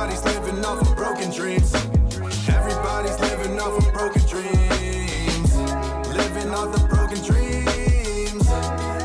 Everybody's living off of broken dreams. Everybody's living off of broken dreams. Living off the broken dreams.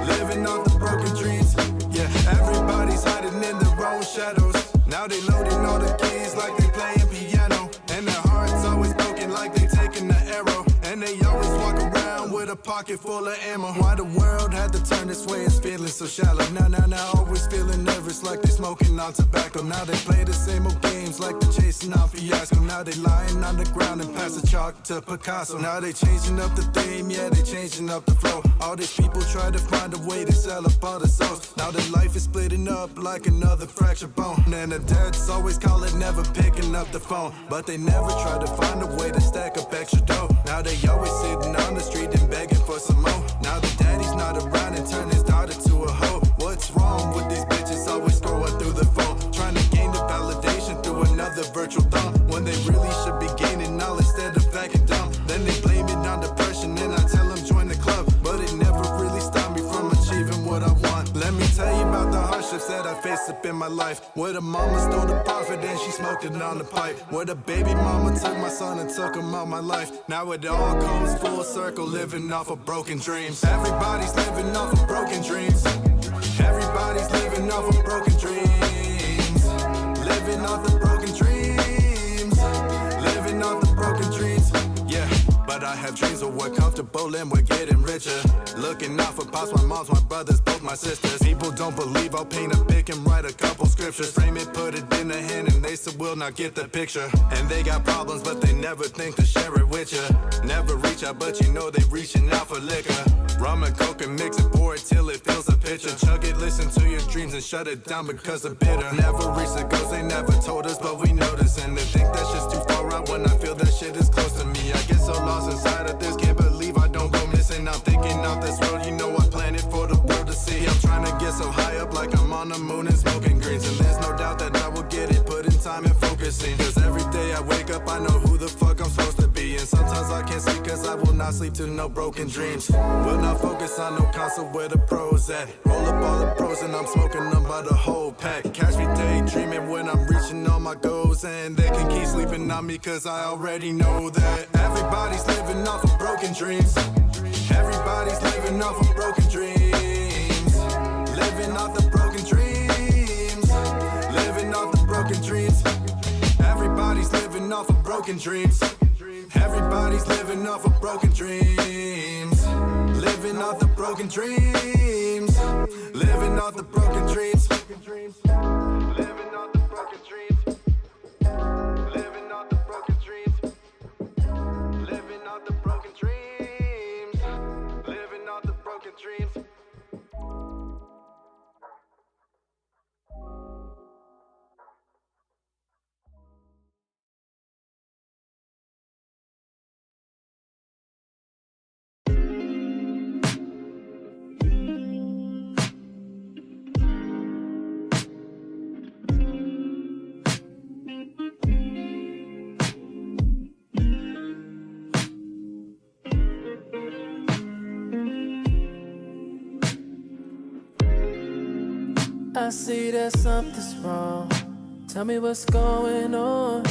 Living off the broken dreams. Yeah, everybody's hiding in their own shadows. Now they loading all the keys like they playing piano. And their hearts always broken like they taking the arrow. And they always walk around with a pocket full of ammo. Why the world had to turn this way is feeling so shallow. Now, always feeling nervous like they smoking on tobacco. Now they play the same old games like they're chasing on fiasco. Now they lying on the ground and pass the chalk to Picasso. Now they changing up the theme, yeah, they changing up the flow. All these people try to find a way to sell up all the souls. Now their life is splitting up like another fractured bone. And the debts always calling, never picking up the phone. But they never try to find a way to stack up extra dough. Now they always sitting on the street and begging for some more. Now the daddy's not around and turn his daughter to a hoe. What's wrong with these bitches always scrolling through the phone, trying to gain the validation through another virtual thumb, when they really should be gaining knowledge instead of backing dumb. Then they blame it on depression and I tell them join the club, but it never really stopped me from achieving what I want. Let me tell you about the hardships that I faced up in my life, where the mama stole the profit and she smoked it on the pipe, where the baby mama took my son and took him out my life. Now it all comes full circle, living off of broken dreams. Everybody's living off of broken dreams. Everybody's living off of broken dreams. Living off the broken dreams. Living off the broken dreams. Yeah, but I have dreams of we're comfortable and we're getting richer. Looking out for pops, my moms, my brothers, both my sisters. People don't believe I'll paint a pic and write a couple scriptures. Frame it, put it in the hand and they still will not get the picture. And they got problems but they never think to share it with you. Never reach out but you know they reaching out for liquor. Rum and coke and mix it, pour it till it fills a pitcher. Chug it, listen to your dreams and shut it down because of bitter. Never reach the goals they never told us but we notice. And they think that shit's too far out when I feel that shit is close to me. I get so lost inside of this, can't believe I don't go missing. I'm thinking off this road, you know I planned it for the world to see. I'm trying to get so high up like I'm on the moon and smoking greens. And there's no doubt that I will get it, put in time and focusing. Cause every day I wake up I know who the fuck I'm supposed to be. And sometimes I can't sleep cause I will not sleep to no broken dreams. Will not focus on no console where the pros at. Roll up all the pros and I'm smoking them by the whole pack. Catch me daydreaming when I'm reaching all my goals. And they can keep sleeping on me cause I already know that everybody's living off of broken dreams. Everybody's living off of broken dreams. Living off the broken dreams. Living off the broken dreams. Everybody's living off of broken dreams. Everybody's living off of broken dreams. Living off the broken dreams. Living off the broken dreams. Living off the broken dreams. Living off the broken dreams. Living off the broken dreams. Living off the broken dreams. I see that something's wrong. Tell me what's going on.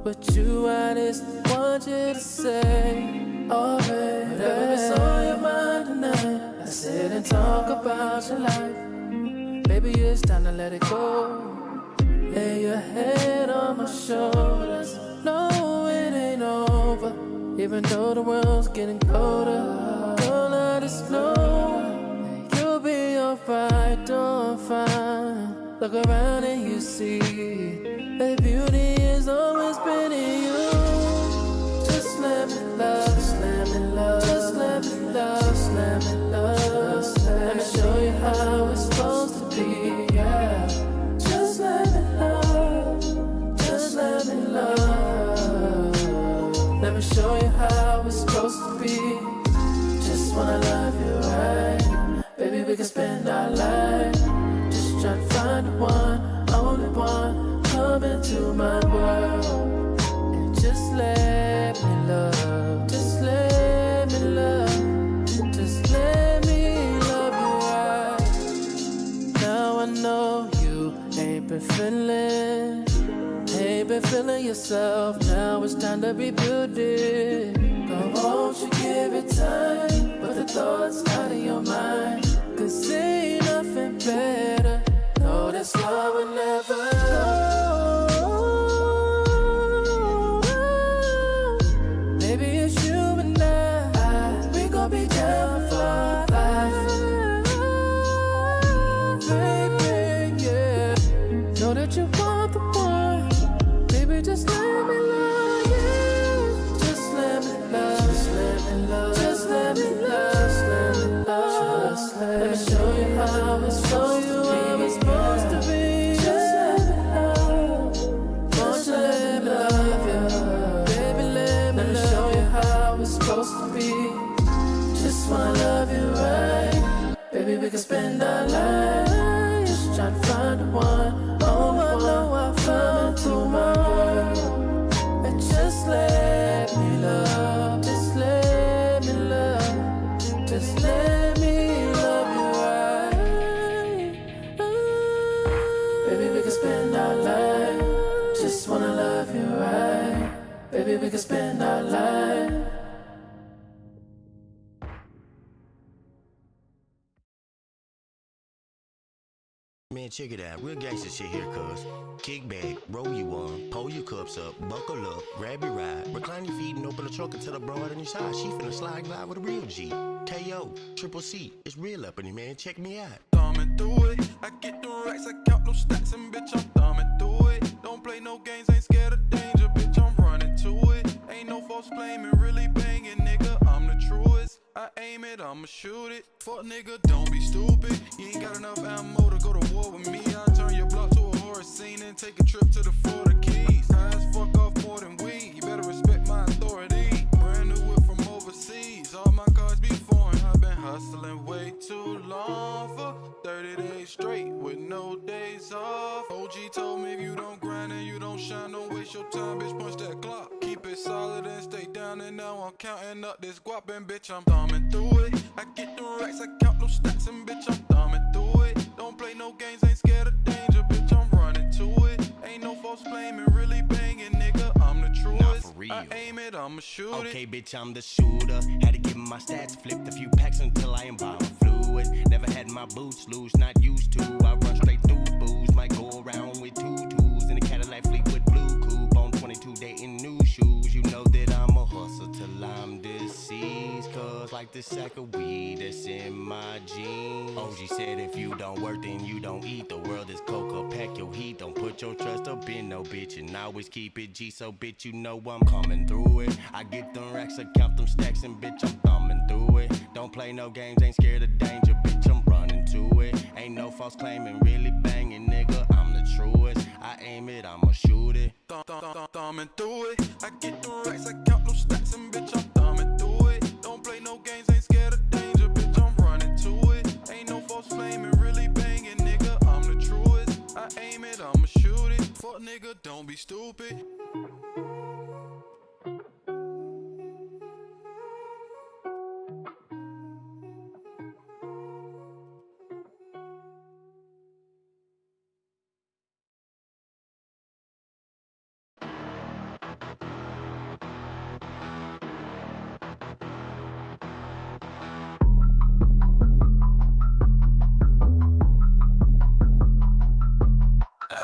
But you, I just want you to say, oh baby, whatever's on your mind tonight. Let's sit and talk about your life. Baby, it's time to let it go. Lay your head on my shoulders. No, it ain't over. Even though the world's getting colder, girl, I just know you'll be alright, doing fine. Look around and you see that beauty has always been in you. Just let me love, just let me love, just let me love, just let me love. Let me show you how it's supposed to be, yeah. Just let me love, just let me love. Let me show you how it's supposed to be. Just wanna love you right. Baby, we can spend our life just trying to find the one, only one. Come into my world and just let me love. Just let me love. Just let me love you right. Now I know you ain't been feeling Ain't been feeling yourself, now it's time to rebuild it. But won't you give it time, put the thoughts out of your mind, 'cause ain't nothing better. No, this love will never go. Maybe it's you and I, we gon' be down for life. Baby, yeah, know that you want the one. Baby, just let me love you. Just let me love, just let me love, just let me love, just let me love. Just let me show you how it's supposed to be. How it's supposed to be. Just let me love. Won't you let me love you? Baby, let me show you how it's supposed to be. Just wanna love you right. Baby, we can spend our life just trying to find the one. Oh, I know I've come into my world. And just let me love, just let me love, just let me love you right. Baby, we can spend our life, just wanna love you right. Baby, we can spend our life. Man, check it out. Real gangsta shit here, cuz. Kick back, roll you on, pull your cups up, buckle up, grab your ride, recline your feet and open the trunk and tell the broad on your side. She finna slide glide with a real G. KO, triple C, it's real up in here, man. Check me out. Thumbing through it, I get the racks, I count those stacks and bitch, I'm thumbing through it. Don't play no games, ain't scared of danger, bitch, I'm running to it. Ain't no false claiming, really banging, nigga, I'm the truest. I aim it, I'ma shoot it. Fuck nigga, don't be stupid. You ain't got enough ammo to go to war with me. I turn your block to a horror scene and take a trip to the Florida Keys. High as fuck off more than weed. You better respect my authority. Brand new whip from overseas. All my cars be foreign. I've been hustling way too long for 30 days straight with no days off. OG told me if you don't grind and you don't shine, don't waste your time, bitch. Punch that clock. Keep it solid and stay down. And now I'm counting up this guap and bitch, I'm thumbing through it. I get the racks, I count those stacks and bitch, I'm thumbing through it. Don't play no games, ain't scared of danger, bitch, I'm running to it. Ain't no false claiming, really banging, nigga, I'm the truest. I aim it, I'ma shoot it. Okay, bitch, I'm the shooter. Had to give him my stats, flipped a few packs until I embalmed fluid. Never had my boots loose, not used to. I run straight through booze, might go around with tutus in a Cadillac Fleetwood blue coupe on 22 dating new shoes. You know that I'm a hustler till I'm deceased, cause like the sack of weed that's in my jeans. OG said if you don't work then you don't eat. The world is coca, pack your heat. Don't put your trust up in no bitch and always keep it G. So bitch, you know I'm coming through it. I get them racks, I count them stacks and bitch, I'm thumbing through it. Don't play no games, ain't scared of danger, bitch, I'm running to it. Ain't no false claiming, really banging, nigga, I'm the truest. I aim it, I'ma shoot it. Thumbing through it. I get the racks, I count those stacks and bitch, I'm thumbing through it. Don't play no games, ain't scared of danger, bitch, I'm running to it. Ain't no false claiming, really banging, nigga, I'm the truest. I aim it, I'ma shoot it. Fuck nigga, don't be stupid.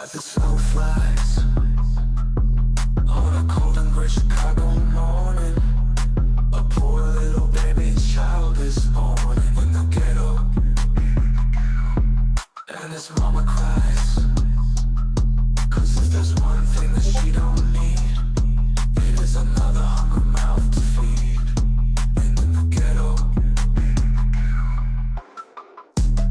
As the snow flies on a cold and gray Chicago morning, a poor little baby child is born in the ghetto, and his mama cries, 'cause if there's one thing that she don't need, it is another hungry mouth to feed. And in the ghetto,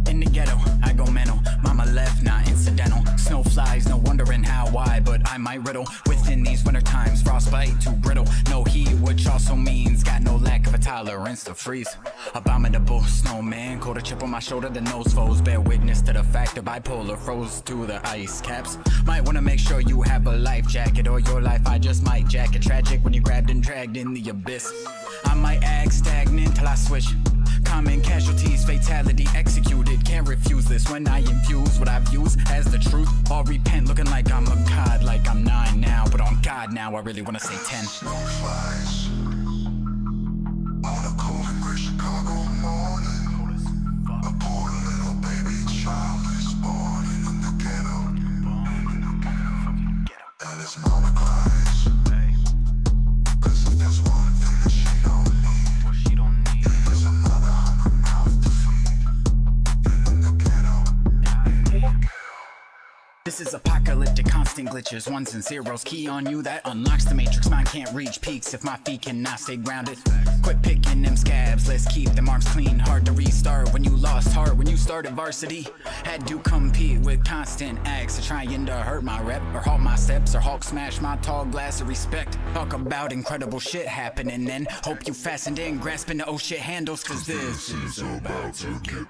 in the ghetto, I go mental. Mama left, not incidental. Snow flies, no wondering how, why, but I might riddle. Within these winter times, frostbite too brittle. No heat, which also means got no lack of a tolerance to freeze. Abominable snowman, cold a chip on my shoulder, the nose foes bear witness to the fact that bipolar froze to the ice caps. Might wanna make sure you have a life jacket, or your life I just might jacket. Tragic when you grabbed and dragged in the abyss. I might act stagnant till I switch. Common casualties, fatality executed. Can't refuse this when I infuse what I've used as the truth. I'll repent looking like I'm a god, like I'm 9 now. But on God now, I really wanna say 10. Snow flies on a cold and gray Chicago morning. A poor little baby child is born in the ghetto. And his mama cries, 'cause if there's one thing that she don't need, is another hungry mouth to feed. In the ghetto. This is apocalyptic, constant glitches, ones and zeros. Key on you that unlocks the matrix. Mine can't reach peaks if my feet cannot stay grounded. Quit picking them scabs, let's keep them arms clean. Hard to restart when you lost heart when you started varsity. Had to compete with constant acts of trying to hurt my rep, or halt my steps, or Hulk smash my tall glass of respect. Talk about incredible shit happening then. Hope you fastened in, grasping the oh shit handles, 'cause this is about to get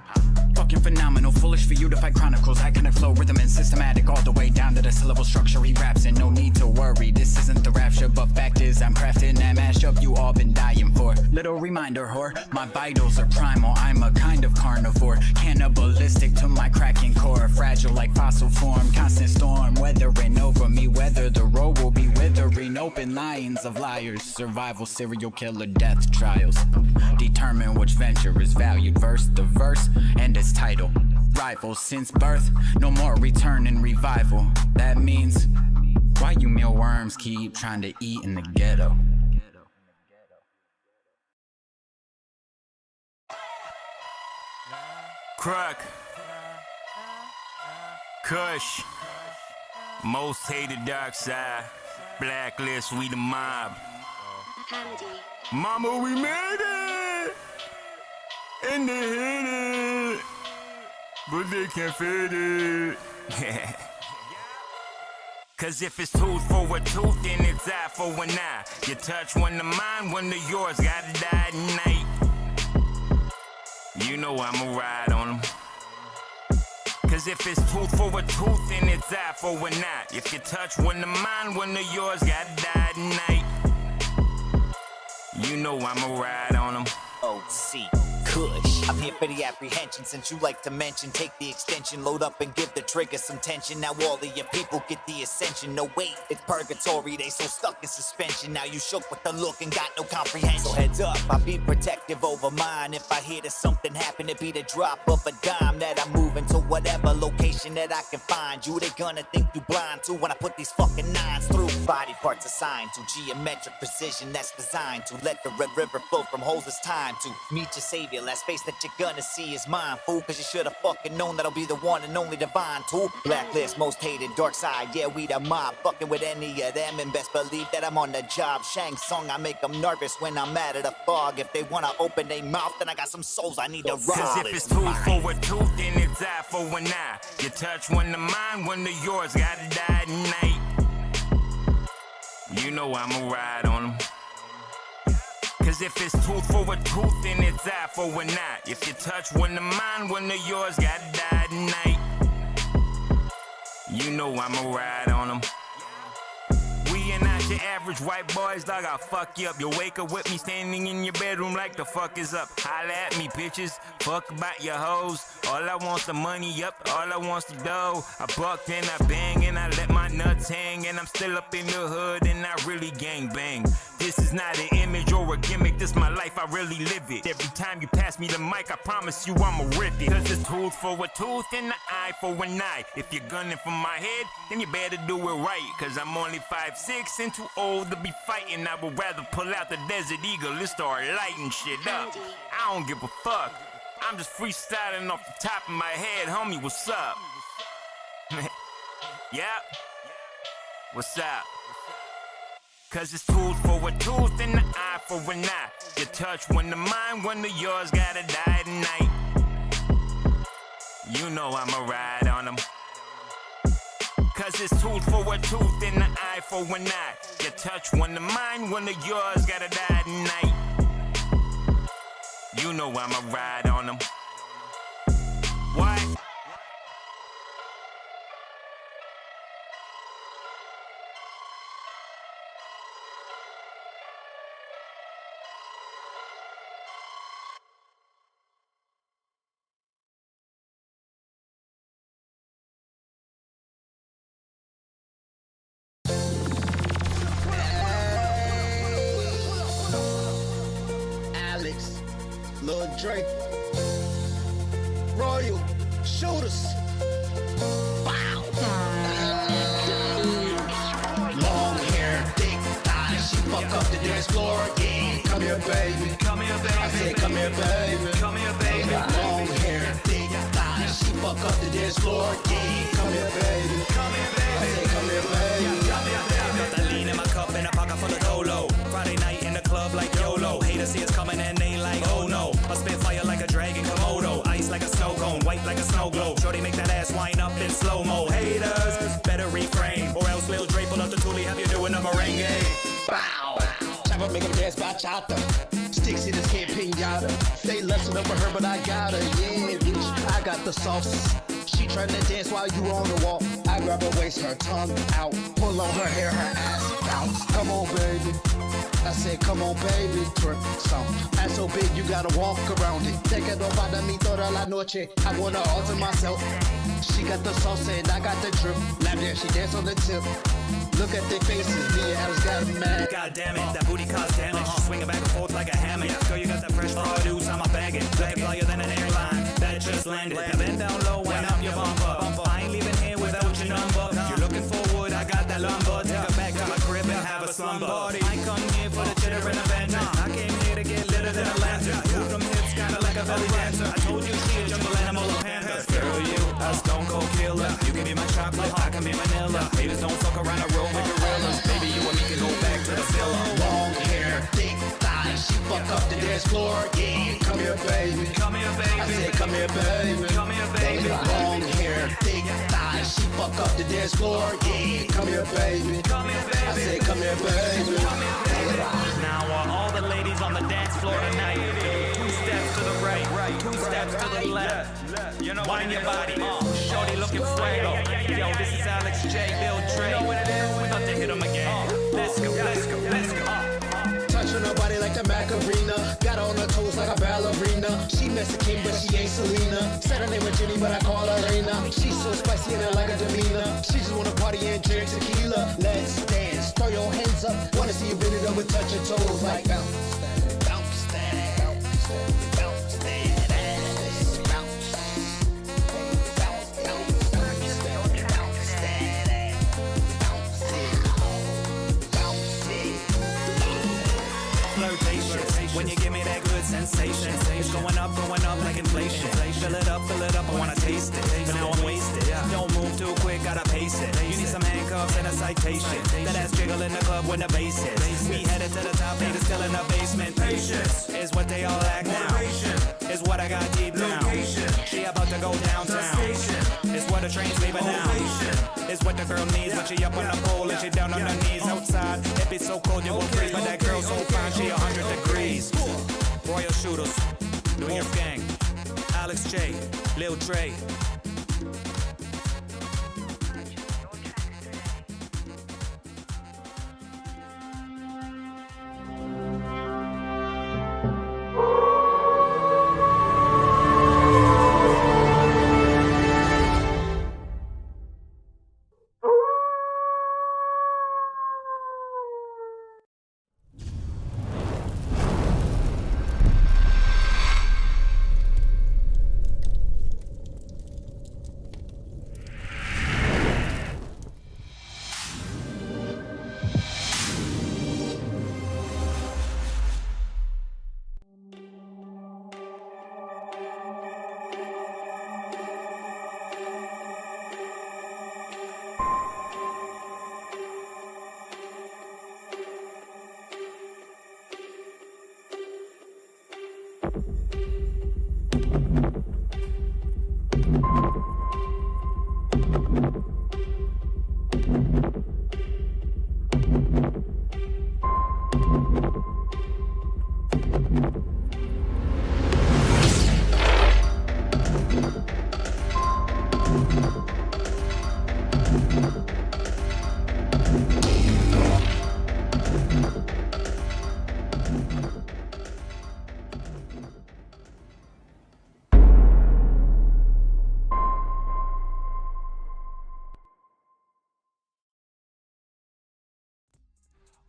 fucking phenomenal. Foolish for you to fight chronicles. I connect flow, rhythm, and systematic all the way down to the syllable structure he raps in. No need to worry, this isn't the rapture, but fact is I'm crafting that mashup you all been dying for. Little reminder, whore, my vitals are primal. I'm a kind of carnivore, cannibalistic to my cracking core. Fragile like fossil form, constant storm weathering over me. Whether the road will be withering, open lines of liars. Survival, serial killer, death trials. Determine which venture is valued. Verse the verse and its title. Rivals since birth, no more return and revival. That means, why you mealworms keep trying to eat in the ghetto? Crack, Kush, most hated dark side, blacklist, we the mob. Mama, we made it, and they hit it, but they can't fit it. Cause if it's tooth for a tooth, then it's eye for an eye. You touch one of mine, one of yours gotta die tonight. You know I'ma ride on them. Cause if it's tooth for a tooth, then it's eye for an eye. If you touch one of mine, one of yours gotta die tonight. You know I'ma ride on them. OC Kush, I'm here for the apprehension. Since you like to mention, take the extension, load up and give the trigger some tension. Now all of your people get the ascension. No wait, it's purgatory, they so stuck in suspension. Now you shook with the look and got no comprehension. So heads up, I'll be protective over mine. If I hear that something happen, it be the drop of a dime. That I'm moving to whatever location that I can find you. They gonna think you blind too when I put these fucking nines through. Body parts assigned to geometric precision that's designed to let the red river flow from holes. It's time to meet your savior. Last face that you're gonna see is mine, fool. Cause you should've fucking known that'll be the one and only divine tool. Blacklist, most hated, dark side, yeah, we the mob. Fucking with any of them and best believe that I'm on the job. Shang Tsung, I make them nervous when I'm out of the fog. If they wanna open their mouth, then I got some souls I need to rob. Cause if it's tooth for a tooth, then it's eye for an eye. You touch one of mine, one of yours gotta die tonight. You know I'ma ride on them. Cause if it's tooth for a tooth, then it's eye for an eye. If you touch one of mine, one of yours gotta die tonight. You know I'ma ride on them. We are not your average white boys, dog, I'll fuck you up. You wake up with me standing in your bedroom like the fuck is up. Holla at me, bitches, fuck about your hoes. All I want's the money up, all I want's the dough. I buck and I bang and I let my nuts hang. And I'm still up in the hood and I really gang bang. This is not an image or a gimmick, this my life, I really live it. Every time you pass me the mic, I promise you I'ma rip it. Cause it's tooth for a tooth and the eye for an eye. If you're gunning for my head, then you better do it right. Cause I'm only 5'6" and too old to be fighting. I would rather pull out the Desert Eagle and start lighting shit up. I don't give a fuck, I'm just freestyling off the top of my head. Homie, what's up? Yep, what's up? Cause it's tooth for a tooth and the eye for an eye. You touch one of mine, one of yours gotta die tonight. You know I'ma ride on them. Cause it's tooth for a tooth and the eye for an eye. You touch one of mine, one of yours gotta die tonight. You know I'ma ride on them. What? baby. I say, come here, baby. Got that lean in my cup and a pocket full of dolo. Friday night in the club like YOLO. Haters see us coming and they like, oh no. I spit fire like a dragon Komodo. Ice like a snow cone, white like a snow globe. Shorty make that ass wind up in slow-mo. Haters, better refrain, or else Lil Dre pull up the toolie, have you doing a merengue. Bow. Chopper make 'em dance bachata. Sticks in his hand, pinata. They lesson up for her, but I got her. Yeah, bitch, I got the sauce. She tryna dance while you on the wall. I grab her waist, her tongue out. Pull on her hair, her ass bounce. Come on, baby. I said, come on, baby. Twerk some. Ass so big, you gotta walk around it. Te quedo para mí toda la noche. I wanna alter myself. She got the sauce and I got the drip. Lap there, she dance on the tip. Look at their faces, me and got them mad. God damn it, that booty cause damage. Swinging back and forth like a hammock. Girl, you got that fresh produce, I'ma bag it. Looking flyer than an airline that just landed. Now bend down low and up your bumper. I ain't leaving here without your number. You're looking for wood, I got that lumber. Take her back to my crib and have a slumber. I come here for the chitter and the banter. I came here to get litter than a lantern. Move them hips kinda like a belly dancer. I told you she a jungle animal, a panther. Girl, you a stone cold killer. You can be my chocolate, I can be vanilla. Haters don't fuck around the road with gorillas. Baby, you and me can go back to the villa. Long hair, thick thighs, she fuck up the dance floor. Yeah, come here, baby. Come here, baby. I said, come here, baby. Come here, baby. Long hair, thick thighs, she fuck up the dance floor. Yeah, come here, baby. Come here, baby. I said, come here, baby. Now all the ladies on the dance floor tonight, 2 steps to the right, 2 steps to the left. You know, wind your body, shorty looking fuego. Yo, this is Alex J, Bill Trey. You know what it is? We about to hit 'em again. Let's go, let's go, let's go. Touching her body like the Macarena. Got on her toes like a ballerina. She Mexican, but she ain't Selena. Said her name was Jenny, but I call her Reina. She's so spicy and I like her demeanor. She just wanna party and drink tequila. Let's dance, throw your hands up. Wanna see you bend it up and touch your toes like bounce that, bounce that, bounce that, bounce that ass, bounce, bounce, bounce, bounce that, bounce that ass, bounce it, bounce it. Flirtatious, when you give me that good sensation. It's going up like inflation. Fill it up, I wanna taste it. But now I'm wasted. Don't move too quick, gotta pace it. You need some handcuffs and a citation. That ass jiggle in the club when the bass hits. We headed to the top, niggas still in the basement. Patience is what they all act now. Is what I got deep down. She about to go downtown. It's what the train's leaving now. It's what the girl needs, but she up on the pole and she down on her knees outside. It be so cold you will freeze, but that girl so fine she 100 degrees. Royal Shooters, New York Gang, Alex J, Lil Dre.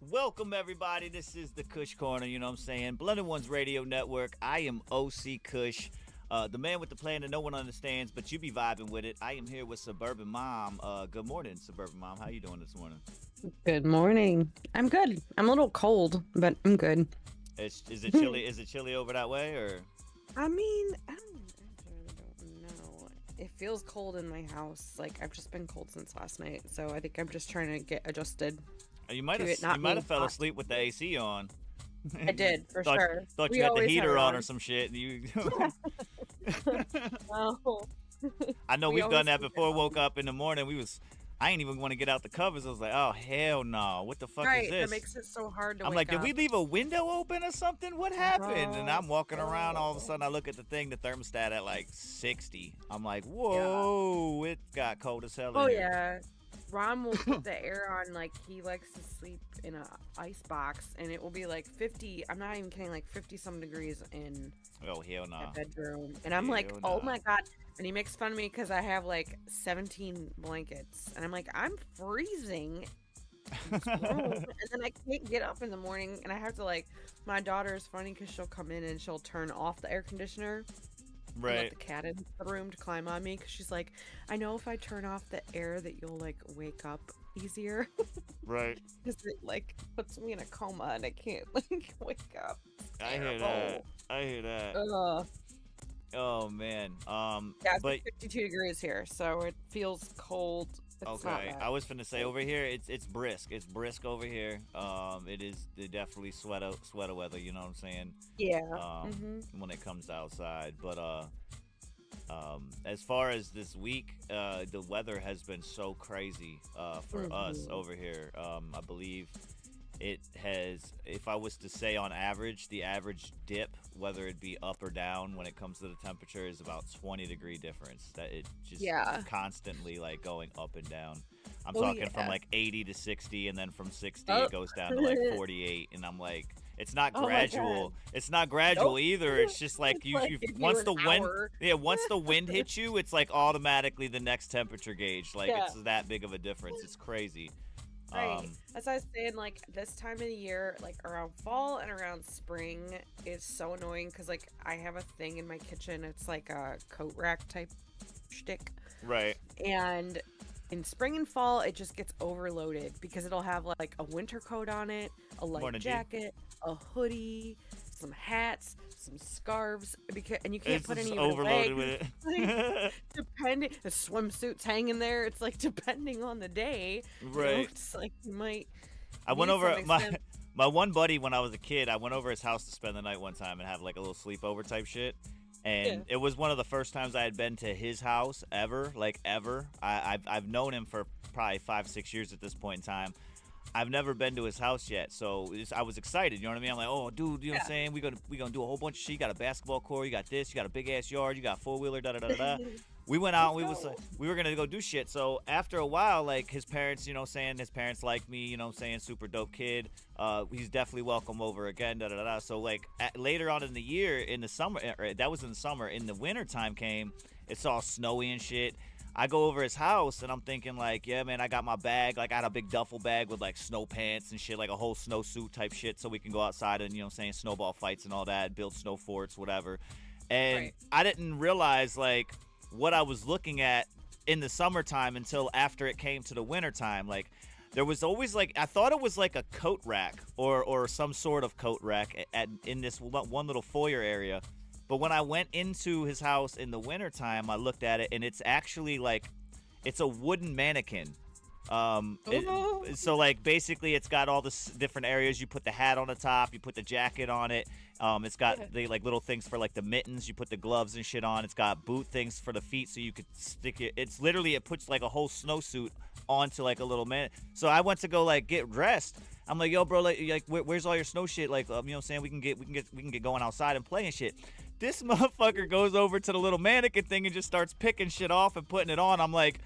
Welcome, everybody. This is the Kush Corner, you know what I'm saying? Blended Ones Radio Network. I am OC Kush, the man with the plan that no one understands, but you be vibing with it. I am here with Suburban Mom. Good morning, Suburban Mom. How you doing this morning? Good morning. I'm good. I'm a little cold, but I'm good. Is it chilly? Is it chilly over that way, or? I mean, I really don't know. it feels cold in my house. Like I've just been cold since last night, so I think I'm just trying to get adjusted. You might to it not have being fell hot. asleep with the AC on. I did for sure. Thought We you had the always have heater it on or some shit. You. Oh. I know We we've always done that keep it before. on. Woke up in the morning. I ain't even want to get out the covers. I was like, oh hell no! What the fuck Right, is this? that makes it so hard to I'm wake like, did up. we leave a window open or something? What happened? And I'm walking around. All of a Oh. sudden, I look at the thing, the thermostat at like 60. I'm like, whoa! It got cold as hell. Oh in here. yeah. Ron will put the air on, like he likes to sleep in a ice box, and it will be like 50. I'm not even kidding, like 50 some degrees in Oh hell no! that bedroom, and I'm like, Hell oh nah. my god. And he makes fun of me because I have like 17 blankets, and I'm like, I'm freezing in this room. And then I can't get up in the morning, and I have to like. My daughter is funny because she'll come in and she'll turn off the air conditioner. And let Right. the cat in the room to climb on me because she's like, I know if I turn off the air that you'll like wake up easier. Right. Because it like puts me in a coma and I can't like wake up. I hear that. Terrible. I hear that. Ugh. Oh man. Yeah, it's But like 52 degrees here, so it feels cold. It's not okay, bad. I was finna say over here it's brisk. It's brisk over here. It is definitely sweater weather. You know what I'm saying? Yeah. When it comes outside, but as far as this week, the weather has been so crazy for us over here. I believe it has, if I was to say on average, the average dip, whether it be up or down when it comes to the temperature, is about 20-degree difference. That it just constantly like going up and down. I'm talking from like 80 to 60, and then from 60 it goes down to like 48, and I'm like, it's not gradual. It's not gradual either. It's just like you once the wind, once the wind hits you, it's like automatically the next temperature gauge. Like it's that big of a difference. It's crazy. Right. As I was saying, like this time of the year, like around fall and around spring, is so annoying because like I have a thing in my kitchen. It's like a coat rack type shtick. Right. And in spring and fall, it just gets overloaded because it'll have like a winter coat on it, a light Morning, G. jacket, a hoodie, some hats, some scarves, and you can't It's put just any overloaded away. with it. Depending, the swimsuits hanging there. It's like depending on the day. You know, Right. it's like you might. I went need over some my extend- my one buddy when I was a kid. I went over his house to spend the night one time and have like a little sleepover type shit. And it was one of the first times I had been to his house ever, like ever. I've known him for probably 5-6 years at this point in time. I've never been to his house yet, so I was excited. You know what I mean? I'm like, oh, dude, you know what I'm saying? We gonna do a whole bunch of shit. You got a basketball court, you got this, you got a big ass yard, you got 4-wheeler, da da da da. We went out, and we were gonna go do shit. So after a while, like his parents, you know, saying his parents like me, you know, saying super dope kid. He's definitely welcome over again, da da da da. So like later on in the year, in the summer, that was in the summer. In the winter time came, it's all snowy and shit. I go over his house and I'm thinking like, yeah, man, I got my bag. Like I had a big duffel bag with like snow pants and shit, like a whole snowsuit type shit, so we can go outside and, you know what I'm saying, snowball fights and all that, build snow forts, whatever. And I didn't realize like what I was looking at in the summertime until after it came to the wintertime. Like there was always like, I thought it was like a coat rack or some sort of coat rack in this one little foyer area. But when I went into his house in the wintertime, I looked at it, and it's actually like, it's a wooden mannequin. So like basically it's got all the different areas. You put the hat on the top, you put the jacket on it. It's got the like little things for like the mittens. You put the gloves and shit on. It's got boot things for the feet, so you could stick it. It's literally, it puts like a whole snowsuit onto like a little man. So I went to go like get dressed. I'm like, yo, bro, like where's all your snow shit? Like, you know what I'm saying? We can get going outside and play and shit. This motherfucker goes over to the little mannequin thing and just starts picking shit off and putting it on. I'm like,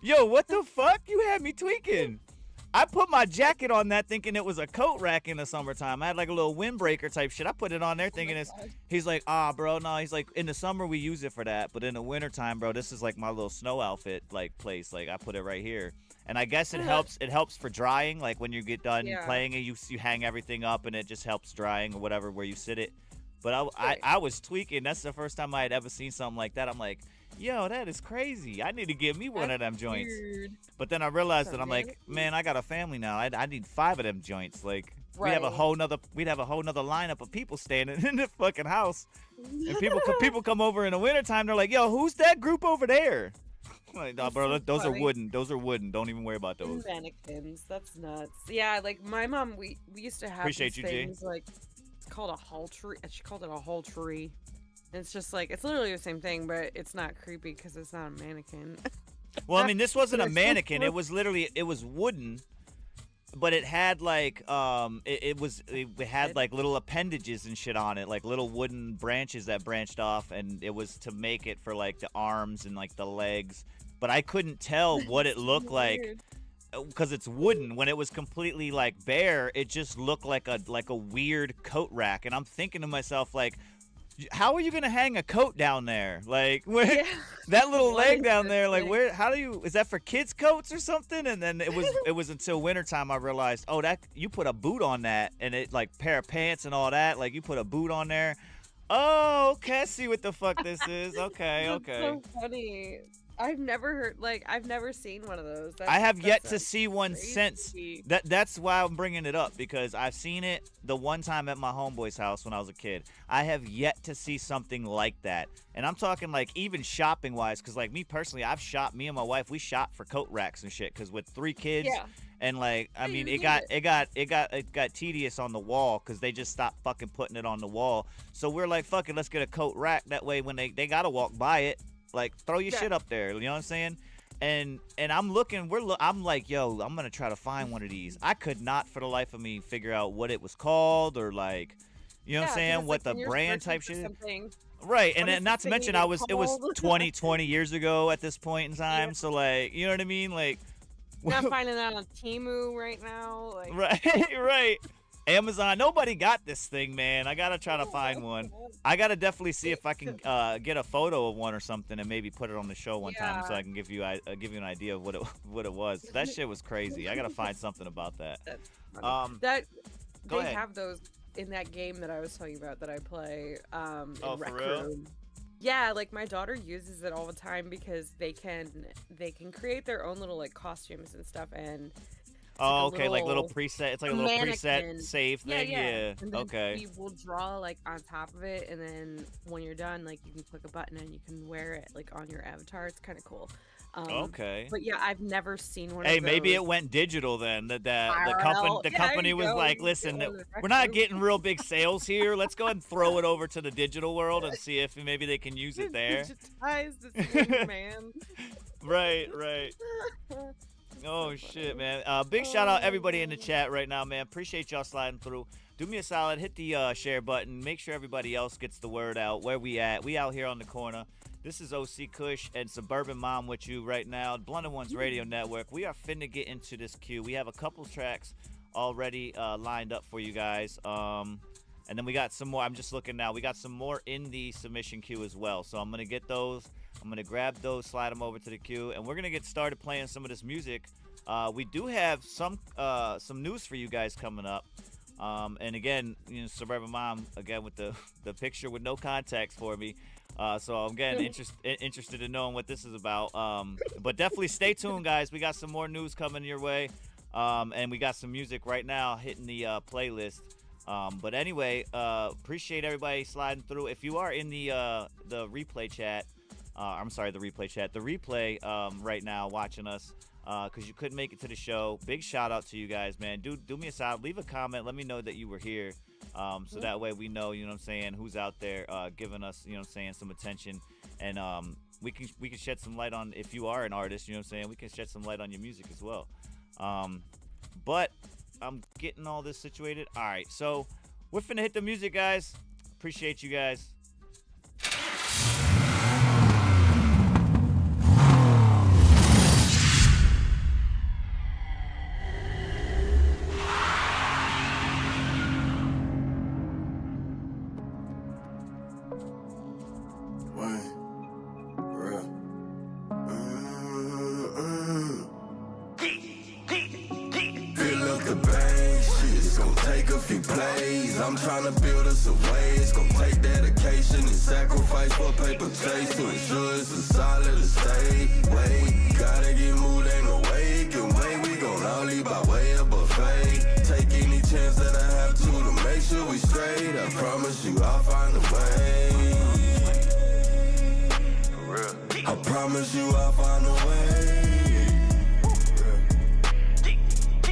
yo, what the fuck? You had me tweaking. I put my jacket on that thinking it was a coat rack in the summertime. I had like a little windbreaker type shit. I put it on there thinking he's like, bro, no. He's like, in the summer we use it for that, but in the wintertime, bro, this is like my little snow outfit like place. Like I put it right here. And I guess it helps for drying. Like when you get done playing it, you hang everything up and it just helps drying or whatever where you sit it. But I was tweaking. That's the first time I had ever seen something like that. I'm like, yo, that is crazy. I need to get me one of them joints. Weird. But then I realized that I'm like, Mannequin? man, I got a family now. I need 5 of them joints. Like, we'd have a Right. whole nother lineup of people standing in the fucking house. And people come over in the wintertime, they're like, yo, who's that group over there? I'm like, nah, That's bro, so those are funny. wooden. Those are wooden. Don't even worry about those. Mannequins. That's nuts. Yeah, like my mom, we used to have Appreciate these you, G. things like it's called a hall tree. She called it a hall tree. And it's just like it's literally the same thing, but it's not creepy because it's not a mannequin. Well, I mean, this wasn't a It's so mannequin. funny. It was literally, it was wooden, but it had like, it had like little appendages and shit on it, like little wooden branches that branched off, and it was to make it for like the arms and like the legs. But I couldn't tell what it looked like Weird. because it's wooden. When it was completely like bare, it just looked like a weird coat rack. And I'm thinking to myself like, how are you gonna hang a coat down there? Like where Yeah. that little What leg is down this there, like thing? where? How do you? Is that for kids' coats or something? And then it was until wintertime I realized, oh, that you put a boot on that, and it like pair of pants and all that. Like you put a boot on there. Oh, okay, I see what the fuck this is. Okay, That's okay. so funny. I've never seen one of those. I have yet that's to see one since. crazy. That's why I'm bringing it up, because I've seen it the one time at my homeboy's house when I was a kid. I have yet to see something like that. And I'm talking like even shopping wise, because like me personally, I've shopped, me and my wife, we shop for coat racks and shit, because with 3 kids, Yeah. and like I Yeah, mean you it got tedious on the wall because they just stopped fucking putting it on the wall. So we're like, fuck it, let's get a coat rack. That way when they gotta walk by it, like throw your Yeah. shit up there. You know what I'm saying? And I'm looking, I'm like, yo, I'm gonna try to find one of these. I could not for the life of me figure out what it was called or like, you know what I'm saying, what the brand type shit is. Right, and what is then not this to thing mention even it was called? 20 years ago at this point in time. Yeah. So like, you know what I mean? Like Not finding that on Temu right now. Like, right. Amazon, nobody got this thing, man. I gotta try to find one. I gotta definitely see if I can get a photo of one or something and maybe put it on the show one time so Yeah. I can give you an idea of what it was. That shit was crazy. I gotta find something about that. That's funny. That go they ahead. have those in that game that I was telling you about that I play. Oh, In Rec for real? Room. Yeah, like my daughter uses it all the time because they can create their own little like costumes and stuff, and it's Oh, like a okay, like little preset. It's like a little preset mannequin. save thing. Yeah. And then Okay. you will draw like on top of it, and then when you're done, like you can click a button and you can wear it like on your avatar. It's kind of cool. Okay. But yeah, I've never seen one. Hey, of maybe those. it went digital then. I The don't company know. the Yeah, there company you was go. like, You listen, get one of the we're not Rec Room. getting real big sales here. Let's go ahead and throw it over to the digital world and see if maybe they can use it there. Digitize this thing, man. Right. Oh shit, man. Big shout out everybody in the chat right now, man. Appreciate y'all sliding through. Do me a solid, hit the share button. Make sure everybody else gets the word out. Where we at? We out here on the corner. This is OC Kush and Suburban Mom with you right now. Blunted Ones Radio Network. We are finna get into this queue. We have a couple tracks already lined up for you guys. And then we got some more. I'm just looking now. We got some more in the submission queue as well. So I'm gonna get those. I'm gonna grab those, slide them over to the queue, and we're gonna get started playing some of this music. We do have some news for you guys coming up. And again, you know, Suburban Mom again with the picture with no context for me. So I'm getting interested in knowing what this is about. But definitely stay tuned, guys. We got some more news coming your way. And we got some music right now hitting the playlist. But anyway, appreciate everybody sliding through. If you are in the replay chat, the replay right now watching us, because you couldn't make it to the show. Big shout out to you guys, man. Do me a solid, leave a comment, let me know that you were here, so that way we know, you know what I'm saying, who's out there giving us, you know what I'm saying, some attention, and we can shed some light on, if you are an artist, you know what I'm saying, we can shed some light on your music as well. But I'm getting all this situated. All right, so we're finna hit the music, guys. Appreciate you guys. Fill up the bank, shit, it's gon' take a few plays. I'm trying to build us a way. It's gonna take dedication and sacrifice for paper chase to ensure it's a solid estate. Wait, gotta get moved, ain't no way it can wait. We gon' all leave by way of buffet. Take any chance that I have to make sure we straight. I promise you I'll find a way. I promise you I'll find a way.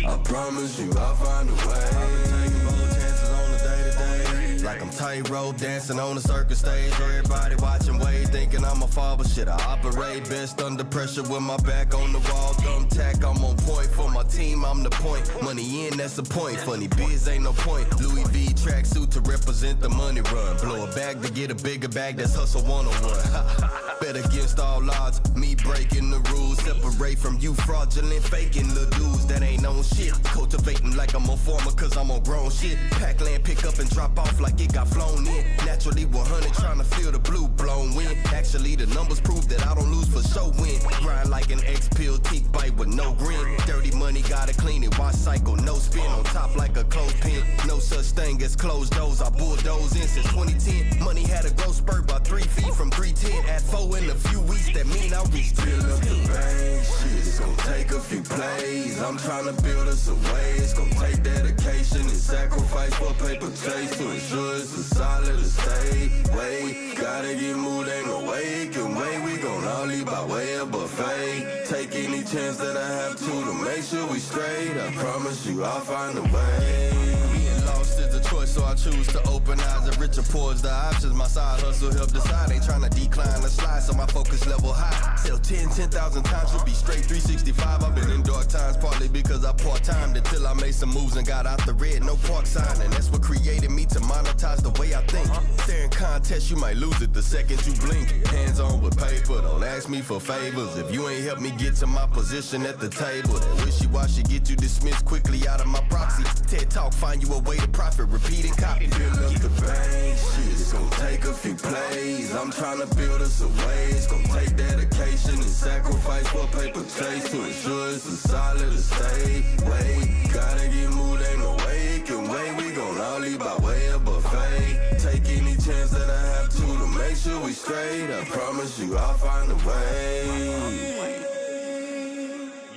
I promise you I'll find a way. I've been taking bold chances on the day-to-day. Like I'm tightrope dancing on the circus stage. Everybody watching, wait, thinking I'm a fall, but shit, I operate best under pressure with my back on the wall. Thumbtack, I'm on point for my team, I'm the point. Money in, that's the point. Funny biz ain't no point. Louis V tracksuit to represent the money run. Blow a bag to get a bigger bag, that's hustle 101. Bet against all odds, me breaking the rules. Separate from you fraudulent, faking the dudes that ain't on shit. Cultivating like I'm a farmer, cause I'm on grown shit. Pack land, pick up and drop off like it got flown in. Naturally 100, trying to feel the blue blown wind. Actually, the numbers prove that I don't lose for show win. Grind like an X-pill, teeth bite with no grin. Dirty money, gotta clean it, watch cycle, no spin. On top like a clothespin. No such thing as closed doors, I bulldoze in since 2010. Money had a growth spurt by 3 feet from 310. At 4 in a few weeks, that mean I'll reach. Build up the bank, shit, it's gon' take a few plays. I'm trying to build us a way. It's gon' take dedication and sacrifice for paper chase to ensure it's a solid estate. Wait, gotta get moved, ain't no way it can wait. We gon' all leave by way of buffet. Take any chance that I have to make sure we straight. I promise you I'll find a way. Being lost is a choice, so I choose to open eyes. The richer pours the options. My side hustle help decide. Ain't trying to decline the slide, so my focus level high. Sell 10,000 times, we'll be straight 365. I've been in dark times, partly because I part-timed until I made some moves and got out the red, no park sign. And that's what created me to monetize the way I think. Staring contest, you might lose it the second you blink. Hands on with paper, don't ask me for favors. If you ain't helped me get to my position at the table, that wishy-washy get you dismissed quickly out of my proxy. TED Talk, find you a way to profit, repeat and copy. Build up the bank, shit, it's gon' take a few plays. I'm trying to build us a way. It's gon' take dedication and sacrifice for paper chase to ensure it's a solid estate. Wait, gotta get moved, ain't no way it can wait. We gon' all leave by way of buffet. Take any chance that I have to make sure we straight. I promise you I'll find a way.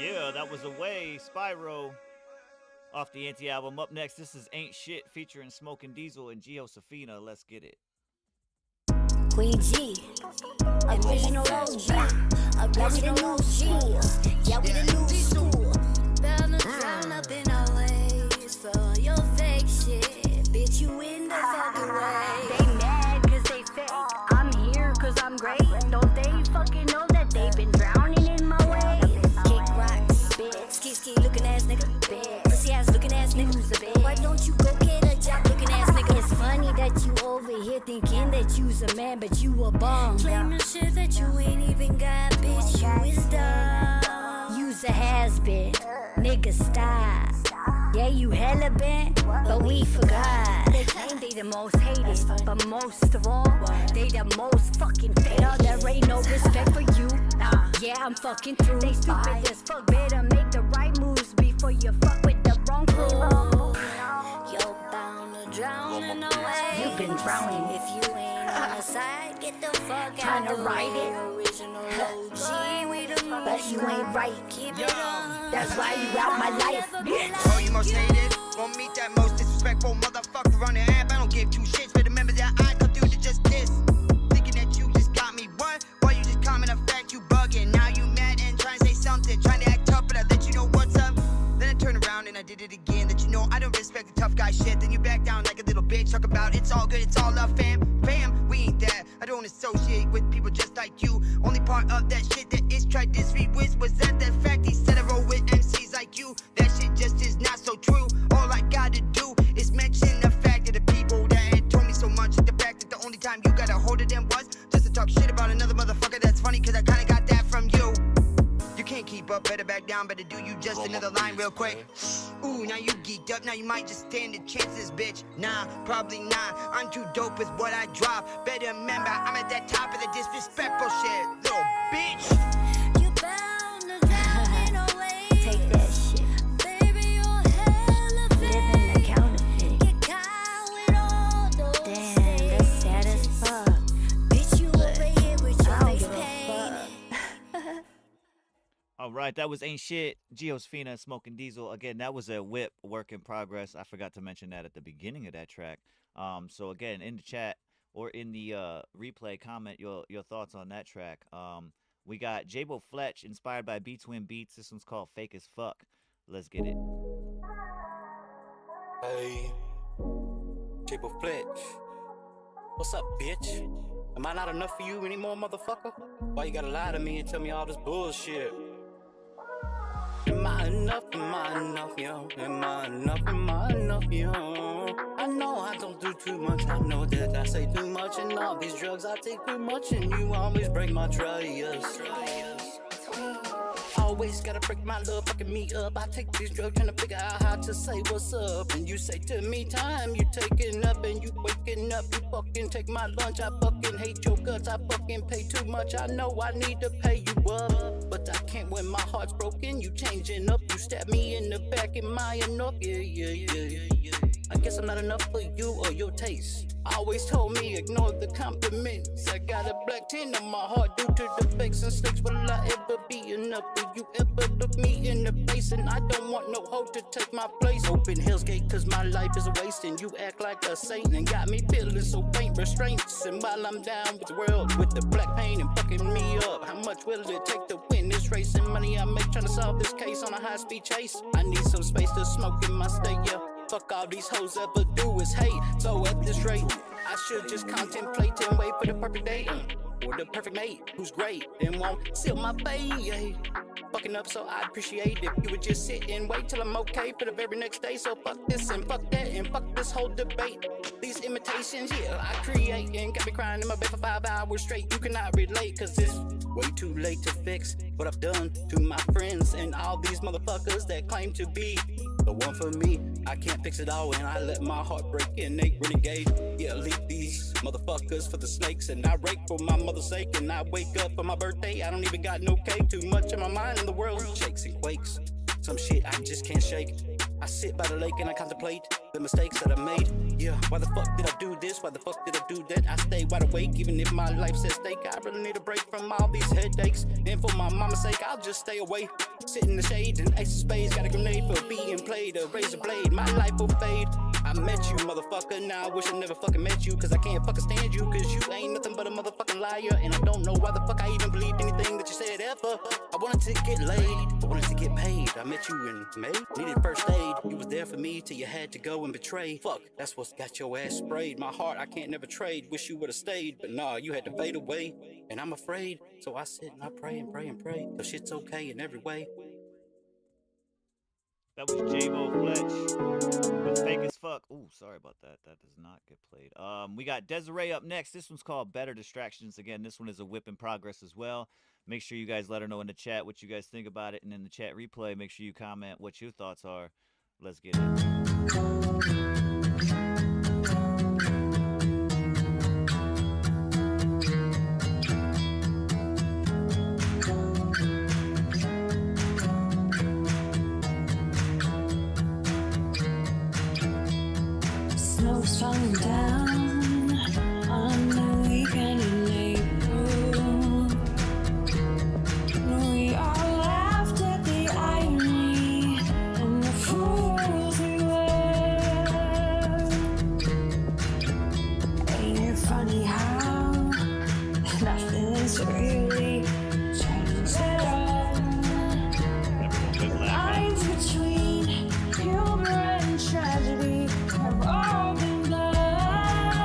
Yeah, that was Away, Spyro, off the Anti album. Up next, this is Ain't Shit featuring Smoking Diesel and Geosafina. Let's get it. Queen G, original OG, yeah, we the new G, yeah, we the new school. Bound to drown up in our ways for all your fake shit. Bitch, you in the fucking way. They mad cause they fake, I'm here cause I'm great. Don't they fucking know that they've been drowning in my way? Kick rocks, bitch, ski looking ass nigga, bitch, pussy ass looking ass nigga, why don't you go get a job looking ass nigga? It's funny that you over here thinking that you's a man, but you a bum. Claiming shit that you ain't even got, bitch, you is dumb. You's a has-been, nigga stop. Yeah, you hella bent, but we forgot. They claim they the most hated, but most of all, they the most fucking fatal. There ain't no respect for you. Yeah, I'm fucking through. They stupid as fuck, better make the right moves before you fuck with the wrong crew. You're bound to drown in a way. You've been drowning. If you ain't on the side, get the fuck out. Trying to ride it. Original OG, we the but you ain't right. Keep it on. That's why you out my life, bitch. Oh, you most hated. Won't meet that most disrespectful motherfucker on the app. I don't give two shits, but remember that I come through to just this. Thinking that you just got me, what? Why you just comment a fact, you bugging? Now you mad and trying to say something, trying to act tough, but I let you know what's up. Then I turned around and I did it again. That you know I don't respect the tough guy shit. Then you back down like a little bitch. Talk about it's all good, it's all love, fam. Fam, we ain't that. I don't associate with people just like you. Only part of that shit that is tried this rewiz was that fact. He said I roll with MCs like you. That shit just is not so true. All I gotta do is mention the fact that the people that had told me so much. The fact that the only time you got a hold of them was just to talk shit about another motherfucker. That's funny cause I kinda got that from you. You can't keep up, better back down, better do you just another line real quick. Ooh, now you geeked up, now you might just stand the chances, bitch. Nah, probably not, I'm too dope with what I drop. Better remember, I'm at that top of the disrespectful shit, little bitch. You bound to drown in a way. Take that shit. Baby, you're hella fake. Living the counterfeit. Get caught with right, that was Ain't Shit, Geosfina, Smoking Diesel. Again, that was a whip work in progress. I forgot to mention that at the beginning of that track. So again, in the chat or in the replay, comment your thoughts on that track. We got Jabo Fletch, inspired by B-Twin Beats. This one's called Fake as Fuck. Let's get it. Hey, Jabo Fletch. What's up, bitch? Am I not enough for you anymore, motherfucker? Why you gotta lie to me and tell me all this bullshit? Am I enough, yo? Am I enough, yo? I know I don't do too much. I know that I say too much. And all these drugs I take too much. And you always break my trust. Always gotta break my love, fucking me up. I take these drugs trying to figure out how to say what's up. And you say to me, time you taking up and you waking up. You fucking take my lunch. I fucking hate your guts. I fucking pay too much. I know I need to pay you up, but I can't when my heart's broken. You changing up. You stab me in the back. Am I enough? Yeah. I guess I'm not enough for you or your taste. Always told me ignore the compliments. I got a black tin on my heart due to the fakes and stakes. Will I ever be enough? Will you ever look me in the face? And I don't want no hoe to take my place. Open Hell's Gate cause my life is a waste. And you act like a saint and got me feeling so faint. Restraints. And while I'm down with the world with the black pain and fucking me up, how much will it take to win this race? And money I make trying to solve this case on a high-speed chase. I need some space to smoke in my state, yeah. Fuck all these hoes ever do is hate. So at this rate, I should just contemplate and wait for the perfect date. Or the perfect mate who's great and won't seal my fate. Fucking up, so I'd appreciate if you would just sit and wait till I'm okay for the very next day. So fuck this and fuck that and fuck this whole debate. These imitations, yeah, I create and got me crying in my bed for 5 hours straight. You cannot relate, cause it's way too late to fix what I've done to my friends and all these motherfuckers that claim to be the one for me. I can't fix it all and I let my heart break and they renegade. Yeah, leave these motherfuckers for the snakes and I rake for my mother's sake. And I wake up for my birthday, I don't even got no cake. Too much in my mind and the world shakes and quakes. Some shit I just can't shake. I sit by the lake and I contemplate the mistakes that I made. Yeah, why the fuck did I do this? Why the fuck did I do that? I stay wide awake even if my life's at stake. I really need a break from all these headaches. And for my mama's sake, I'll just stay away. Sit in the shade and ace of spades. Got a grenade for being played. A razor blade, my life will fade. I met you, motherfucker. Now I wish I never fucking met you. Cause I can't fucking stand you. Cause you ain't nothing but a motherfucking liar. And I don't know why the fuck I even believed anything that you said ever. I wanted to get laid, I wanted to get paid. I met you in May, needed first aid. You was there for me till you had to go and betray. Fuck, that's what's got your ass sprayed. My heart I can't never trade. Wish you would've stayed, but nah, you had to fade away. And I'm afraid, so I sit and I pray and pray and pray. Cause shit's okay in every way. That was Jabo Fletch with Fake as Fuck. Ooh, sorry about that. That does not get played. We got Desiree up next. This one's called Better Distractions. Again, this one is a whip in progress as well. Make sure you guys let her know in the chat what you guys think about it. And in the chat replay, make sure you comment what your thoughts are. Let's get it. Snow's falling down on the weekend in April. We all laughed at the irony and the fools we were. Ain't it funny how nothing's really changed at all? The lines between humor and tragedy have all been blurred.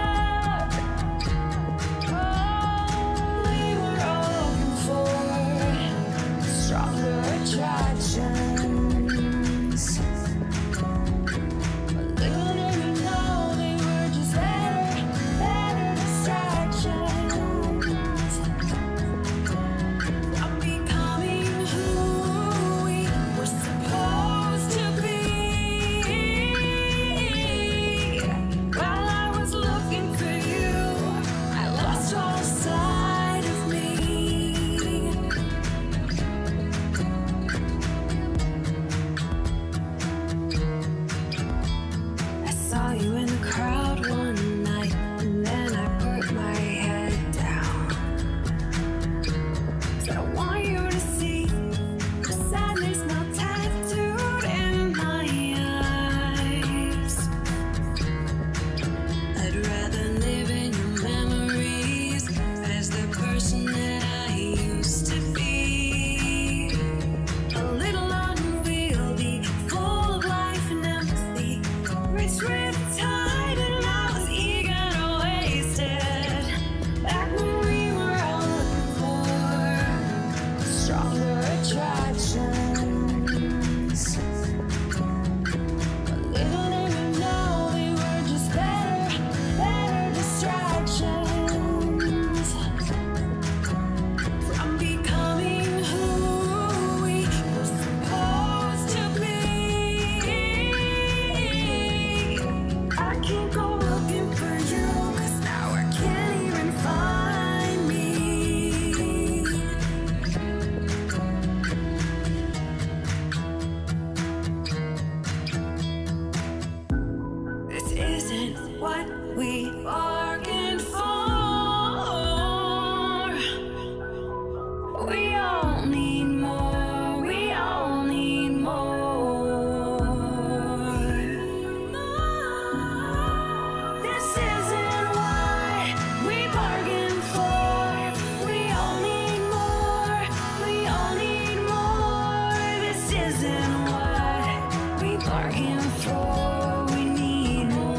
bargain for, we need more.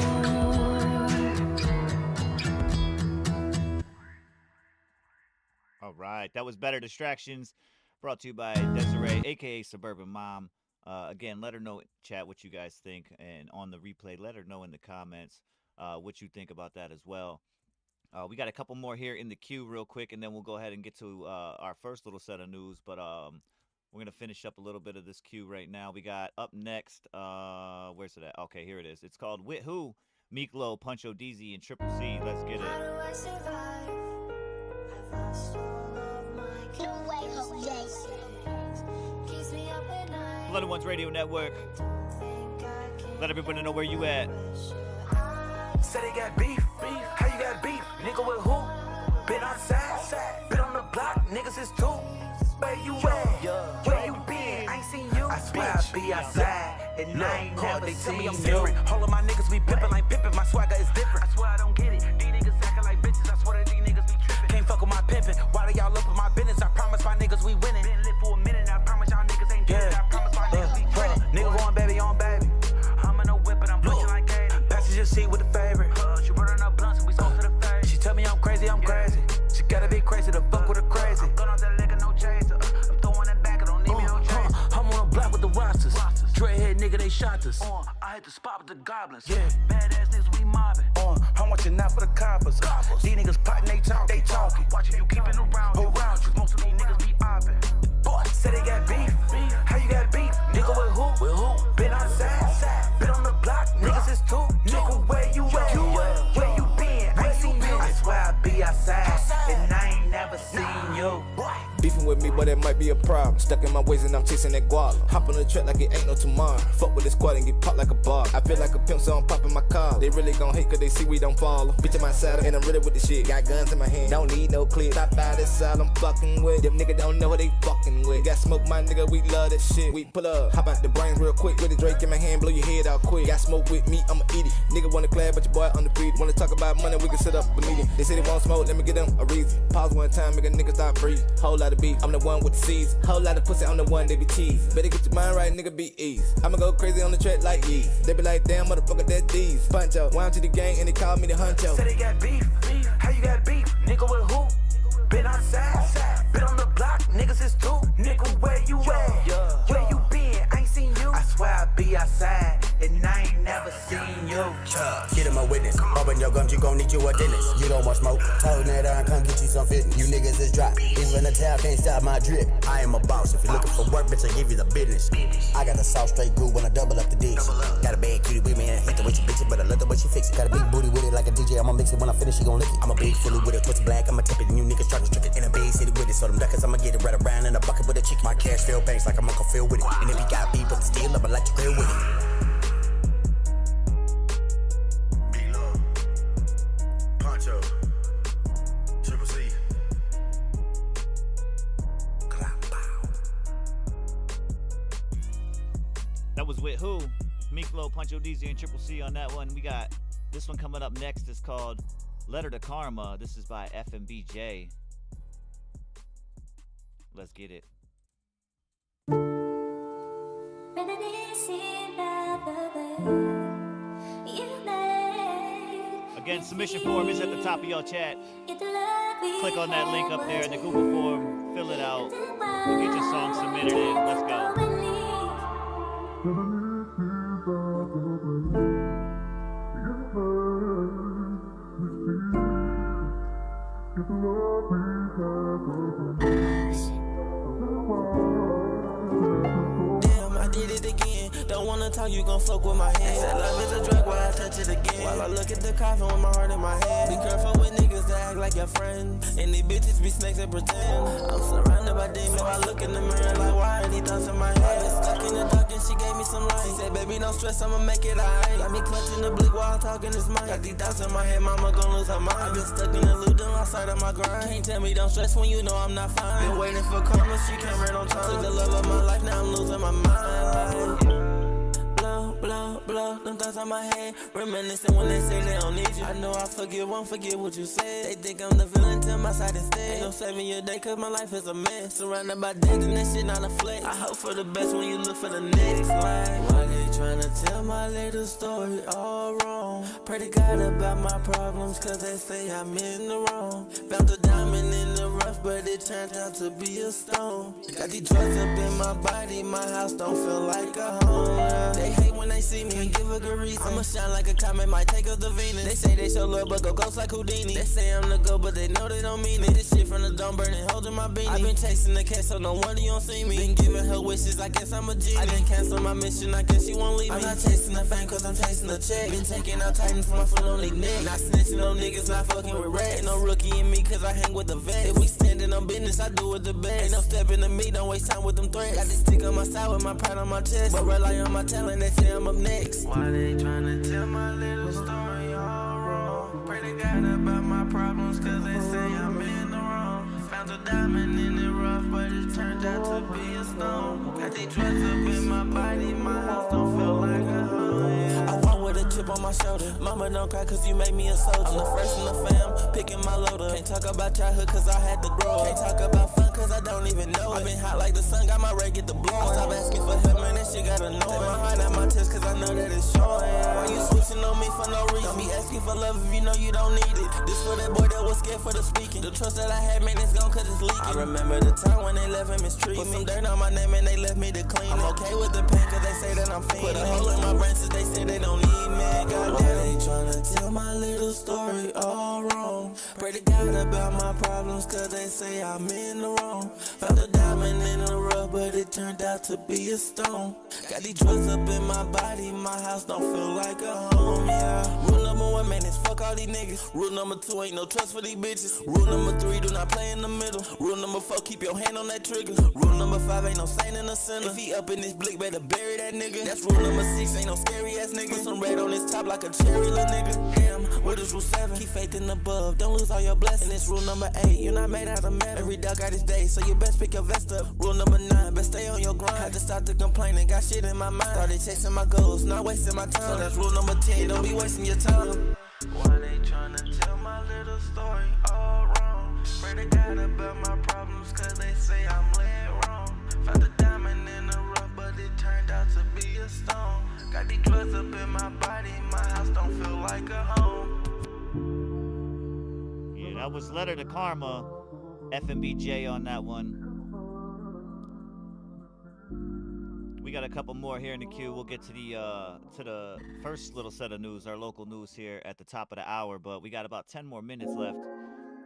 All right, that was Better Distractions, brought to you by Desiree, aka Suburban Mom. Again, let her know in chat what you guys think, and on the replay, let her know in the comments what you think about that as well. We got a couple more here in the queue real quick, and then we'll go ahead and get to our first little set of news. But we're going to finish up a little bit of this queue right now. We got up next, where's it at? Okay, here it is. It's called With Who? Meeklo, Puncho DZ, and Triple C. Let's get it. How do I survive? I've lost all of my calculations. Keeps me up at night. Blooded Ones Radio Network. Let everybody know where you at. Say they got beef. How you got beef? Nigga with who? Been outside. Been on the block. Niggas is two. Where you at? Where you been? I ain't seen you. I swear I be outside. And I ain't never seen you. Different. All of my niggas be pimpin' like pimpin'. My swagger is different. I swear I don't get it. These niggas acting like bitches. I swear that these niggas be trippin'. Can't fuck with my pimpin'. Why they all up in my business? I promise my niggas we winning. Been lit for a minute. I promise y'all niggas ain't dead. I promise my niggas be trending. Nigga going baby on baby. I'm in a whip and I'm pushing like Katie. Passenger seat with the favorite. She burning up blunts and we sold to the face. She tell me I'm crazy, I'm crazy. She gotta be crazy to fuck with her crazy. I'm going off that liquor, no chaser. I'm throwing it back, I don't need me no chaser. I'm on a block with the rosters. Dreadhead nigga, they shot us. I hit the spot with the goblins. Yeah, badass niggas, we mobbing. I'm watching out for the coppers. These niggas plotting, they talking. Watching you keeping around you. Most of these niggas be opping. Boy, say they got beef. How you got beef? Nigga with who? With who? Been outside. Been on the block. Niggas is two. Nigga, where you at? Where you been? I ain't seen you. I swear I be outside. And I ain't never seen you. Beefing with me, but it might be a problem. Stuck in my ways and I'm chasing that guala. Hop on the track like it ain't no tomorrow. Fuck with the squad and get popped like a bar. I feel like a pimp, so I'm popping my car. They really gon' hate cause they see we don't follow. Bitch in my saddle and I'm ready with the shit. Got guns in my hand, don't need no clip. Stop by this side, I'm fucking with. Them niggas don't know what they fucking with. Got smoke, my nigga, we love that shit. We pull up, hop out the brains real quick. With the Drake in my hand, blow your head out quick. Got smoke with me, I'ma eat it. Nigga wanna clap, but your boy undefeated. Wanna talk about money, we can set up a meeting. They say they want smoke, let me get them a reason. Pause one time, make a nigga stop breathing. Whole lot of beef, I'm the one with the seeds. Whole lot of pussy, I'm the one they be teased. Better get your mind right, nigga, be easy. I'ma go crazy on the track like Yeez. They be like, damn, motherfucker, that D's. Puncho, wound to the gang and they call me the huncho. Say they got beef. How you got beef? Nigga with who? Been outside. Been on the block. Niggas is two. Nigga, where you at? Where you been? I ain't seen you. I swear I be outside. And I ain't never seen you. Get him a witness. Open your gums, you gon' need you a dentist. You don't want smoke. Hold that on, come get you some fitness. You niggas is dry. Even the tail can't stop my drip. I am a boss. If you're looking for work, bitch, I give you the business. I got the sauce straight good when I double up the dish. Got a bad cutie with me and hate the way she bitch it, but I love the way she fix it. Got a big booty with it like a DJ. I'ma mix it when I finish, she gon' lick it. I'm a big fully with it, twist black. I'ma tip it, and you niggas try to trick it. In a big city with it, so them duckers, I'ma get it right around in a bucket with a chicken. My cash fill banks like I'm Uncle Phil with it. And if you got beef, but still up, I like to grill with it. That was With Who? Meeklo, Puncho DZ, and Triple C on that one. We got this one coming up next. It's called Letter to Karma. This is by FMBJ. Let's get it. Again, submission form is at the top of your chat. Click on that link up there in the Google form. Fill it out. We'll get your song submitted in. Let's go. Damn, I did it again. Don't wanna talk, you gon' fuck with my hand. Said love is a drug, why I touch it again? While I look at the coffin with my heart in my hand. Be careful with niggas that act like your friend. And these bitches be snakes and pretend. I'm surrounded by demons. I look in the mirror like, why are these thoughts in my head? I been stuck in the dark and she gave me some light. She said, baby, don't stress, I'ma make it alright. Got me clutching the blick while I'm talking this mic. Got these thoughts in my head, mama gon' lose her mind. I been stuck in the loop, done lost sight of my grind. Can't tell me don't stress when you know I'm not fine. Been waiting for karma, she came right on time. Took the love of my life, now I'm losing my mind. Blow, them thoughts on my head. Reminiscing when they say they don't need you. I know I forget, won't forget what you said. They think I'm the villain to my side instead. Ain't no saving your day, cause my life is a mess. Surrounded by death and that shit not a flex. I hope for the best when you look for the next. Like, why they tryna tell my little story all wrong. Pray to God about my problems, cause they say I'm in the wrong. Found a diamond in the rough, but it turned out to be a stone. Got these drugs up in my body, my house don't feel like a home. Yeah. They hate when they see me, can't give a good reason. I'ma shine like a comet, might take us to Venus. They say they show love, but go ghost like Houdini. They say I'm the go, but they know they don't mean it. This shit from the dome burning, holding my beanie. I been chasing the cat, so no wonder you don't see me. Been giving her wishes, I guess I'm a genie. I didn't cancel my mission, I guess she won't leave me. I'm not chasing the fame, cause I'm chasing the check. Been taking out Titans from my foot on their neck. Not snitching on niggas, not fucking with rats. Ain't no rookie in me, cause I hang with the vets. If we standing on business, I do it the best. Ain't no stepping to me, don't waste time with them threats. Got this stick on my side with my pride on my chest, but rely on my talent, they say I'm up next. Why they tryna tell my little story all wrong? Pray to God about my problems, cause they say I'm in the wrong. Found a diamond in the rough, but it turned out to be a stone. Got these drugs up in my body, my house don't feel like a home. Yeah. I walk with a chip on my shoulder. Mama don't cry cause you made me a soldier. I'm the first in the fam, picking my loader. Can't talk about childhood cause I had to grow. Can't talk about fun cause I don't even know it. I been hot like the sun, got my ray get the blow. Stop asking for help, man, that shit got annoying. Take my heart out my chest cause I know that it's showing. Why you switching on me for no reason? Don't be asking for love if you know you don't need it. This for that boy that was scared for the speaking. The trust that I had, man, it's gone cause it's leaking. I remember the time when they left him mistreat me. Put some dirt on my name and they left me to clean. I'm okay with the pain cause they say that I'm fiending. Put a hole in my brain since they say they don't need me. Goddamn, they tryna tell my little story all wrong. Pray to God about my problems cause they say I'm in the wrong. Found a diamond in the rough but it turned out to be a stone. Got these drugs up in my body, my house don't feel like a home, yeah. Rule number 1, man, is fuck all these niggas. Rule number 2, ain't no trust for these bitches. Rule number 3, do not play in the middle. Rule number 4, keep your hand on that trigger. Rule number 5, ain't no saint in the center. If he up in this blick, better bury that nigga. That's rule number 6, ain't no scary ass nigga. Put some red on his top like a cherry, little nigga. Damn, what is rule 7? Keep faith in above, don't lose all your blessings. And it's rule number 8, you're not made out of metal. Every dog got his day, so you best pick your vest up. Rule number 9, best stay on your grind. Had to stop the complaining, got shit in my mind. Started chasing my goals, not wasting my time. So that's rule number 10, don't be wasting your time. Why they tryna tell my little story all wrong? Pray to God about my problems cause they say I'm laying wrong. Found a diamond in the rough but it turned out to be a stone. Got these drugs up in my body, my house don't feel like a home. Yeah, that was Letter to Karma, FMBJ on that one. We got a couple more here in the queue. We'll get to the first little set of news, our local news here at the top of the hour, but we got about 10 more minutes left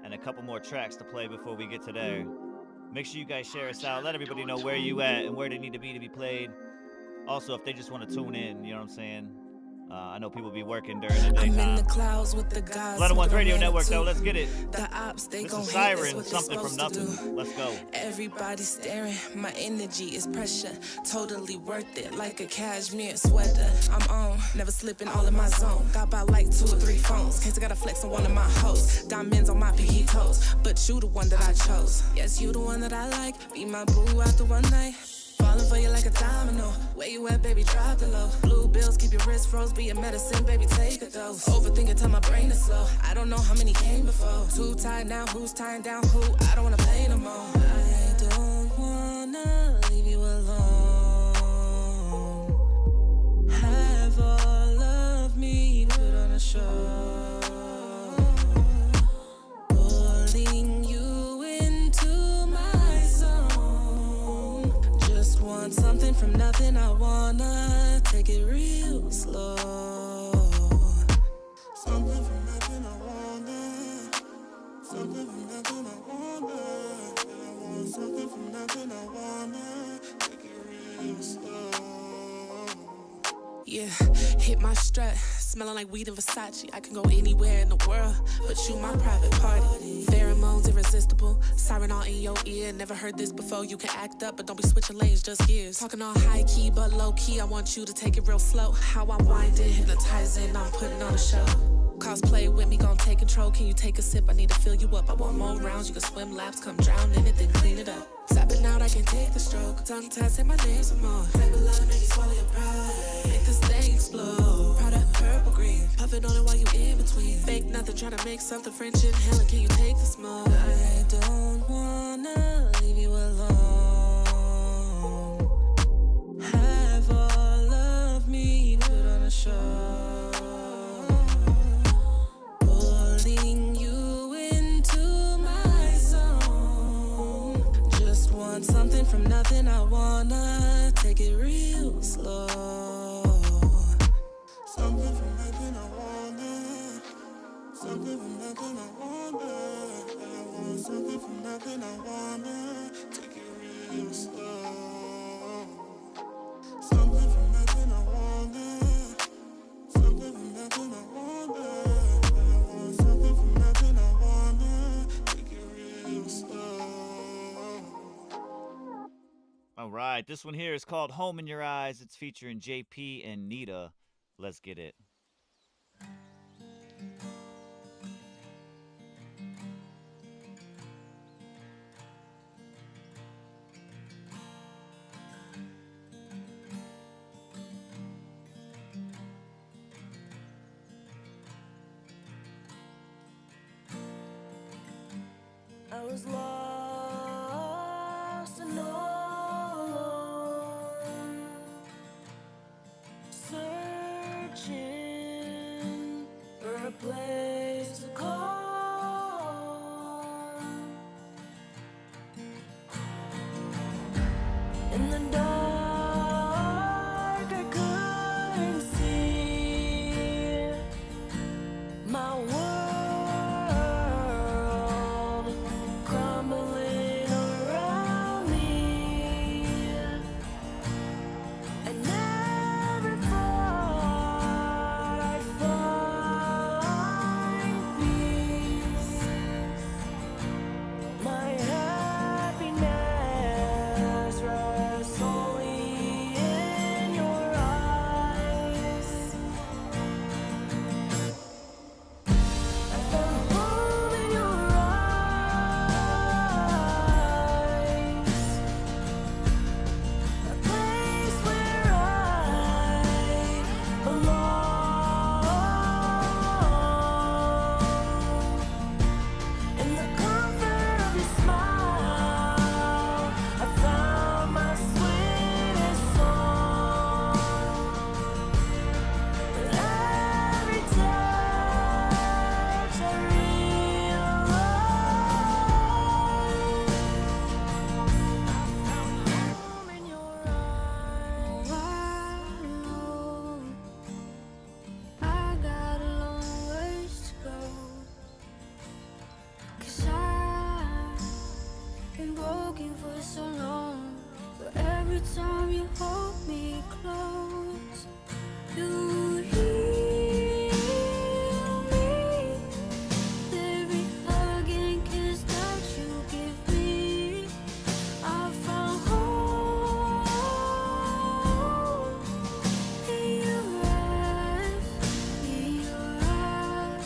and a couple more tracks to play before we get to there. Make sure you guys share us out. Let everybody know where you at and where they need to be played. Also, if they just want to tune in, you know what I'm saying? I know people be working during the daytime. I'm in the clouds with the guys. Letter One's Radio Network, though. Let's get it. The ops, they this gon' is hate Siren, what something from nothing. Let's go. Everybody staring, my energy is pressure. Totally worth it, like a cashmere sweater. I'm on, never slipping, all in my zone. Got by like 2 or 3 phones. Case I gotta flex on one of my hoes. Diamonds on my pinky toes, but you the one that I chose. Yes, you the one that I like. Be my boo after one night. Falling for you like a domino. Where you at, baby, drop the low. Blue bills, keep your wrist froze. Be a medicine, baby, take a dose. Overthinking till my brain is slow. I don't know how many came before. Too tied now, who's tying down who? I don't wanna play no more. I don't wanna leave you alone. Have all of me put on a show. Pulling you into my zone. Just want something from nothing. I wanna take it real slow. Something from nothing. I wanna. Something from nothing. I wanna. I want something from nothing. I wanna take it real slow. Yeah, hit my strut, smelling like weed and Versace. I can go anywhere in the world, but you my private party. Pheromones irresistible, siren all in your ear. Never heard this before. You can act up, but don't be switching lanes, just years. Talking all high key, but low key. I want you to take it real slow. How I wind it, hypnotizing. I'm putting on a show. Cosplay with me, gon' take control. Can you take a sip? I need to fill you up. I want more rounds. You can swim laps, come drown in it, then clean it up. Tapping out, I can take the stroke. Tongue tied, say my name some more. Type of love, make you swallow your pride. Make this thing explode. Product purple green, puffin' on it while you in between. Fake nothing, trying to make something French inhaling. Can you take the smoke? I don't wanna leave you alone. Have all of me right, this one here is called Home in Your Eyes. It's featuring JP and Nita. Let's get it. I was lost and all alone, searching for a place to call. In the dark, I couldn't see my world crumbling around me. I never thought I'd find peace. My happiness rests only in your eyes. I found home in your eyes, a place where I belong. In the comfort of your smile, I found my sweetest song. With every touch, I realize home in your eyes. I got a long ways to go, 'cause I've been broken for so long. But every time you hold me close, you heal me. Every hug and kiss that you give me, I found home in your eyes, in your eyes.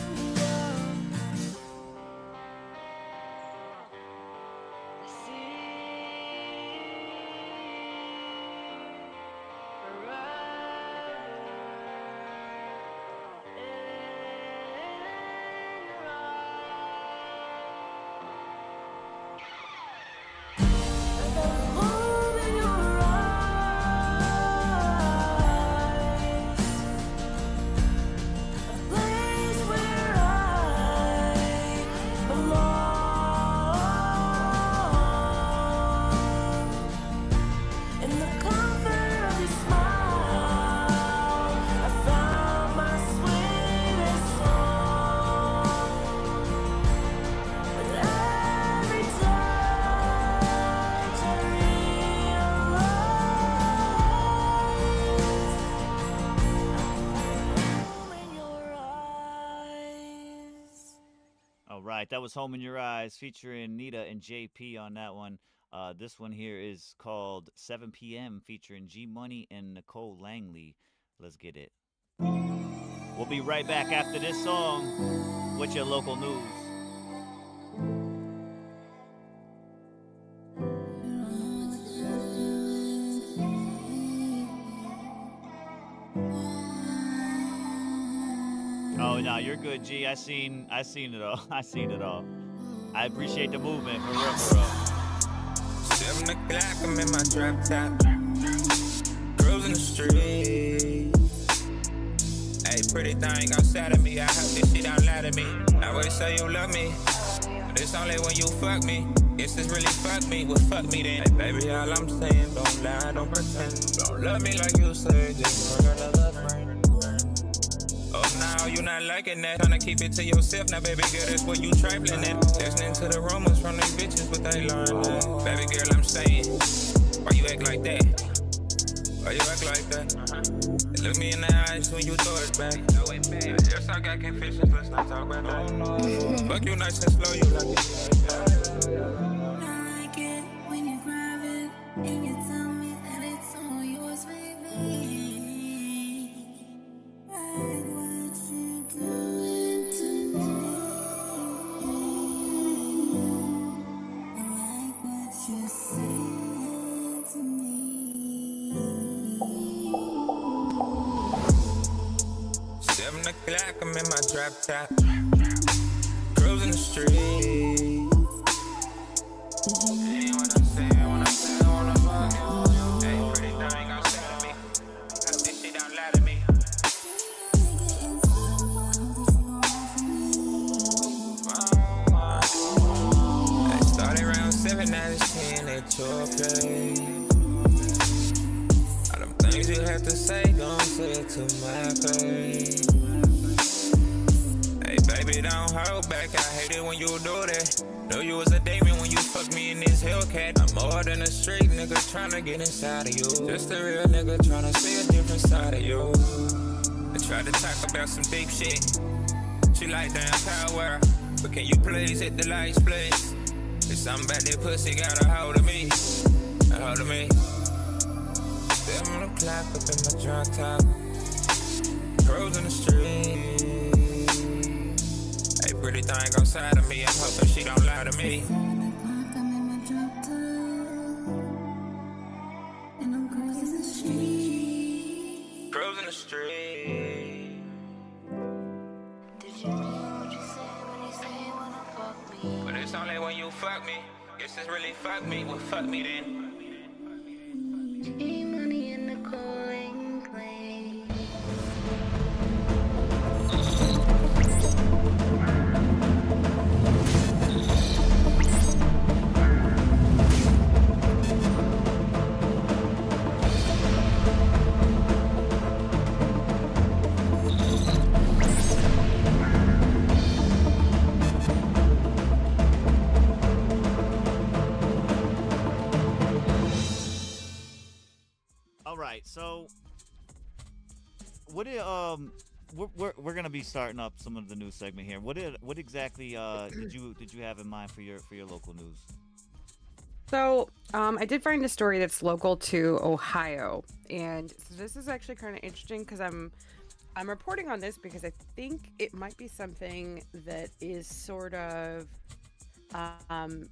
Home in your eyes, a place where I belong. In the comfort of your smile, I found my sweetest song. With every touch, I realize. All right, that was Home in Your Eyes featuring Nita and JP on that one. This one here is called 7 p.m. featuring G Money and Nicole Langley. Let's get it. We'll be right back after this song with your local news. Oh no, you're good, G. I seen it all. I seen it all. I appreciate the movement for real, for real. 7 o'clock, I'm in my drop top. Cruising the street. Hey, pretty thing outside of me. I hope this shit don't lie to me. I always say you love me, but it's only when you fuck me. Guess it's really fuck me, well fuck me then. Hey, baby, all I'm saying, don't lie, don't pretend. Don't love me like you say, just bring another friend. Oh, now you not liking that. Tryna keep it to yourself. Now, baby girl, that's what you trifling at. Listening to the rumors from these bitches, but they learn that. Baby girl, I'm saying, why you act like that? Why you act like that? Look me in the eyes when you throw it back. Yes, I got confessions, let's not talk about that. Fuck you nice and slow, you like it. I like it when you grab it and you tell me that o'clock, I'm in my drop top. Cruising the street. Hey, what I say, wanna fuck you. Hey, pretty thing outside of me. Hope this shit don't lie to me. I started around 7, now it's 10 at your place. All them things you have to say, gon' say it to my face. Hey baby, don't hold back, I hate it when you do that. Know you was a demon when you fucked me in this Hellcat. I'm more than a street nigga tryna get inside of you. Just a real nigga tryna see a different side of you. I tried to talk about some deep shit. She like damn power, but can you please hit the lights, please? There's something about that pussy got a hold of me, a hold of me. 7 o'clock up in my drop top, cruising the street. Hey, pretty thing outside of me, I'm hoping she don't lie to me. Cruising the street. But it's only when you fuck me. Guess it's really fuck me. Well, fuck me then. Money in the coin clay. All right, so what did we're gonna be starting up some of the news segment here. What exactly did you have in mind for your local news? So I did find a story that's local to Ohio, and so this is actually kind of interesting because I'm reporting on this because I think it might be something that is sort of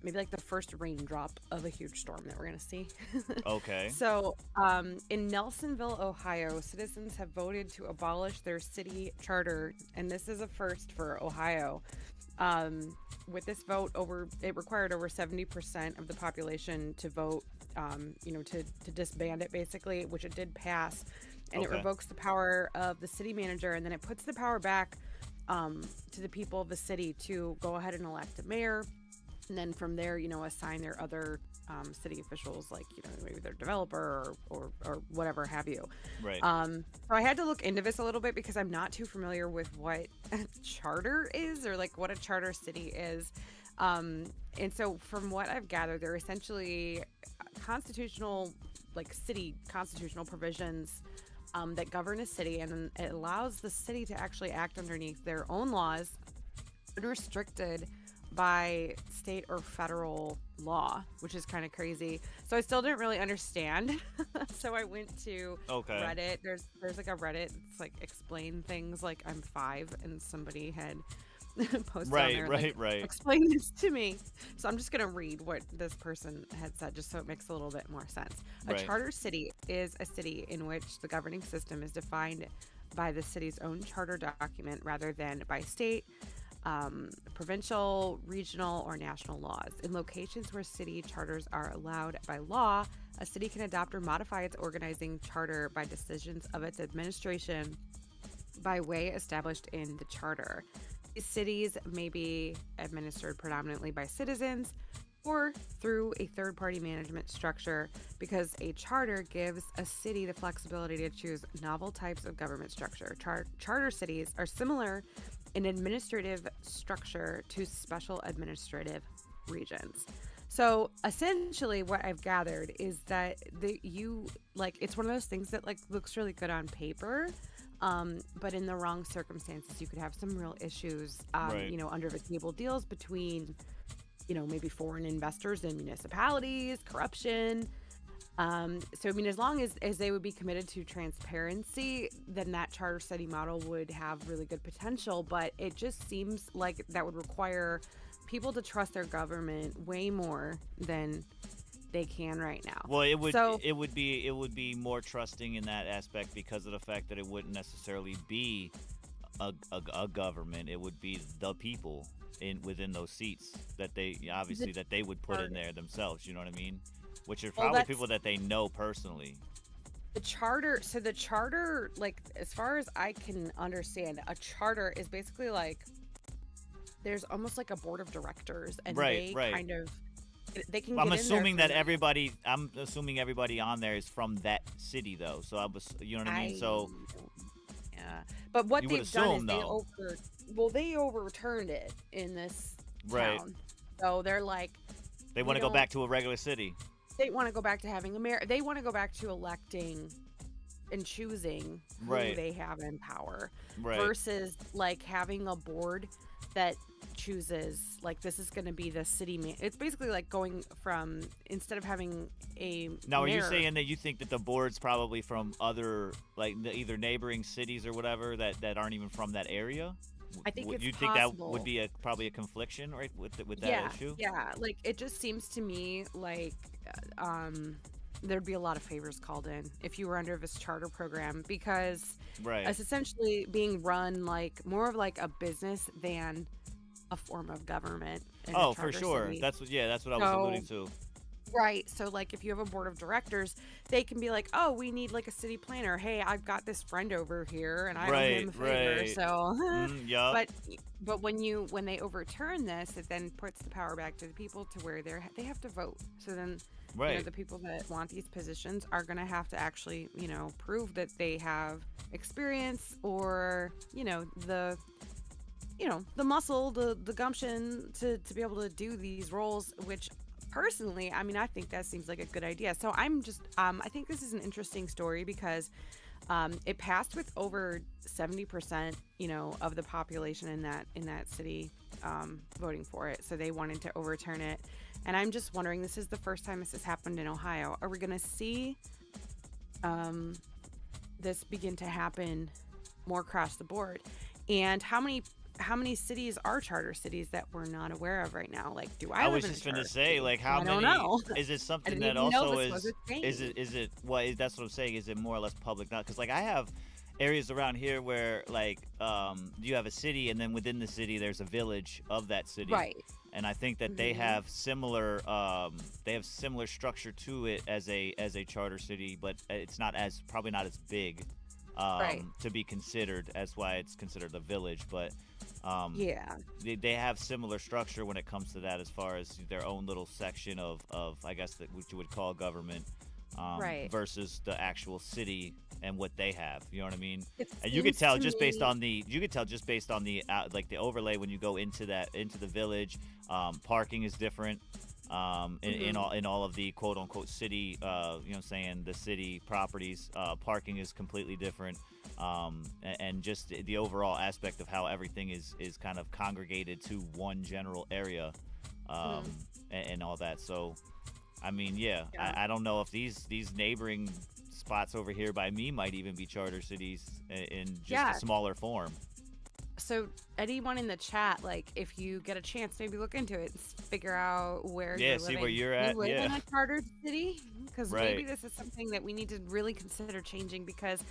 maybe like the first raindrop of a huge storm that we're gonna see. Okay. So in Nelsonville, Ohio, citizens have voted to abolish their city charter, and this is a first for Ohio. With this vote, it required over 70% of the population to vote, to disband it basically, which it did pass, and it revokes the power of the city manager, and then it puts the power back to the people of the city to go ahead and elect a mayor. And then from there, assign their other city officials, like, maybe their developer or whatever have you. Right. So I had to look into this a little bit because I'm not too familiar with what a charter is or like what a charter city is. And so from what I've gathered, they're essentially constitutional provisions that govern a city, and it allows the city to actually act underneath their own laws, unrestricted by state or federal law, which is kind of crazy. So I still didn't really understand. So I went to Reddit. There's like a Reddit that's like explain things like I'm 5 and somebody had posted on there like, explain this to me. So I'm just gonna read what this person had said just so it makes a little bit more sense. A charter city is a city in which the governing system is defined by the city's own charter document rather than by state, provincial, regional, or national laws. In locations where city charters are allowed by law, a city can adopt or modify its organizing charter by decisions of its administration by way established in the charter. These cities may be administered predominantly by citizens or through a third-party management structure, because a charter gives a city the flexibility to choose novel types of government structure. Charter cities are similar in administrative structure to special administrative regions. So essentially what I've gathered is that it's one of those things that like looks really good on paper, but in the wrong circumstances you could have some real issues, under the table deals between maybe foreign investors and municipalities, corruption. So, I mean, as long as they would be committed to transparency, then that charter city model would have really good potential. But it just seems like that would require people to trust their government way more than they can right now. Well, it would be more trusting in that aspect because of the fact that it wouldn't necessarily be a government. It would be the people within those seats that they obviously that they would put in there themselves. You know what I mean? Which are probably people that they know personally. The charter, like, as far as I can understand, a charter is basically like there's almost like a board of directors, and they kind of they can. I'm assuming that I'm assuming everybody on there is from that city, though. So I was, you know what I mean. So yeah, but what they've done is they overturned it in this town. So they're like they want to go back to a regular city. They want to go back to having they want to go back to electing and choosing who they have in power versus like having a board that chooses, like, this is going to be the city it's basically like going from, instead of having a now, are you saying that you think that the board's probably from other, like, either neighboring cities or whatever that aren't even from that area? I think it's you think that would be probably a confliction, right, with that issue? Yeah, like, it just seems to me like there'd be a lot of favors called in if you were under this charter program, because it's essentially being run like more of like a business than a form of government. Oh, for sure. City. That's what I was alluding to. Right. So, like, if you have a board of directors, they can be like, oh, we need, like, a city planner. Hey, I've got this friend over here, and I owe him a favor. So, but when they overturn this, it then puts the power back to the people to where they have to vote. So then, you know, the people that want these positions are going to have to actually, you know, prove that they have experience or, you know, the muscle, the gumption to be able to do these roles, which personally, I mean, I think that seems like a good idea. So I'm just, I think this is an interesting story because it passed with over 70%, you know, of the population in that city voting for it. So they wanted to overturn it. And I'm just wondering, this is the first time this has happened in Ohio. Are we going to see this begin to happen more across the board? And how many cities are charter cities that we're not aware of right now? Like, do I was just going to say, like, how many? I don't know. Is it something that also is it what? That's what I'm saying. Is it more or less public now? Because, like, I have areas around here where, like, you have a city, and then within the city there's a village of that city. Right. And I think that they have similar structure to it as a charter city, but it's probably not as big to be considered. That's why it's considered a village, but. They have similar structure when it comes to that, as far as their own little section of I guess that what you would call government, versus the actual city and what they have. You know what I mean? And you could tell just based on the like the overlay when you go into the village. Parking is different. In all of the quote unquote city, you know what I'm saying, the city properties, parking is completely different. And just the overall aspect of how everything is kind of congregated to one general area, and all that. So, I mean, I don't know if these neighboring spots over here by me might even be charter cities in just a smaller form. So anyone in the chat, like, if you get a chance, maybe look into it and figure out where you're living. See where you're at. You live in a chartered city? Because maybe this is something that we need to really consider changing, because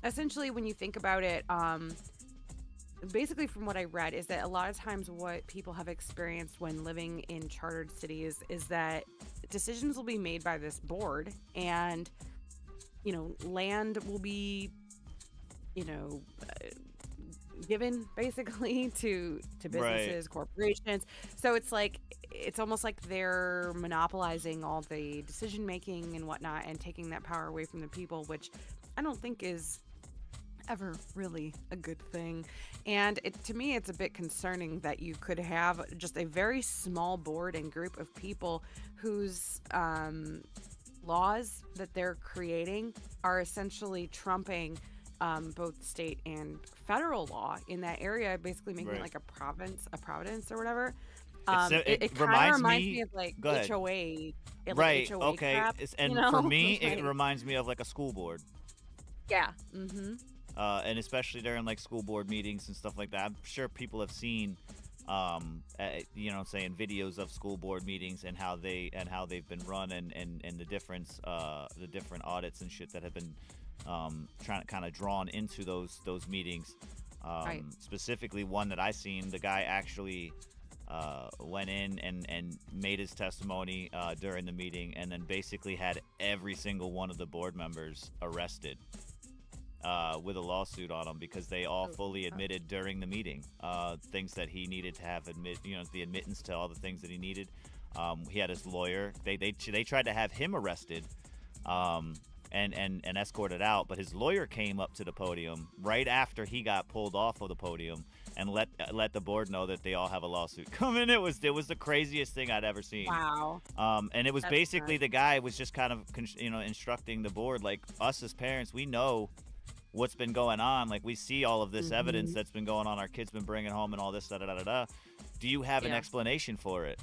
essentially when you think about it, basically from what I read is that a lot of times what people have experienced when living in chartered cities is that decisions will be made by this board, and, you know, land will be, you know, given basically to businesses, corporations. So it's like, it's almost like they're monopolizing all the decision making and whatnot and taking that power away from the people, which I don't think is ever really a good thing. And to me, it's a bit concerning that you could have just a very small board and group of people whose laws that they're creating are essentially trumping both state and federal law in that area, basically making it like a province or whatever. It kind of reminds me of like HOA. HOA crap, and you know? For me, it reminds me of like a school board. Yeah. And especially during like school board meetings and stuff like that. I'm sure people have seen, you know what I'm saying, videos of school board meetings and how they've been run and the different audits and shit that have been kind of drawn into those meetings. Right. Specifically, one that I seen, the guy actually went in and made his testimony during the meeting, and then basically had every single one of the board members arrested with a lawsuit on him because they all fully admitted during the meeting things that he needed to have the admittance to all the things that he needed. He had his lawyer. They tried to have him arrested and escorted out, but his lawyer came up to the podium right after he got pulled off of the podium and let the board know that they all have a lawsuit coming. It was the craziest thing I'd ever seen. Wow. And it was That's basically nuts. the guy was just kind of instructing the board, like, us as parents, we know what's been going on. Like, we see all of this evidence that's been going on. Our kids been bringing home and all this, da da da da da. Do you have an explanation for it?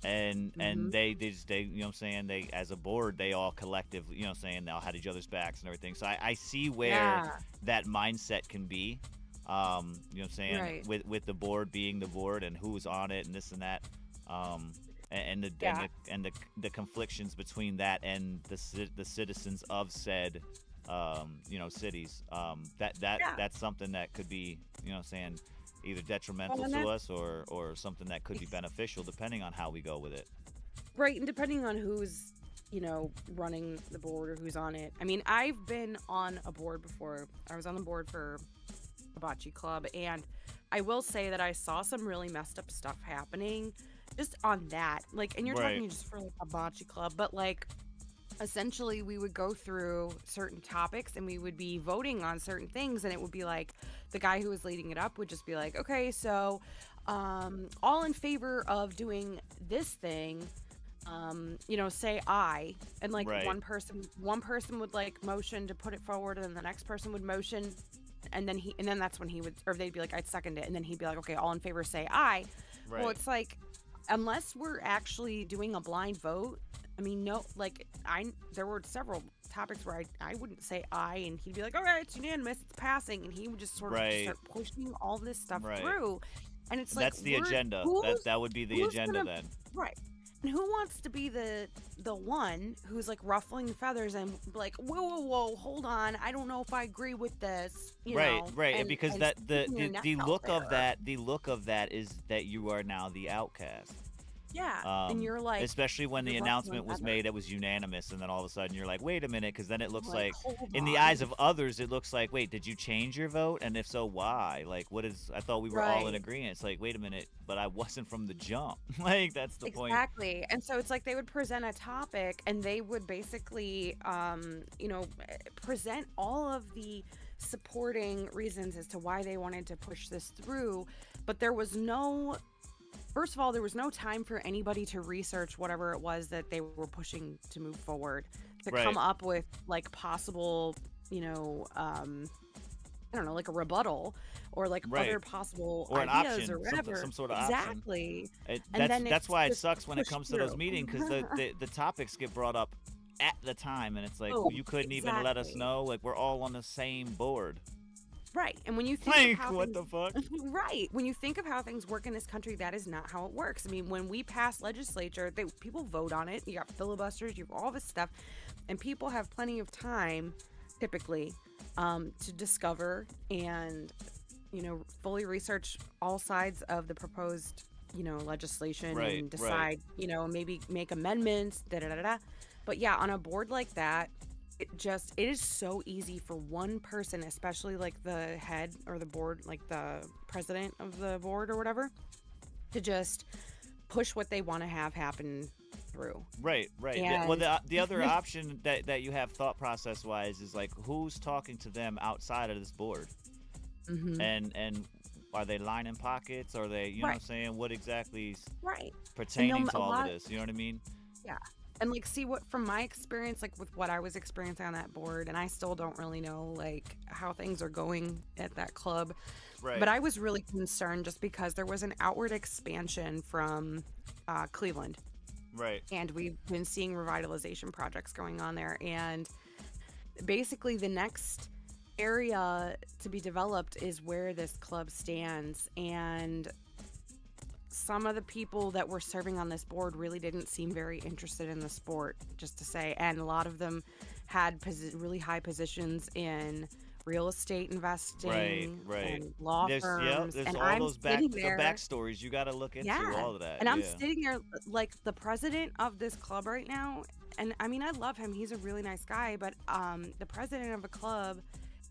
And they you know what I'm saying, they, as a board, they all collectively, you know what I'm saying, they all had each other's backs and everything. So I see where that mindset can be, you know what I'm saying, Right. with the board being the board and who's on it and this and that, and the conflictions between that and the citizens of said cities. That's something that could be, you know what I'm saying, either detrimental Well, and to that's- us or something that could be beneficial depending on how we go with it. Right, and depending on who's, running the board or who's on it. I mean, I've been on a board before. I was on the board for a bocce club, and I will say that I saw some really messed up stuff happening just on that. Like, and you're Right. talking just for like a bocce club, but like essentially we would go through certain topics and we would be voting on certain things, and it would be like the guy who was leading it up would just be like, okay, so all in favor of doing this thing, say aye, and like Right. one person would like motion to put it forward, and then the next person would motion, and then that's when he would, or they'd be like, I'd second it, and then he'd be like, okay, all in favor say aye. Well, Right. it's like, unless we're actually doing a blind vote, I mean, no, like there were several topics where I wouldn't say aye, and he'd be like, all right, it's unanimous, it's passing, and he would just sort of just Right. start pushing all this stuff Right. through, and it's like, That's the agenda. That would be the who's agenda gonna- then. right? And who wants to be the one who's like ruffling the feathers and like, whoa, hold on, I don't know if I agree with this, Right. and- Because and that sticking your neck the out look of there. the look of that is that you are now the outcast. Yeah, and you're like, especially when the you're announcement ruffling was feathers. made, it was unanimous, and then all of a sudden you're like, wait a minute, because then it looks like, Hold in the on. eyes of others, it looks like, wait, did you change your vote? And if so, why? Like, what is? I thought we were all in Right. agreement. It's like, wait a minute, but I wasn't from the jump. Like, that's the point. Exactly. And so it's like they would present a topic and they would basically, present all of the supporting reasons as to why they wanted to push this through. But first of all, there was no time for anybody to research whatever it was that they were pushing to move forward, to come Right. up with like possible, I don't know, like a rebuttal or like Right. other possible Or an ideas option, or whatever. some sort of option. Exactly. And That's then that's it's why it just sucks when it pushed comes to those through. meetings, because the topics get brought up at the time, and it's like, Oh, you couldn't even let us exactly. know. Like, we're all on the same board. Right. And when you think Like, of how what things, the fuck? right. When you think of how things work in this country, that is not how it works. I mean, when we pass legislature, people vote on it. You got filibusters, you have all this stuff, and people have plenty of time, typically, to discover and, fully research all sides of the proposed, legislation Right, and right. decide, maybe make amendments, da da da da. But yeah, on a board like that, it is so easy for one person, especially like the head or the board, like the president of the board or whatever, to just push what they want to have happen through. Right. Well, the other option that you have thought process wise is like, who's talking to them outside of this board, and are they lining pockets? Are they, you know what I'm saying? What exactly is Right. pertaining to a all lot- of this? You know what I mean? Yeah. And like, see what, from my experience, like with what I was experiencing on that board, and I still don't really know like how things are going at that club. Right. But I was really concerned just because there was an outward expansion from Cleveland. Right. And we've been seeing revitalization projects going on there. And basically the next area to be developed is where this club stands. And some of the people that were serving on this board really didn't seem very interested in the sport, just to say. And a lot of them had really high positions in real estate investing, Right. and law firms, There's and all I'm those sitting the there. backstories. You got to look into Yeah. all of that. And I'm Yeah. sitting there like the president of this club right now. And I mean, I love him. He's a really nice guy. But the president of a club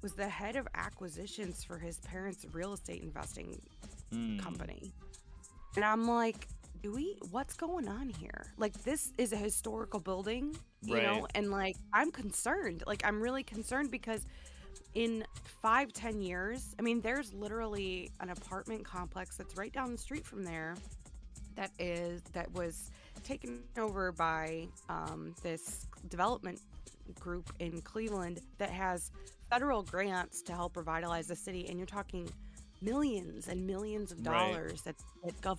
was the head of acquisitions for his parents' real estate investing company. And I'm like, what's going on here? Like, this is a historical building, you know? Right. And like, I'm concerned. Like, I'm really concerned because in 5-10 years, I mean, there's literally an apartment complex that's right down the street from there that was taken over by this development group in Cleveland that has federal grants to help revitalize the city, and you're talking millions and millions of dollars that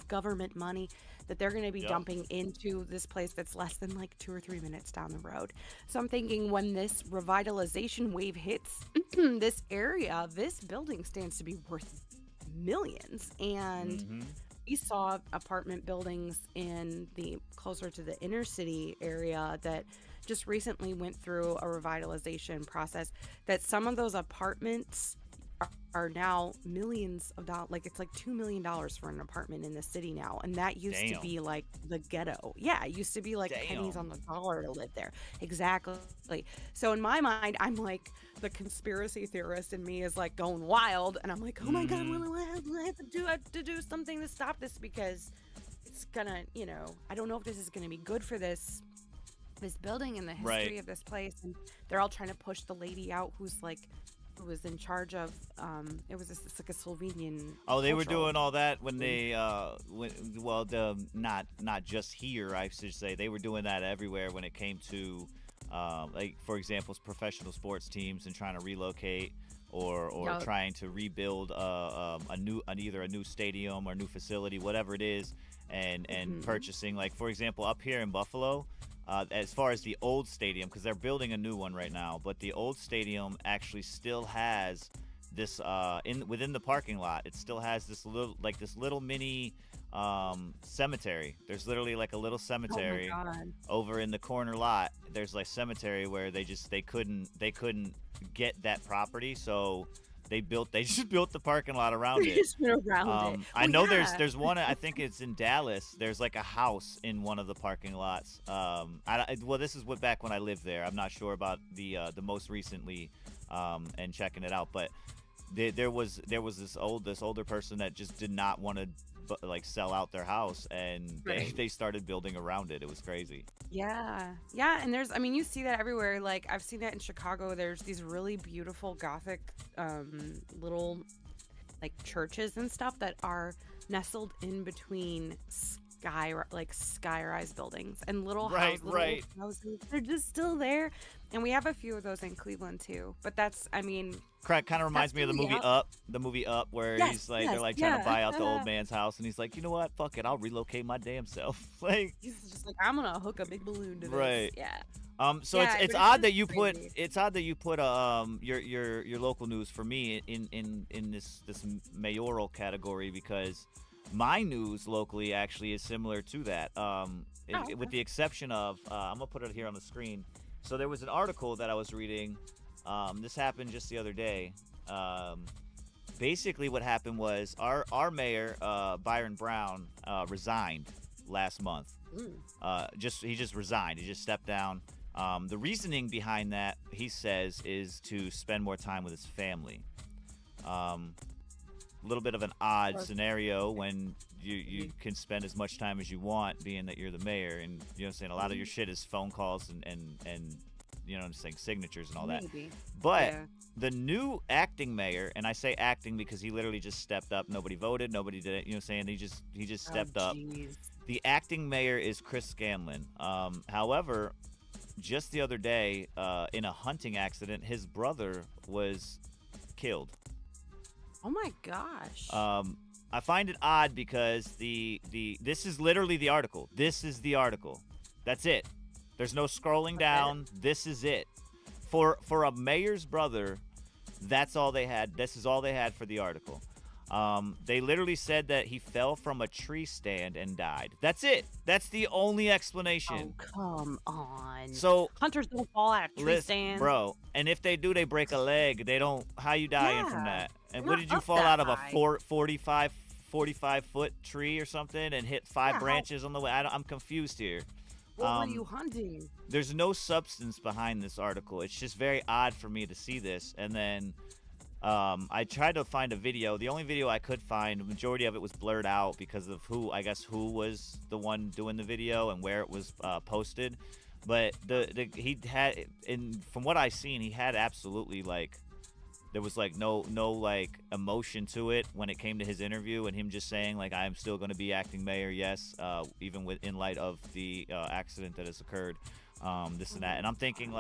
government money that they're going to be dumping into this place that's less than like 2 or 3 minutes down the road. So I'm thinking when this revitalization wave hits this area, this building stands to be worth millions. And we saw apartment buildings in the closer to the inner city area that just recently went through a revitalization process, that some of those apartments are now millions of dollars. Like, it's like $2 million for an apartment in the city now, and that used to be like the ghetto. Yeah, it used to be like pennies on the dollar to live there. Exactly. So in my mind, I'm like, the conspiracy theorist in me is like going wild, and I'm like, oh my god, what do I have to do? I have to do something to stop this, because it's gonna, you know, I don't know if this is gonna be good for this building and the history of this place. And they're all trying to push the lady out who was in charge of it's like a Slovenian. Oh, they were doing all that when they not just here, I should say. They were doing that everywhere when it came to like, for example, professional sports teams and trying to relocate or trying to rebuild either a new stadium or new facility, whatever it is, and purchasing, like, for example, up here in Buffalo. As far as the old stadium, because they're building a new one right now, but the old stadium actually still has this within the parking lot. It still has this little mini cemetery. There's literally like a little cemetery over in the corner lot. There's like cemetery where they couldn't get that property, so they just built the parking lot around it. Just went around it. I know there's one. I think it's in Dallas. There's like a house in one of the parking lots. Well, this is back when I lived there. I'm not sure about the most recently, and checking it out. But there was this older person that just did not want to like sell out their house, and they started building around it. It was crazy. Yeah, and I mean, you see that everywhere. Like, I've seen that in Chicago. There's these really beautiful Gothic little like churches and stuff that are nestled in between sky-rise buildings and little houses. They're just still there, and we have a few of those in Cleveland too. But that's, I mean, kind of reminds me of the movie Up, where he's like, they're like trying to buy out the old man's house, and he's like, you know what, fuck it, I'll relocate my damn self. Like, he's just like, I'm gonna hook a big balloon to this. Right. Yeah. So it's odd that you put your local news for me in this mayoral category, because my news locally actually is similar to that. With the exception of I'm gonna put it here on the screen. So there was an article that I was reading. This happened just the other day. Basically, what happened was our mayor, B.O.R.N, resigned last month. He just resigned. He just stepped down. The reasoning behind that, he says, is to spend more time with his family. A little bit of an odd scenario when you can spend as much time as you want, being that you're the mayor, and you know what I'm saying, a lot of your shit is phone calls and you know what I'm saying, signatures and all that. But the new acting mayor, and I say acting because he literally just stepped up. Nobody voted, nobody did it, you know what I'm saying, he just stepped up. The acting mayor is Chris Scanlon. However, just the other day, in a hunting accident, his brother was killed. Oh my gosh. I find it odd because this is literally the article. This is the article. That's it. There's no scrolling down. This is it. For a mayor's brother, that's all they had. This is all they had for the article. They literally said that he fell from a tree stand and died. That's it. That's the only explanation. Oh, come on. So hunters don't fall out of tree listen, stands. bro. And if they do, they break a leg. They don't. How you dying from Yeah, that? And you're what not did you up fall that out of high. a 45 foot tree or something and hit 5 Yeah, how- branches on the way? I'm confused here. What were you hunting? There's no substance behind this article. It's just very odd for me to see this. And then I tried to find a video. The only video I could find, the majority of it was blurred out because of who was the one doing the video and where it was posted. But he had, from what I seen, he had absolutely there was no like emotion to it when it came to his interview and him just saying I'm still going to be acting mayor, yes, even in light of the accident that has occurred, this and that. And I'm thinking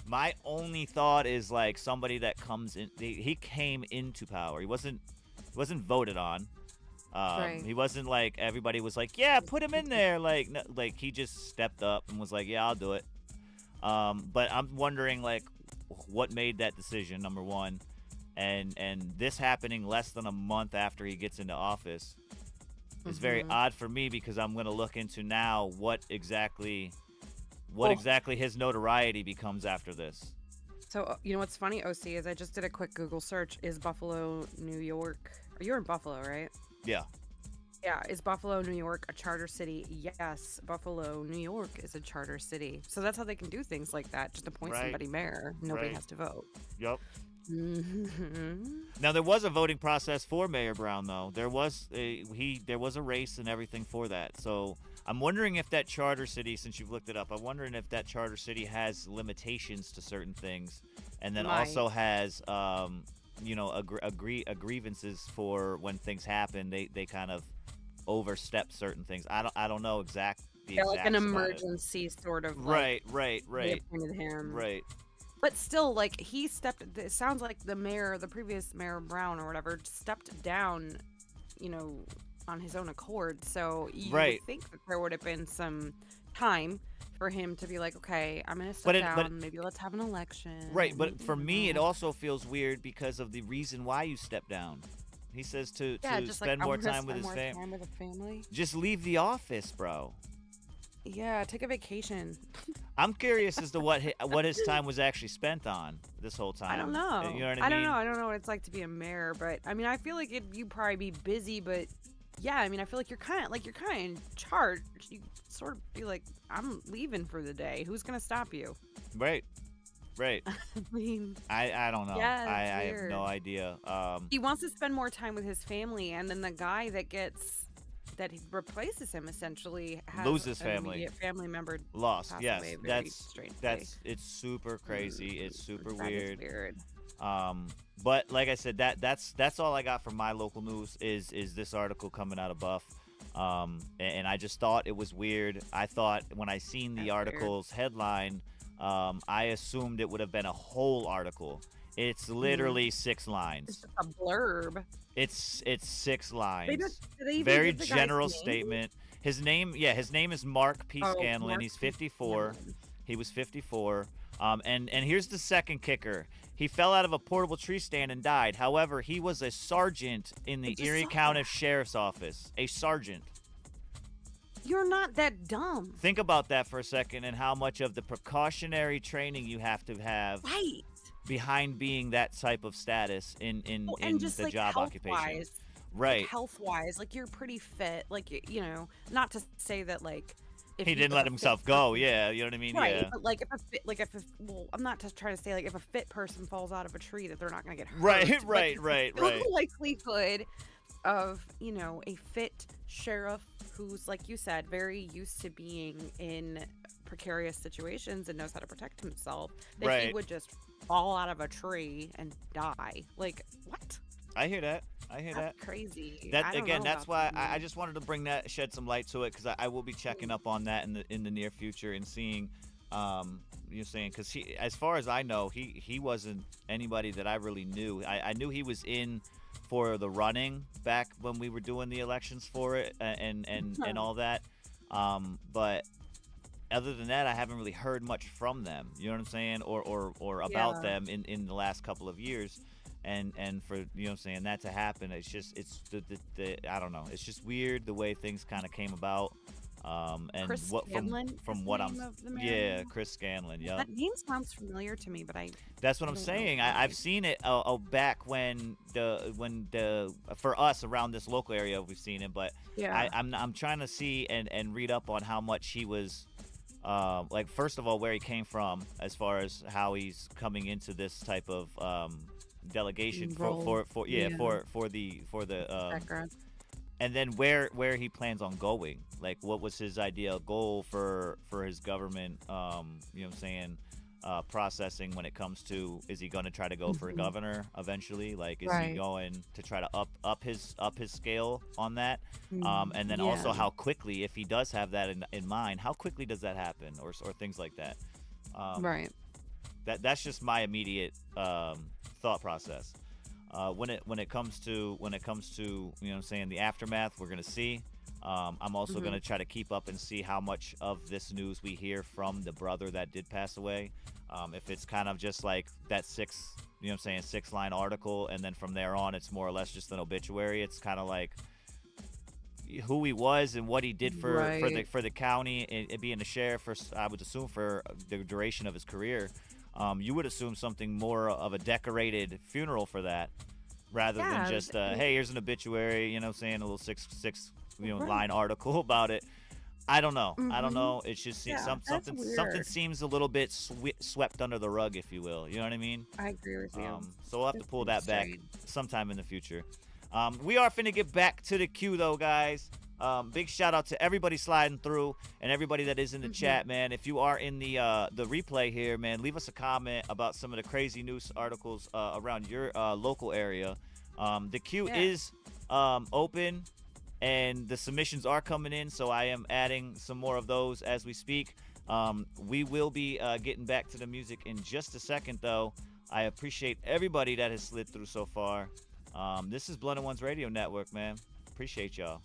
my only thought is somebody that comes in. He came into power. He wasn't voted on. Right. He wasn't everybody was yeah, put him in there. No, he just stepped up and was yeah, I'll do it. But I'm wondering what made that decision, number one, and this happening less than a month after he gets into office is very odd for me because I'm going to look into now what exactly his notoriety becomes after this. So, you know what's funny, OC, is I just did a quick Google search. Is Buffalo, New York... You're in Buffalo, right? Yeah. Yeah. Is Buffalo, New York a charter city? Yes. Buffalo, New York is a charter city. So that's how they can do things like that. Just appoint somebody mayor. Nobody has to vote. Yep. Mm-hmm. Now, there was a voting process for Mayor Brown, though. There was a race and everything for that. So I'm wondering if that charter city, since you've looked it up, I'm wondering if that charter city has limitations to certain things, and then also has, grievances for when things happen. They kind of overstep certain things. I don't know the exact like an emergency sort of. Right. They appointed him. Right. But still, he stepped. It sounds like the previous Mayor Brown or whatever, stepped down, on his own accord. So you would think that there would have been some time for him to be okay, I'm gonna step down. Maybe let's have an election. Right, but for me, it also feels weird because of the reason why you step down. He says to spend more time with his family. Just leave the office, bro. Yeah, take a vacation. I'm curious as to what his time was actually spent on this whole time. I don't know. You know what I mean? I don't know. I don't know what it's like to be a mayor, but I mean, I feel like you'd probably be busy, but yeah, I mean, I feel like you're kind of in charge. You sort of be I'm leaving for the day. Who's gonna stop you? Right. I mean, I don't know. Yeah, I have no idea. He wants to spend more time with his family, and then the guy that he replaces him essentially loses an family. immediate family member Lost. Yes, away that's it's super crazy. It's super That is weird. weird. But like I said, that's all I got from my local news is this article coming out of Buff. And I just thought it was weird. I thought when I seen the article's headline, I assumed it would have been a whole article. It's literally 6 lines. It's just a blurb. It's 6 lines. Do they even Very give the guy's general name? statement. His name is Mark P. Scanlon. Mark He's P. 54. He was 54. And here's the second kicker. He fell out of a portable tree stand and died. However, he was a sergeant in the Erie County Sheriff's Office. A sergeant. You're not that dumb. Think about that for a second and how much of the precautionary training you have to have behind being that type of status in just, the job occupation. Right. Health-wise, you're pretty fit. Not to say that if he didn't let himself go. Yeah, you know what I mean. Right, Yeah. but I'm not just trying to say if a fit person falls out of a tree that they're not going to get hurt. Right. The likelihood of a fit sheriff who's, like you said, very used to being in precarious situations and knows how to protect himself, that he would just fall out of a tree and die. What? I hear that. That's crazy. That's why I just wanted to shed some light to it, because I will be checking up on that in the near future and seeing, you're saying, because he, as far as I know, he wasn't anybody that I really knew. I knew he was in for the running back when we were doing the elections for it and all that, but other than that, I haven't really heard much from them. You know what I'm saying, or about them in the last couple of years. and for that to happen. It's just the I don't know. It's just weird the way things kind of came about. And Chris what Scanlon from is what the I'm name of the man? Chris Scanlon. Yeah, That name sounds familiar to me, but that's what I'm don't know saying. why. I've seen it back when the for us around this local area we've seen it, but Yeah. I'm trying to see and read up on how much he was like, first of all, where he came from as far as how he's coming into this type of delegation Role. for the Background. and then where he plans on going. Like, what was his ideal goal for his government processing when it comes to, is he going to try to go for a governor eventually? Like, is he Right. going to try to up his scale on that? And then also how quickly, if he does have that in mind, how quickly does that happen, or things like that? Right. That's just my immediate thought process. When it comes to the aftermath, we're gonna see. I'm also gonna try to keep up and see how much of this news we hear from the brother that did pass away. If it's kind of just like that 6-line article, and then from there on it's more or less just an obituary. It's kind of like who he was and what he did for the county, and being the sheriff for, I would assume, for the duration of his career. You would assume something more of a decorated funeral for that, rather than just hey, here's an obituary, a little six line article about it. I don't know. I don't know. It's just something seems a little bit swept under the rug, if you will. You know what I mean? I agree with you. So we'll have to pull that back sometime in the future. We are finna get back to the queue, though, guys. Big shout out to everybody sliding through and everybody that is in the chat, man. If you are in the replay here, man, leave us a comment about some of the crazy news articles around your local area. The queue is open, and the submissions are coming in, so I am adding some more of those as we speak. We will be getting back to the music in just a second, though. I appreciate everybody that has slid through so far. This is Blended Ones Radio Network, man. Appreciate y'all.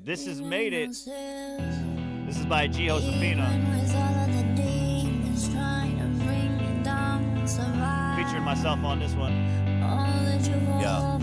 This has made it. This is by G. Josefina. Featuring myself on this one. Yeah.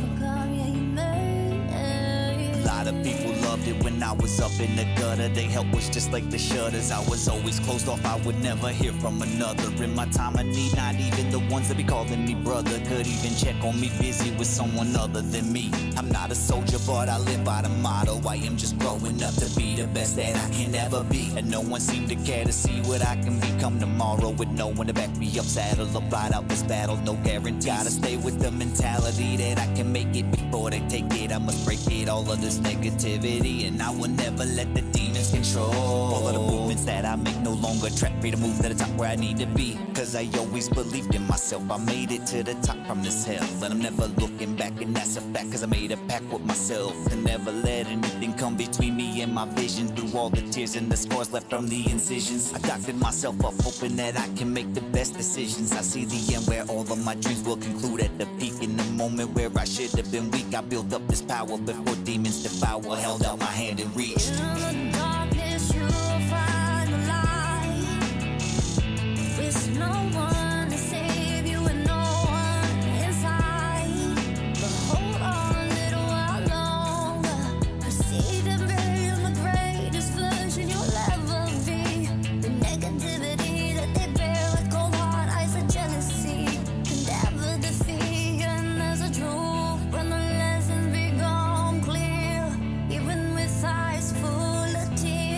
A lot of people loved it when I was up in the gutter. They help was just like the shutters. I was always closed off, I would never hear from another. In my time of need, not even the ones that be calling me brother could even check on me, busy with someone other than me. I'm not a soldier, but I live by the motto. I am just growing up to be the best that I can ever be. And no one seemed to care to see what I can become tomorrow, with no one to back me up. Saddle up, ride out this battle, no guarantee. Gotta stay with the mentality that I can make it before they take it. I must break it, all of this negativity, and I will never let the demons control all of the movements that I make. No longer track free to move to the top where I need to be, cause I always believed in myself. I made it to the top from this hell, and I'm never looking back, and that's a fact, cause I made a pact with myself to never let anything come between me and my vision. Through all the tears and the scars left from the incisions, I doctored myself up, hoping that I can make the best decisions. I see the end where all of my dreams will conclude, at the peak, in the moment where I should have been weak. I built up this power before demons devour, held out my hand and reached. In the darkness you will find the light. With no one to save you and no one inside. But hold on a little while longer. Perceive and become the greatest version you'll ever be. The negativity that they bear with cold hard eyes and jealousy can never defeat. And there's a truth when the lessons become clear. Even with eyes full of tears.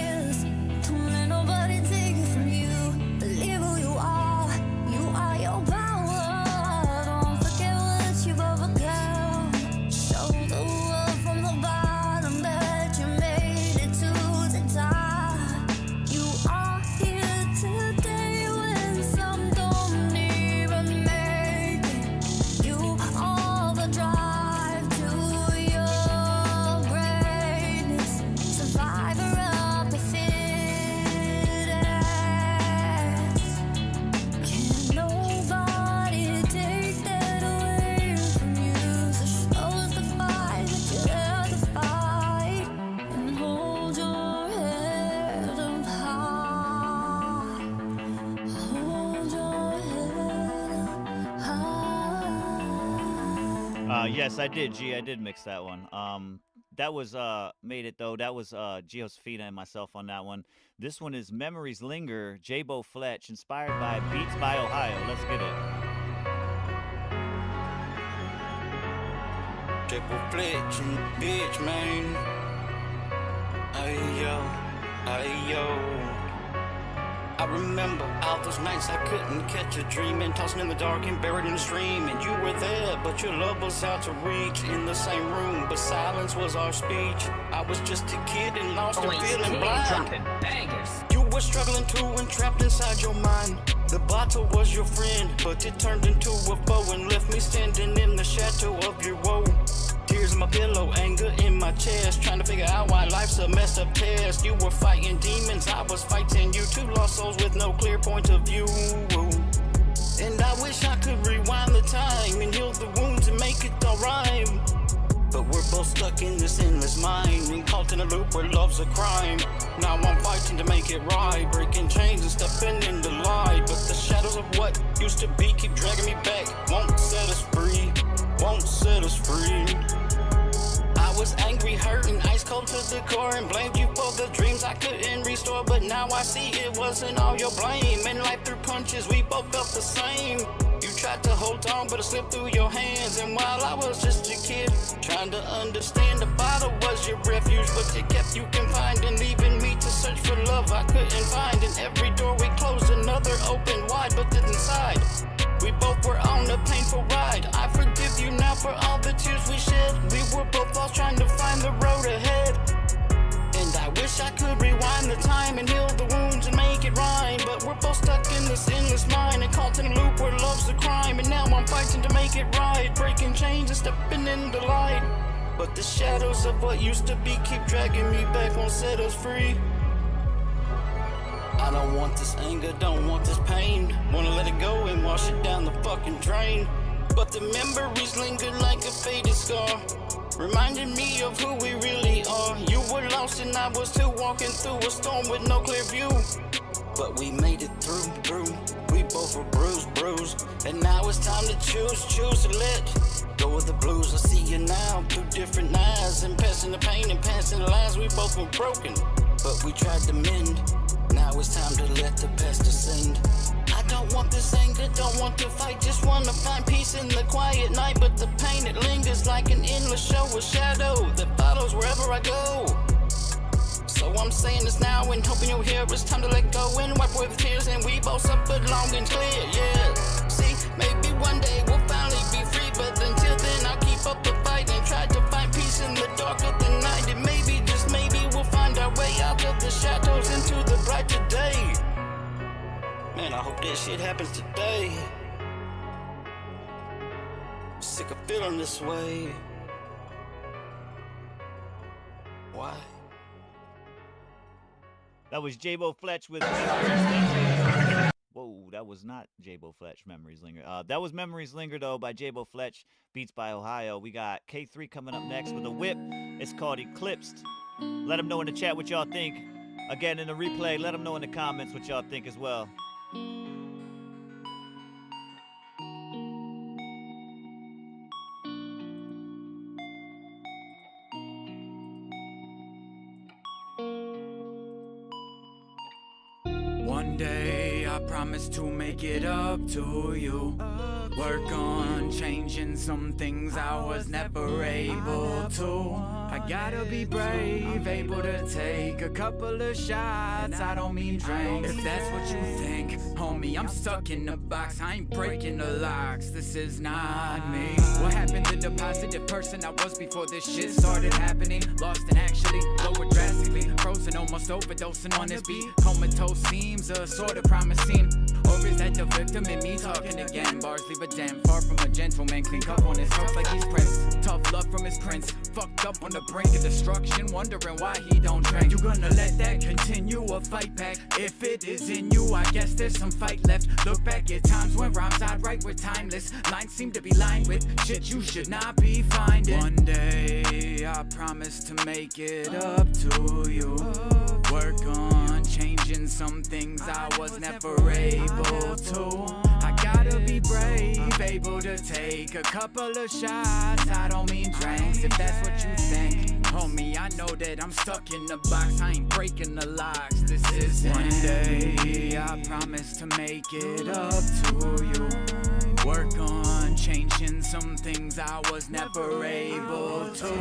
Yes, I did, G. I did mix that one. That was made it though. That was Giosefina and myself on that one. This one is Memories Linger, J-Bo Fletch, inspired by Beats by Ohio. Let's get it. J-Bo Fletch and bitch, man. Ayo. I remember all those nights I couldn't catch a dream, and tossing in the dark and buried in the stream. And you were there, but your love was out to reach. In the same room, but silence was our speech. I was just a kid and lost and feeling blind. You were struggling too and trapped inside your mind. The bottle was your friend, but it turned into a foe and left me standing in the shadow of your woe. Tears in my pillow, anger in my chest, trying to figure out why life's a messed up test. You were fighting demons, I was fighting you. Two lost souls with no clear point of view. And I wish I could rewind the time and heal the wounds and make it alright. But we're both stuck in this endless mind and caught in a loop where love's a crime. Now I'm fighting to make it right, breaking chains and stepping in the light. But the shadows of what used to be keep dragging me back, won't set us free, won't set us free. I was angry, hurting, ice cold to the core, and blamed you for the dreams I couldn't restore. But now I see it wasn't all your blame, and life threw punches, we both felt the same. You tried to hold on, but it slipped through your hands. And while I was just a kid, trying to understand, the bottle was your refuge, but it kept you confined and leaving me to search for love I couldn't find. And every door we closed, another opened wide, but then inside we both were on a painful ride. I forgive you now for all the tears we shed. We were both lost trying to find the road ahead. And I wish I could rewind the time and heal the wounds and make it right. But we're both stuck in this endless mind and caught in a loop where love's a crime. And now I'm fighting to make it right, breaking chains and stepping in the light. But the shadows of what used to be keep dragging me back, won't set us free. I don't want this anger, don't want this pain. Wanna let it go and wash it down the fucking drain. But the memories linger like a faded scar, reminding me of who we really are. You were lost and I was too, walking through a storm with no clear view. But we made it through. We both were bruised. And now it's time to choose to let go of the blues. I see you now through different eyes, and passing the pain and passing the lies. We both were broken, but we tried to mend. Now it's time to let the past ascend. I don't want this anger, don't want to fight, just wanna find peace in the quiet night. But the pain, it lingers like an endless show, a shadow that follows wherever I go. So I'm saying this now and hoping you'll hear. It's time to let go and wipe away the tears, and we both suffered long and clear, yeah. See, maybe one day we'll finally be free, but until then I'll keep up the fight and try to find peace in the dark of the night. And maybe, just maybe, we'll find our way out of the shadows into the brighter day. Man, I hope this shit happens today. Sick of feeling this way. Why? That was J-Bo Fletch with... Whoa, that was not J-Bo Fletch, Memories Linger. That was Memories Linger, though, by J-Bo Fletch, Beats by Ohio. We got K3 coming up next with a whip. It's called Eclipsed. Let them know in the chat what y'all think. Again, in the replay, let them know in the comments what y'all think as well. One day I promise to make it up to you. Work on changing some things I was never able to. I gotta be brave, able to take a couple of shots. I don't mean drink. If that's what you think, homie, I'm stuck in a box. I ain't breaking the locks. This is not me. What happened to the positive person I was before this shit started happening? Lost and actually lowered drastically. Frozen, almost overdosing on this beat. Comatose seems sort of promising. Or is that the victim in me talking again? Bars leave a damn far from a gentleman. Clean cup on his cuffs like he's Prince. Tough love from his prince. Fucked up on the brink of destruction, wondering why he don't drink. You gonna let that continue or fight back? If it is in you, I guess there's some fight left. Look back at times when rhymes I'd write were timeless. Lines seem to be lined with shit you should not be finding. One day I promise to make it up to you. Work on changing some things I was never able to. I gotta be brave, able to take a couple of shots. I don't mean drinks, if that's what you think. Homie, I know that I'm stuck in the box. I ain't breaking the locks. This is one day. I promise to make it up to you. Work on changing some things I was never able to.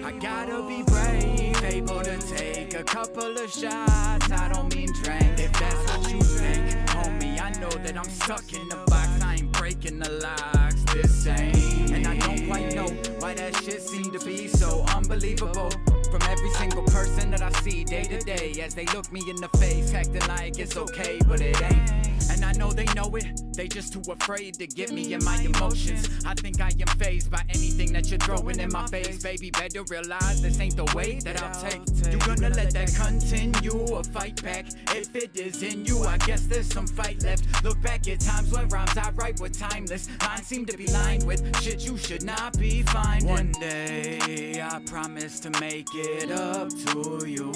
I gotta be brave, able to take a couple of shots. I don't mean drink, if that's what you think. Homie, I know that I'm stuck in the box. I ain't breaking the locks, this ain't. And I don't quite know why that shit seemed to be so unbelievable. From every single person that I see day to day, as they look me in the face, acting like it's okay, but it ain't. And I know they know it, they just too afraid to get me in my emotions. I think I am fazed by anything that you're throwing in my face. Baby, better realize this ain't the way that I'll take. You gonna let that continue or fight back? If it is in you, I guess there's some fight left. Look back at times when rhymes I write were timeless. Mine seem to be lined with shit you should not be finding. One day, I promise to make it up to you.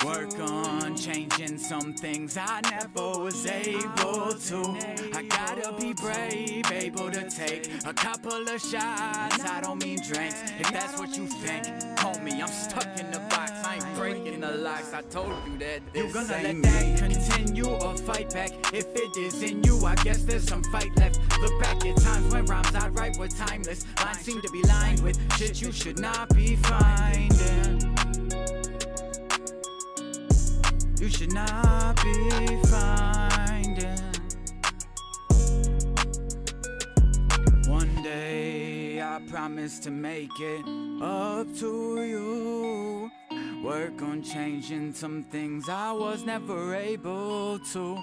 Work on changing some things I never was able to. I gotta be brave, able to take a couple of shots. I don't mean drinks, if that's what you think. Homie, I'm stuck in the box, I ain't breaking the locks. I told you that this you gonna let that continue or fight back? If it is in you, I guess there's some fight left. Look back at times when rhymes I write were timeless. Mine seem to be lined with shit you should not be finding. You should not be finding. One day I promise to make it up to you. Work on changing some things I was never able to.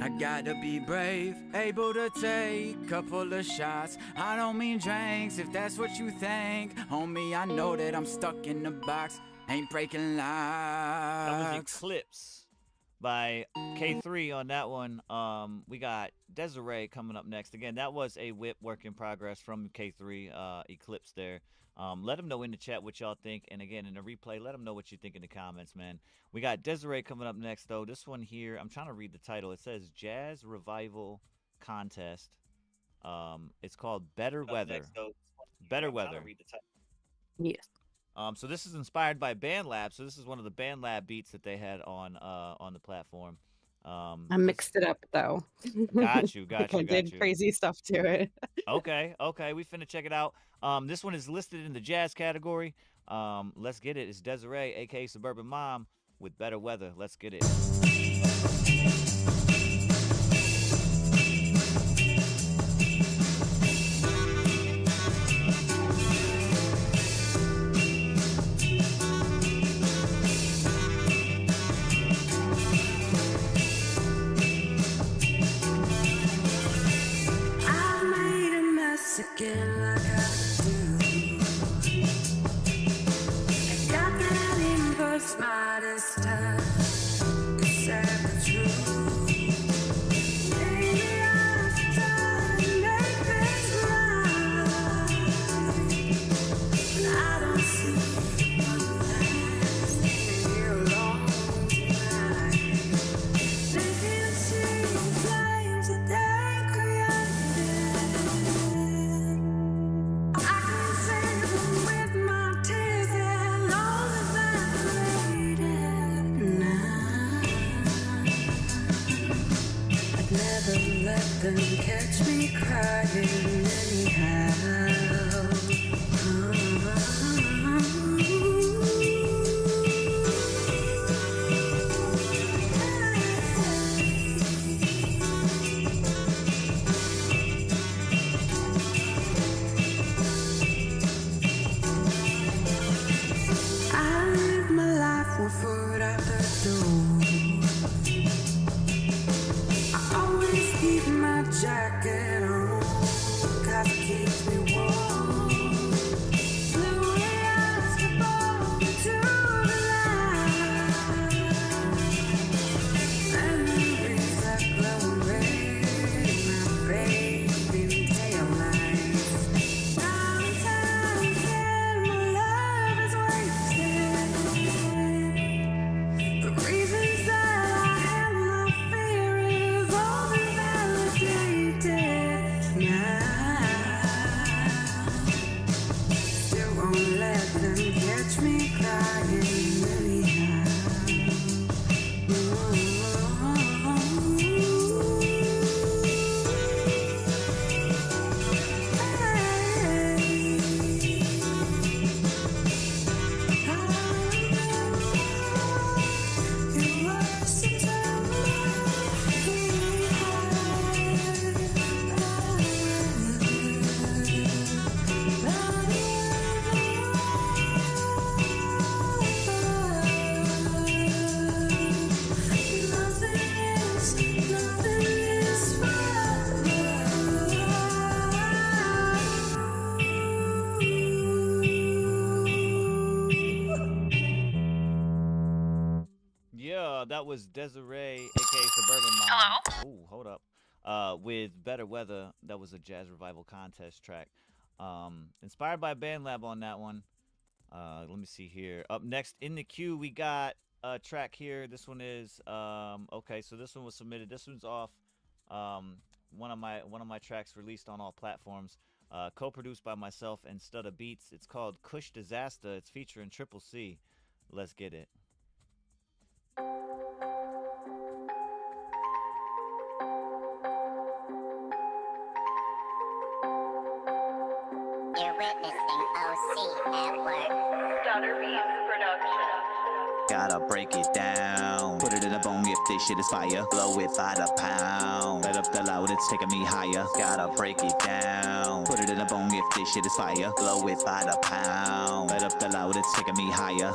I gotta be brave, able to take a couple of shots. I don't mean drinks, if that's what you think. Homie, I know that I'm stuck in the box. Ain't breaking locks. That was Eclipse by K3 on that one. We got Desiree coming up next. Again, that was a whip work in progress from K3 Eclipse there. Let them know in the chat what y'all think. And again, in the replay, let them know what you think in the comments, man. We got Desiree coming up next, though. This one here, I'm trying to read the title. It says Jazz Revival Contest. It's called Better Weather. Better Weather. Yes. So this is inspired by BandLab. So this is one of the BandLab beats that they had on the platform. I mixed it up though. Got you. I did crazy stuff to it. Okay. We finna check it out. This one is listed in the jazz category. Let's get it. It's Desiree, aka Suburban Mom, with Better Weather. Let's get it. Again, like I do. I got that inverse modest time. Is that the truth? Maybe I should try to make this right. But I don't see one last thing here alone tonight. They can see the flames that they created. Let them catch me crying anyhow. I live my life with foot out the door. Keep my jacket on, 'cause it keeps me warm. Blue eyes to both into the light. Memories that glow red in my baby tail lights. Sometimes when my love is wasted, the reasons that I have my fear is all now. was Desiree, aka Suburban Mom. Hello. Ooh, hold up. With Better Weather. That was a Jazz Revival contest track. Inspired by BandLab on that one. Let me see here. Up next in the queue, we got a track here. This one is okay. So this one was submitted. This one's off one of my tracks released on all platforms. Co-produced by myself and Studda Beats. It's called Kush Disaster. It's featuring Triple C. Let's get it. You're witnessing OC at work. Stutter Beats Production. Gotta break it down. Put it in a bone if this shit is fire. Blow it by the pound. Let up the loud, it's taking me higher. Gotta break it down. Put it in a bone if this shit is fire. Blow it by the pound. Let up the loud, it's taking me higher.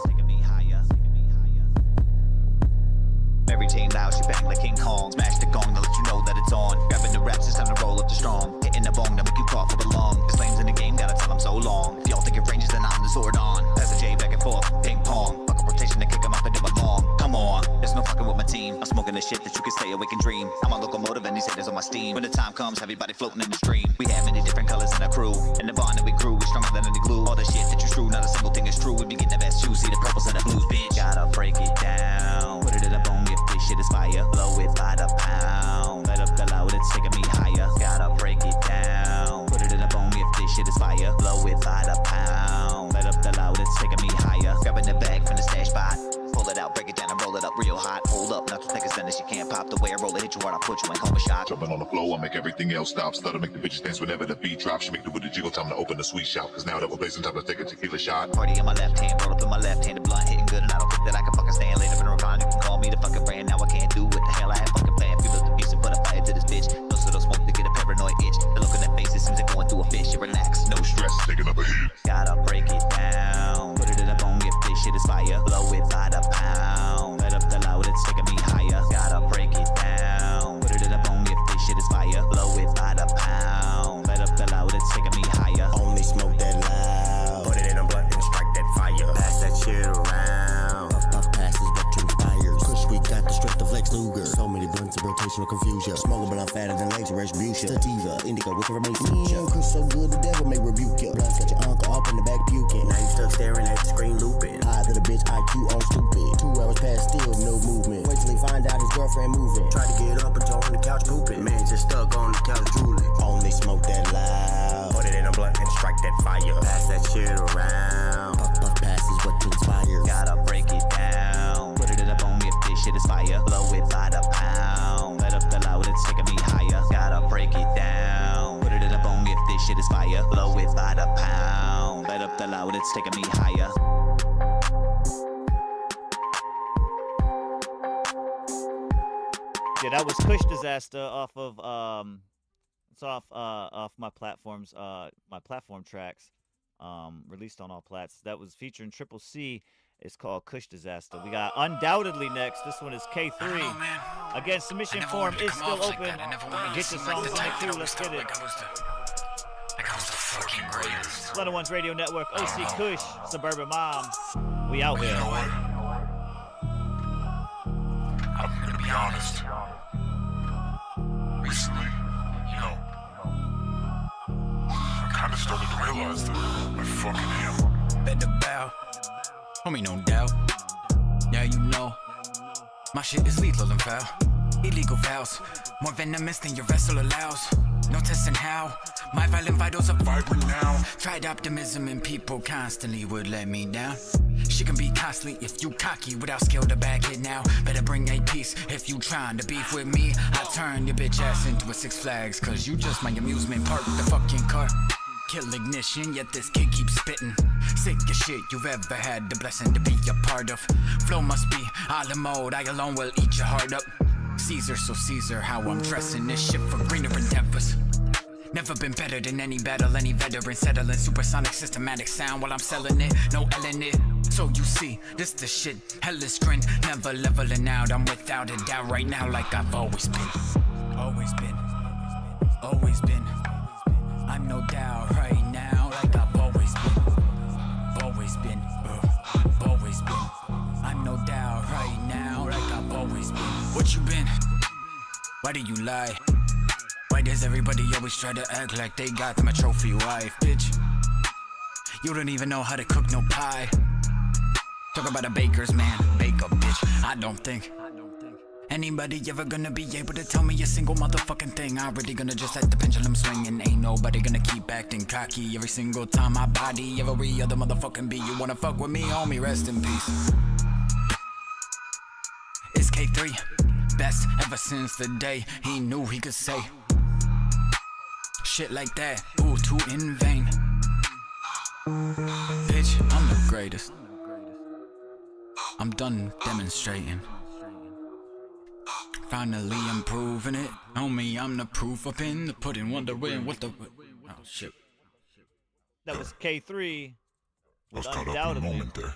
Everything loud, she bang like King Kong. Smash the gong to let you know that it's on. Grabbing the raps, it's time to roll up the strong. Hitting the bong to make you cough for the long. There's flames in the game, gotta tell them so long. If y'all think it ranges, then I'm the sword on. Pass the J back and forth, ping pong. Fuck a rotation to kick them up and do it long. Come on, there's no fucking with my team. I'm smoking the shit that you can stay awake and dream. I'm a locomotive and these haters on my steam. When the time comes, everybody floating in the stream. We have many different colors in our crew. And the bond that we grew is stronger than any glue. All the shit that you strew, not a single thing is true. We be getting the best you see the purples and the blues, bitch. Gotta break it down. Put it in a bone if this shit is fire. Blow it by the pound. Let up the loud, it's taking me higher. Gotta break it down. Put it in a bone if this shit is fire. Blow it by the pound. Let up the loud, it's taking me higher. Grabbing the bag from the stash spot. Pull it out, break it down and roll it up real hot. Hold up, not to take a sentence, you can't pop the way I roll it. Hit you hard, I put you in coma shot. Jumping on the floor, I make everything else stop. Stutter make the bitches dance whenever the beat drops. She make the with the jiggle, time to open the sweet shop. Cause now that we're blazing, time to take a tequila shot. Party in my left hand, roll up in my left hand, the blunt hitting good, and I don't think that I can fucking stand. Later in a recline, you can call me the fucking brand. Now I can't do what the hell I had fucking planned. Feel up the piece and put a fire to this bitch. No sort of smoke to get a paranoid itch. The look in that face, it seems like going through a fish. You relax, no stress, taking up a hit. Gotta break it down. Put it in a bone if this shit is fire. Blow it by the pound. Let up the loud, it's taking me higher. Gotta break it down. Put it in a bone if this shit is fire. Blow it by the pound. Let up the loud, it's taking me higher. Only smoke that loud. Put it in a blunt and strike that fire. Pass that shit around. Puff puff passes what transpires. Kush, we got the strength of Lex Luger. So many blunts of rotational confusion. Smoking but I'm fatter than legs of retribution. Sativa, indica with information. Kush so good the devil may rebuke you. Blunts got your uncle up in the back puking. Now you stuck staring at the screen looping. High to the bitch IQ on stupid. 2 hours past still no movement. Wait till he find out his girlfriend moving. Try to get up and on the couch pooping. Man just stuck on the couch drooling. Only smoke that loud. Put it in a blunt and strike that fire. Pass that shit around. Puff puff passes what transpires. Gotta break it down. Put it in a bone if this shit is fire. Blow it by the pound. Let up the loud, it's taking me higher. Gotta break it down. Put it in a bone if this shit is fire. Blow it by the pound. Let up the loud, it's taking me higher. Yeah, that was Kush Disaster off of it's off my platforms, my platform tracks, released on all plats. That was featuring Triple C. It's called Kush Disaster. We got Undoubtedly next. This one is K3. Again, submission form is still open. Get your songs in the queue. Let's get it. Splendid Ones Radio Network, OC Kush, Suburban Mom. We out here. I'm gonna be honest. Recently, I kinda started to realize that I fucking am. Better bow, homie, no doubt. Yeah, you know, my shit is lethal and foul. Illegal vows, more venomous than your vessel allows. No testing how, my violent vitals are vibrant now. Tried optimism and people constantly would let me down. She can be costly if you cocky without skill to back it now. Better bring a piece if you trying to beef with me. I turn your bitch ass into a Six Flags, cause you just my amusement park the fucking car. Kill ignition, yet this kid keeps spitting. Sickest shit you've ever had the blessing to be a part of. Flow must be a la mode, I alone will eat your heart up. Caesar, so Caesar, how I'm dressing this shit for greener endeavors. Never been better than any battle, any veteran settling supersonic systematic sound while I'm selling it, no L in it. So you see, this the shit, hellish grin, never leveling out. I'm without a doubt right now like I've always been. Always been, always been. I'm no doubt right now like I've always been. Always been, always been. I'm no doubt right now like I've always been. Why do you lie? Why does everybody always try to act like they got my trophy wife, bitch? You don't even know how to cook no pie. Talk about a baker's man, bake up, bitch. I don't think anybody ever gonna be able to tell me a single motherfucking thing. I really gonna just let the pendulum swing, and ain't nobody gonna keep acting cocky every single time I body every other motherfucking beat. You wanna fuck with me, homie, rest in peace. It's K3, best ever since the day he knew he could say shit like that, ooh, too in vain. Bitch, I'm the greatest. I'm done demonstrating. Finally, I'm proving it. Homie, I'm the proof up in the pudding. Wondering what the... Oh, shit. That was K3 with caught up in the Undoubtedly. moment there.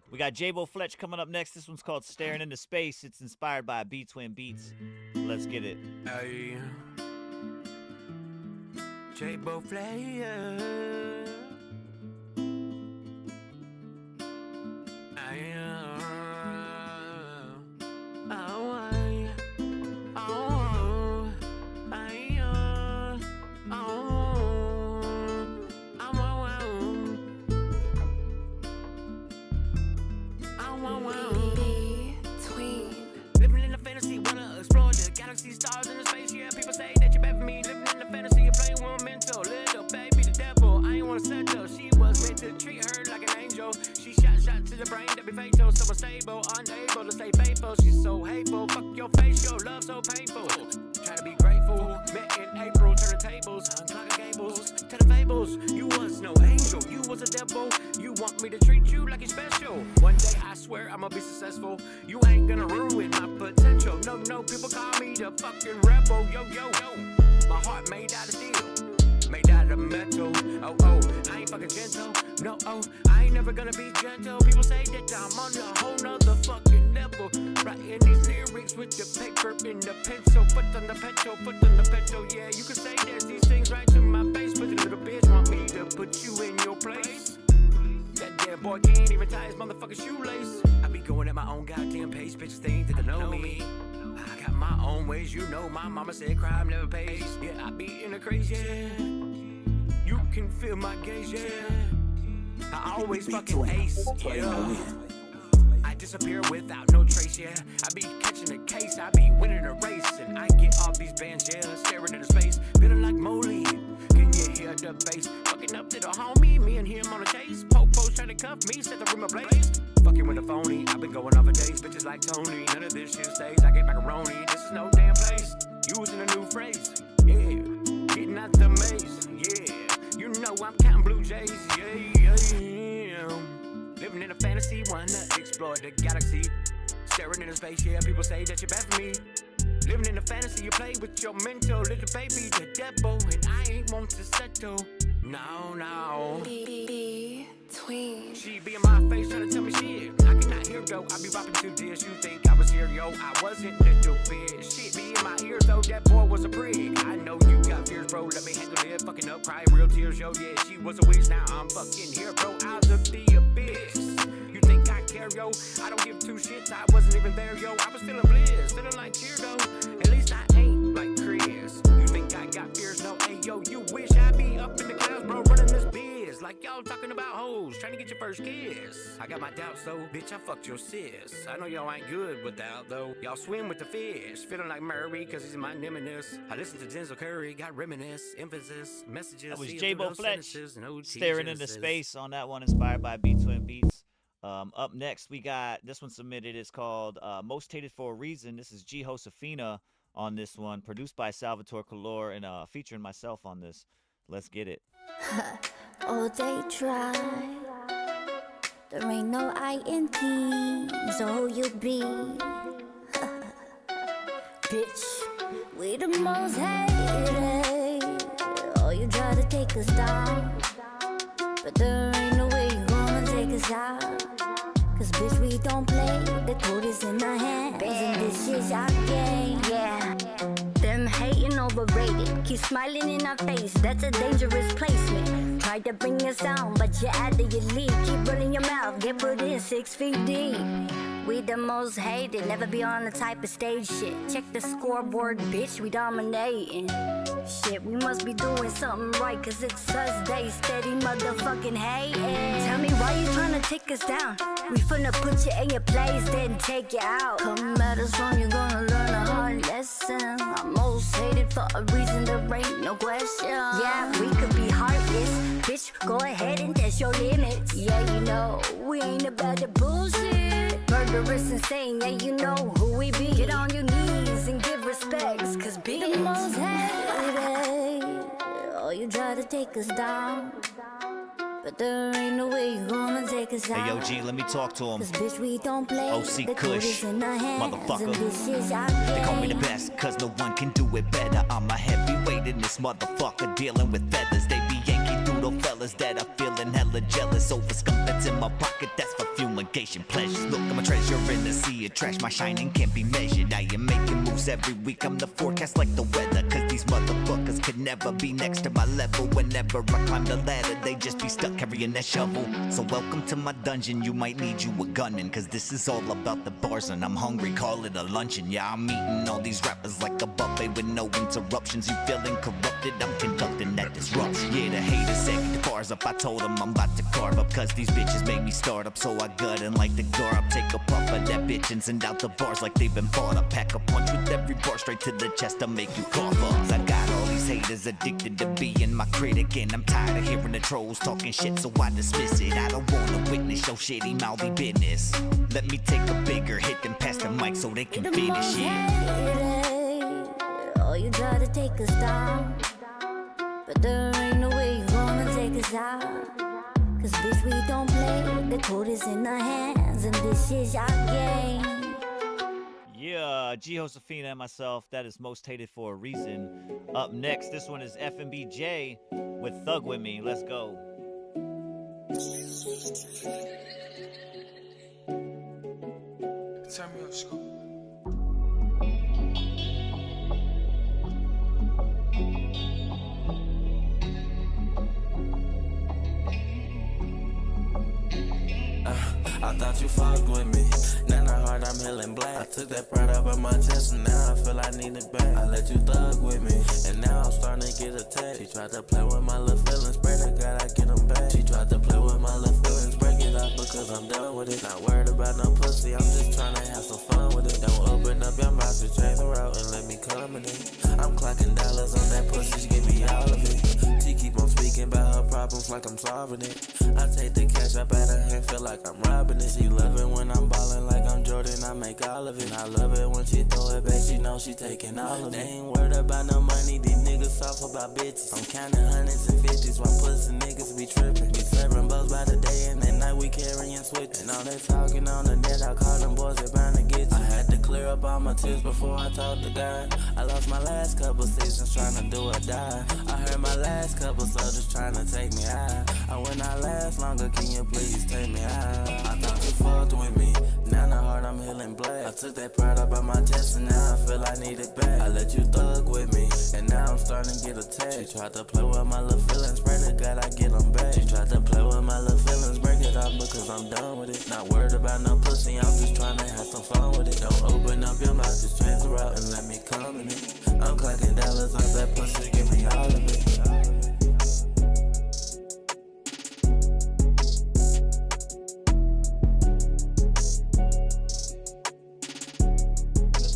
We got J-Bo Fletch coming up next. This one's called Staring Into Space. It's inspired by B-Twin Beats. Let's get it. Hey, J-Bo Fletch. Stars in the space, yeah. People say that you bad for me. Living in the fantasy, you playing with mental. Little baby, the devil. I ain't wanna settle. She was meant to treat her like an angel. She shot to the brain that be fatal. So unstable, unable to stay faithful. She's so hateful. Fuck your face, your love so painful. Trying to be grateful. Met in April, turning tables, unclogging cables. Tell the fables, you was no angel. You was a devil. You want me to treat you like you're special. One day I swear I'ma be successful. You ain't gonna ruin my potential. No, people call me the fucking rebel. Yo. My heart made out of steel, made out of metal. Oh, I ain't fucking gentle. No, I ain't never gonna be gentle. People say that I'm on a whole nother fucking level. Writing these lyrics with the paper and the pencil. Foot on the pencil, foot on the pencil. Yeah, you can say there's these things right to my face, but the little bitch want me to put you in your place. That damn boy can't even tie his motherfucking shoelace. I be going at my own goddamn pace. Bitches think that they know me. I got my own ways, you know. My mama said crime never pays. Yeah, I be in a crazy. Yeah. You can feel my gaze, yeah. I always fucking ace, yeah. I disappear without no trace, yeah. I be catching a case, I be winning a race, and I get off these bands, yeah. Staring into space, feeling like Molly. Can you hear the bass? Fucking up to the homie, me and him on a chase. Popo's trying to cuff me, set the room ablaze. Fucking with a phony, I've been going off for days. Bitches like Tony, none of this shit stays. I get macaroni, this is no damn place. Using a new phrase, yeah. Getting out the maze, yeah. You know I'm counting blue jays, yeah. Living in a fantasy, wanna explore the galaxy. Staring into space, yeah. People say that you're bad for me. Living in a fantasy, you play with your mental. Little baby, the devil, and I ain't want to settle. No. Tween. She be in my face trying to tell me shit. I cannot hear though. I be rapping to this. You think I was here, yo? I wasn't, little bitch. Shit be in my ears though. That boy was a prick. I know you got fears, bro. Let me handle it. Fucking up, crying real tears, yo. Yeah, she was a witch. Now I'm fucking here, bro. Out of the abyss. You think I care, yo? I don't give two shits. I wasn't even there, yo. I was feeling bliss, feeling like cheer though. At least I ain't like Chris. You think I got fears? No, hey yo. You wish I'd be up in the clouds, bro, running this biz. Like y'all talking about hoes, trying to get your first kiss. I got my doubts though, bitch, I fucked your sis. I know y'all ain't good without though. Y'all swim with the fish, feeling like Murray, cause he's in my nemesis. I listen to Denzel Curry, got reminisce, emphasis, messages. That was J-Bo Fletch, Staring Into Space on that one, inspired by B-Twin Beats. Up next, we got this one submitted. It's called Most Hated for a Reason. This is G. Josefina on this one, produced by Salvatore Color and featuring myself on this. Let's get it. Oh, they try. There ain't no INTs, oh, you be. Bitch, we the most hated. Oh, you try to take us down, but there ain't no way you gonna take us out. Cause bitch, we don't play, the code is in our hands, and this is our game, yeah. Them hating overrated, keep smiling in our face, that's a dangerous placement. Try to bring us down, but you add to your lead. Keep running your mouth, get put in 6 feet deep. We the most hated, never be on the type of stage shit. Check the scoreboard, bitch, we dominating. Shit, we must be doing something right, cause it's us, they steady motherfucking hating. Tell me why you tryna take us down? We finna put you in your place, then take you out. Come at us wrong, you're gonna learn a hard lesson. I'm most hated for a reason, there ain't no question. Yeah, we could be heartless, bitch, go ahead and test your limits. Yeah, you know, we ain't about the bullshit. Murderous, insane, yeah, you know who we be. Get on your knees and give respects, cause be the most hated. Oh, you try to take us down, but there ain't no way you gonna take us out. Hey, yo, G, let me talk to him. Cause bitch, we don't play. OC The Kush, in our hands, motherfucker. and this is our They call me the game. best, cause no one can do it better. I'm a heavyweight in this motherfucker, dealing with feathers. They be Yankee Doodle fellas that are feeling hella jealous. Over skunk that's in my pocket, that's for fumigation pleasures. Look, I'm a treasure in the sea of trash. My shining can't be measured. I am making moves every week. I'm the forecast like the weather, cause these motherfuckers could never be next to my level. Whenever I climb the ladder, they just be stuck carrying that shovel. So welcome to my dungeon, you might need you a gunman, cause this is all about the bars and I'm hungry, call it a luncheon. Yeah, I'm eating all these rappers like a buffet with no interruptions. You feeling corrupted, I'm conducting that disruption. Yeah, the haters said the bars up, I told them I'm about to carve up, cause these bitches made me start up. So I gut and like the gar up, take a puff of that bitch and send out the bars like they've been bought up. Pack a punch with every bar straight to the chest, I'll make you cough up. I got all these haters addicted to being my critic, and I'm tired of hearing the trolls talking shit, so I dismiss it. I don't wanna witness your shitty mouthy business. Let me take a bigger hit than pass the mic so they can finish it. Oh, you try to take us down, but there ain't no way you gonna take us out. Cause bitch, we don't play. The code is in our hands, and this is our game. Yeah, G Josefina and myself, that is most hated for a reason. Up next, this one is FMBJ with Thug With Me. Let's go. Turn me up, school. I thought you fucked with me. Now in heart I'm healing black. I took that pride up in my chest and now I feel I need it back. I let you thug with me, and now I'm starting to get attacked. She tried to play with my little feelings, pray to God I get them back. She tried to play with my little feelings, break it up because I'm done with it. Not worried about no pussy, I'm just trying to have some fun with it. Don't open up your mouth to change the route and let me come in it. I'm clocking dollars on that pussy, she give me all of it. She keep on speaking about her problems like I'm solving it. I take the cash up out her hand, feel like I'm robbing it. She love it when I'm ballin' like I'm Jordan, I make all of it. I love it when she throw it back, she know she taking all of it. They ain't worried about no money, these niggas soft about bitches. I'm counting hundreds and fifties while pussy niggas be trippin'. Be serving bows by the day and at night we carrying switches. And all they talking on the net, I call them boys, they bound to get you. I had to clear up all my tears before I talked to God. I lost my last couple seasons trying to do or die. I heard my last couple soldiers trying to take me high. I will not last longer, can you please take me high? I thought you fucked with me, now in the heart I'm healing black. I took that pride up on my chest and now I feel I need it back. I let you thug with me, and now I'm starting to get attacked. She tried to play with my little feelings, pray to God I get them back. She tried to play with my little feelings, break it off because I'm done with it. Not worried about no pussy, I'm just trying to have some fun with it. Don't open up your mouth, just change the route and let me come in it. I'm clacking dollars on that pussy, give me all of it.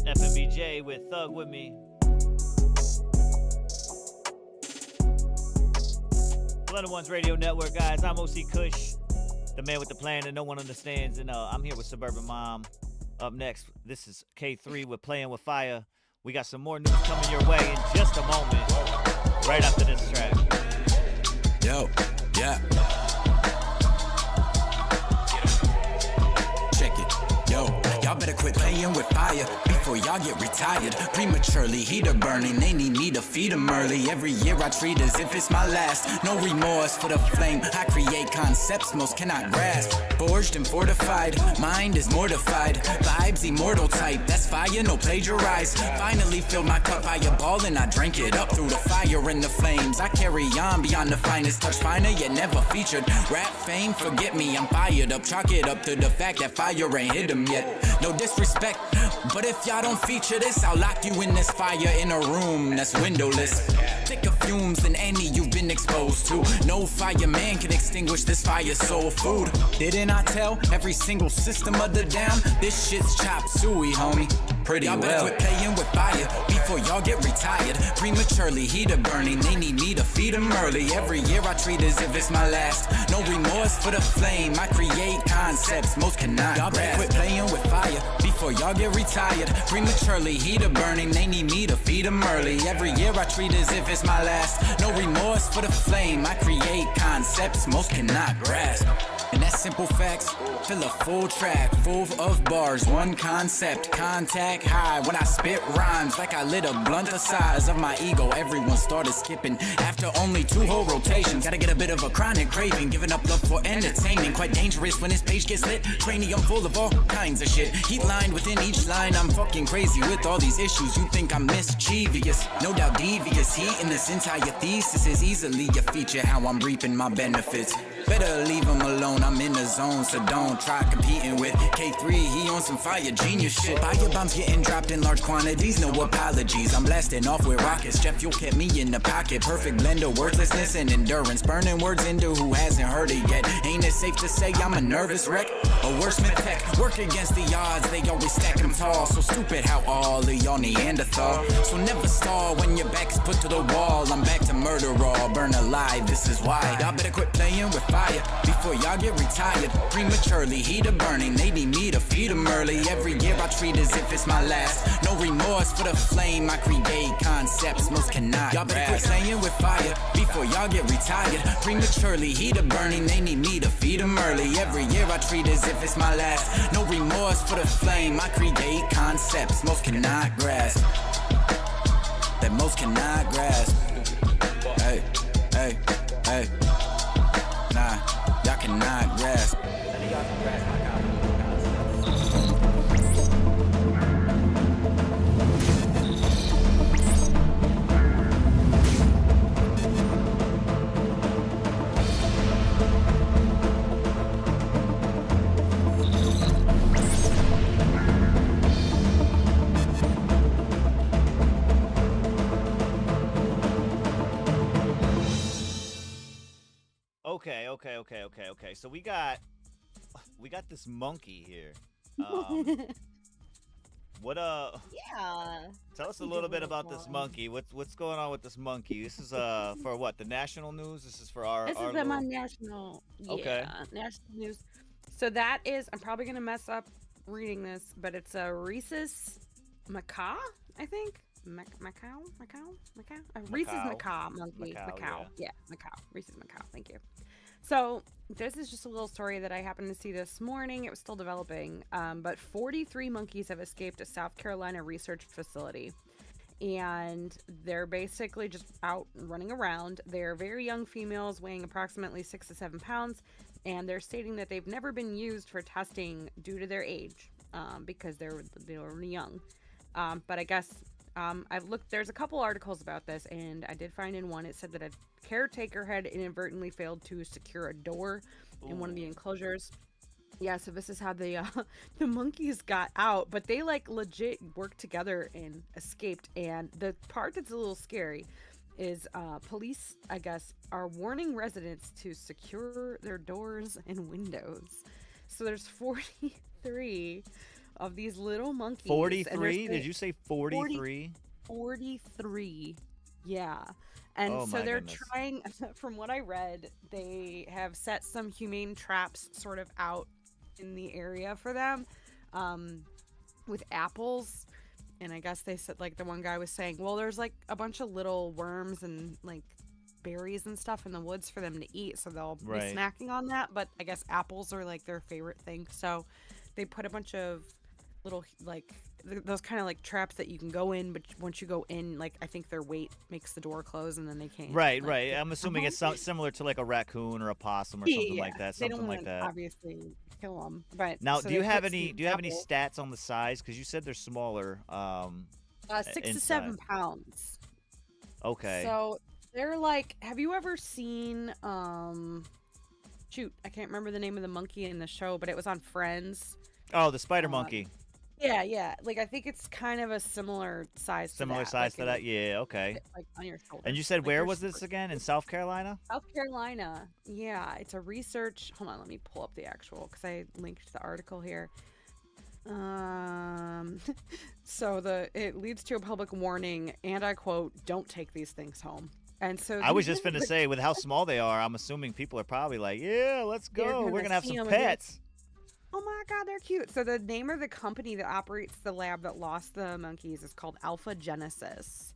FMBJ with Thug With Me. Blended Ones Radio Network, guys. I'm OC Kush, the man with the plan that no one understands, and I'm here with Suburban Mom. Up next, this is K3 with Playing With Fire. We got some more news coming your way in just a moment, right after this track. Yo, yeah. Check it, yo. Y'all better quit playing with fire before y'all get retired prematurely. Heater burning, they need me to feed them early. Every year I treat as if it's my last. No remorse for the flame. I create concepts most cannot grasp. Forged and fortified, mind is mortified. Vibes immortal type, that's fire, no plagiarize. Finally filled my cup, fireball, and I drank it up through the fire and the flames. I carry on beyond the finest, touch finer yet never featured. Rap fame, forget me, I'm fired up. Chalk it up to the fact that fire ain't hit them yet. No disrespect, but if y'all don't feature this, I'll lock you in this fire in a room that's windowless. Thicker fumes than any you've been exposed to. No fireman can extinguish this fire, soul food. Didn't I tell every single system of the down? This shit's chop suey, homie. Pretty y'all better quit playing with fire before y'all get retired. Prematurely, heater burning, they need me to feed them early. Every year I treat as if it's my last. No remorse for the flame, I create concepts most cannot y'all better quit playing with fire before y'all get retired. Prematurely, heater burning, they need me to feed them early. Every year I treat as if it's my last. No remorse for the flame, I create concepts most cannot grasp. And that's simple facts, fill a full track, full of bars, one concept, contact high. When I spit rhymes like I lit a blunt the size of my ego, everyone started skipping after only 2 whole rotations. Gotta get a bit of a chronic craving, giving up love for entertainment. Quite dangerous when this page gets lit, cranium full of all kinds of shit. Heat lined within each line, I'm fucking crazy with all these issues. You think I'm mischievous, no doubt devious. Heat in this entire thesis is easily a feature how I'm reaping my benefits. Better leave him alone, I'm in the zone, so don't try competing with K3, he on some fire genius shit. Fire bombs getting dropped in large quantities, no apologies. I'm blasting off with rockets, jet fuel kept me in the pocket. Perfect blend of worthlessness and endurance, burning words into who hasn't heard it yet. Ain't it safe to say I'm a nervous wreck? A wordsmith tech, work against the odds, they always stack them tall. So stupid how all of y'all Neanderthal. So never stall when your back is put to the wall. I'm back to murder all, burn alive, this is why. Y'all better quit playing with fire before y'all get retired. Prematurely, heater burning, they need me to feed them early. Every year I treat as if it's my last. No remorse for the flame, I create concepts most cannot y'all better quit playing with fire before y'all get retired. Prematurely, heater burning, they need me to feed them early. Every year I treat as if it's my last. No remorse for the flame, I create concepts most cannot grasp. That most cannot grasp. Hey, hey, hey. Nah, y'all cannot grasp. None of y'all can grasp my concept. Okay. So we got this monkey here. Yeah. Tell us a little bit about this monkey. What's going on with this monkey? This is for what? The national news? This is for our This is my national. Yeah, Okay. national news. So that is, I'm probably gonna mess up reading this, but it's a rhesus macaw, I think. Macaw. A rhesus macaw monkey. Macaw, Yeah, macaw. Rhesus macaw. Thank you. So this is just a little story that I happened to see this morning. It was still developing, but 43 monkeys have escaped a South Carolina research facility, and they're basically just out running around. They're very young females weighing approximately 6 to 7 pounds, and they're stating that they've never been used for testing due to their age, because they're young. But I guess I've looked, there's a couple articles about this, and I did find in one it said that a caretaker had inadvertently failed to secure a door in one of the enclosures. Yeah, so this is how the monkeys got out, but they like legit worked together and escaped. And the part that's a little scary is police, I guess, are warning residents to secure their doors and windows. So there's 43 of these little monkeys. 43? Did you say 43? 43. Yeah. And Oh so my they're goodness. trying, from what I read, they have set some humane traps sort of out in the area for them, with apples. And I guess they said, like, the one guy was saying, well, there's like a bunch of little worms and like berries and stuff in the woods for them to eat, so they'll Right. be snacking on that. But I guess apples are like their favorite thing, so they put a bunch of little like those kind of like traps that you can go in, but once you go in, like I think their weight makes the door close and then they can't. Right, like, right. get I'm assuming out. it's similar to like a raccoon or a possum or Yeah, something yeah, like that. they don't Something like wanna that. obviously kill them. But Now, so do you they have put any? some Do you have any gravel, stats on the size? Because you said they're smaller. 6 to inside. 7 pounds. Okay. So they're like, have you ever seen shoot, I can't remember the name of the monkey in the show, but it was on Friends. Oh, the spider monkey. Yeah, yeah. Like I think it's kind of a similar size. Similar to that. size like, to it that. would Yeah. Okay. fit, like on your shoulder. And you said Like, where they're was this super- again? In South Carolina? South Carolina. Yeah, it's a research. Hold on, let me pull up the actual because I linked the article here. So it leads to a public warning, and I quote, "Don't take these things home." And so I was just finna say, with how small they are, I'm assuming people are probably like, yeah, let's They're go. We're gonna gonna have see some 'em and be like, pets. oh my god, they're cute. So the name of the company that operates the lab that lost the monkeys is called Alpha Genesis.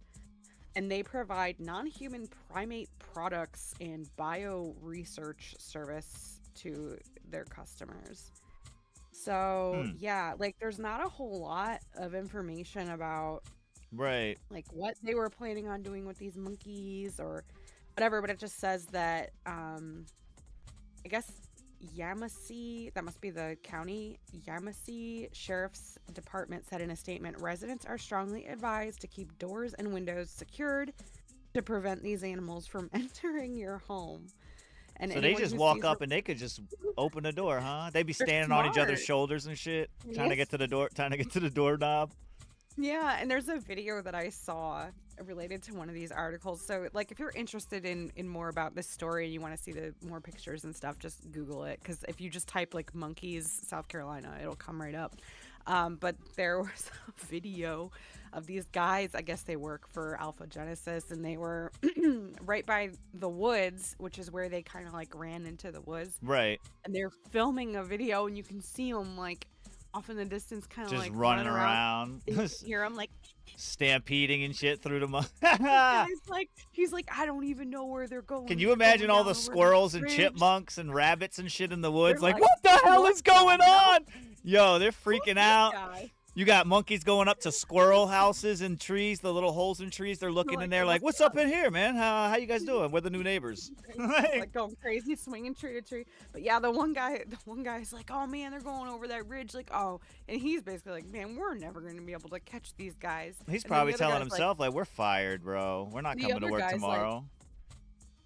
And they provide non-human primate products and bio research service to their customers. So yeah, like there's not a whole lot of information about Right. like what they were planning on doing with these monkeys or whatever, but it just says that I guess Yamasee, that must be the county, Yamasee Sheriff's Department said in a statement, residents are strongly advised to keep doors and windows secured to prevent these animals from entering your home. And So they anyone just who walk sees up them- and they could just open the door, huh? They'd be They're standing on each other's smart. shoulders and shit, trying to Yes. get to the door, trying to get to the doorknob. Yeah, and there's a video that I saw related to one of these articles. So, like, if you're interested in more about this story and you want to see the more pictures and stuff, just Google it. Because if you just type like monkeys, South Carolina, it'll come right up. But there was a video of these guys. I guess they work for Alpha Genesis, and they were right by the woods, which is where they kind of like ran into the woods. Right. And they're filming a video, and you can see them like off in the distance, kind of Just like running around. And you can hear them like Stampeding and shit through the mud. he's like, I don't even know where they're going. Can you They're imagine going all down the over squirrels and bridge." chipmunks and rabbits and shit in the woods? They're Like, like, what the hell "What is going the hell?" on? Yo, they're freaking out. guy? You got monkeys going up to squirrel houses and trees, the little holes in trees. They're looking in there like, what's up in here, man? How you guys doing? We're the new neighbors. Like going crazy, swinging tree to tree. But yeah, the one guy's like, oh man, they're going over that ridge. Like, oh, and he's basically like, man, we're never going to be able to catch these guys. He's And then probably the other telling guy's himself, like, we're fired, bro. We're not The coming to other work guy's like- tomorrow.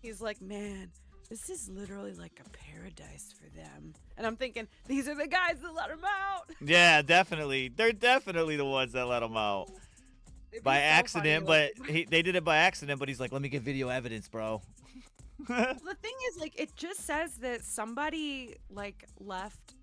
he's like, man, this is literally like a paradise for them. And I'm thinking, these are the guys that let them out. Yeah, definitely. They're definitely the ones that let him out. It'd be By so accident, funny, but they did it by accident, but he's like, let me get video evidence, bro. The thing is, like, it just says that somebody like left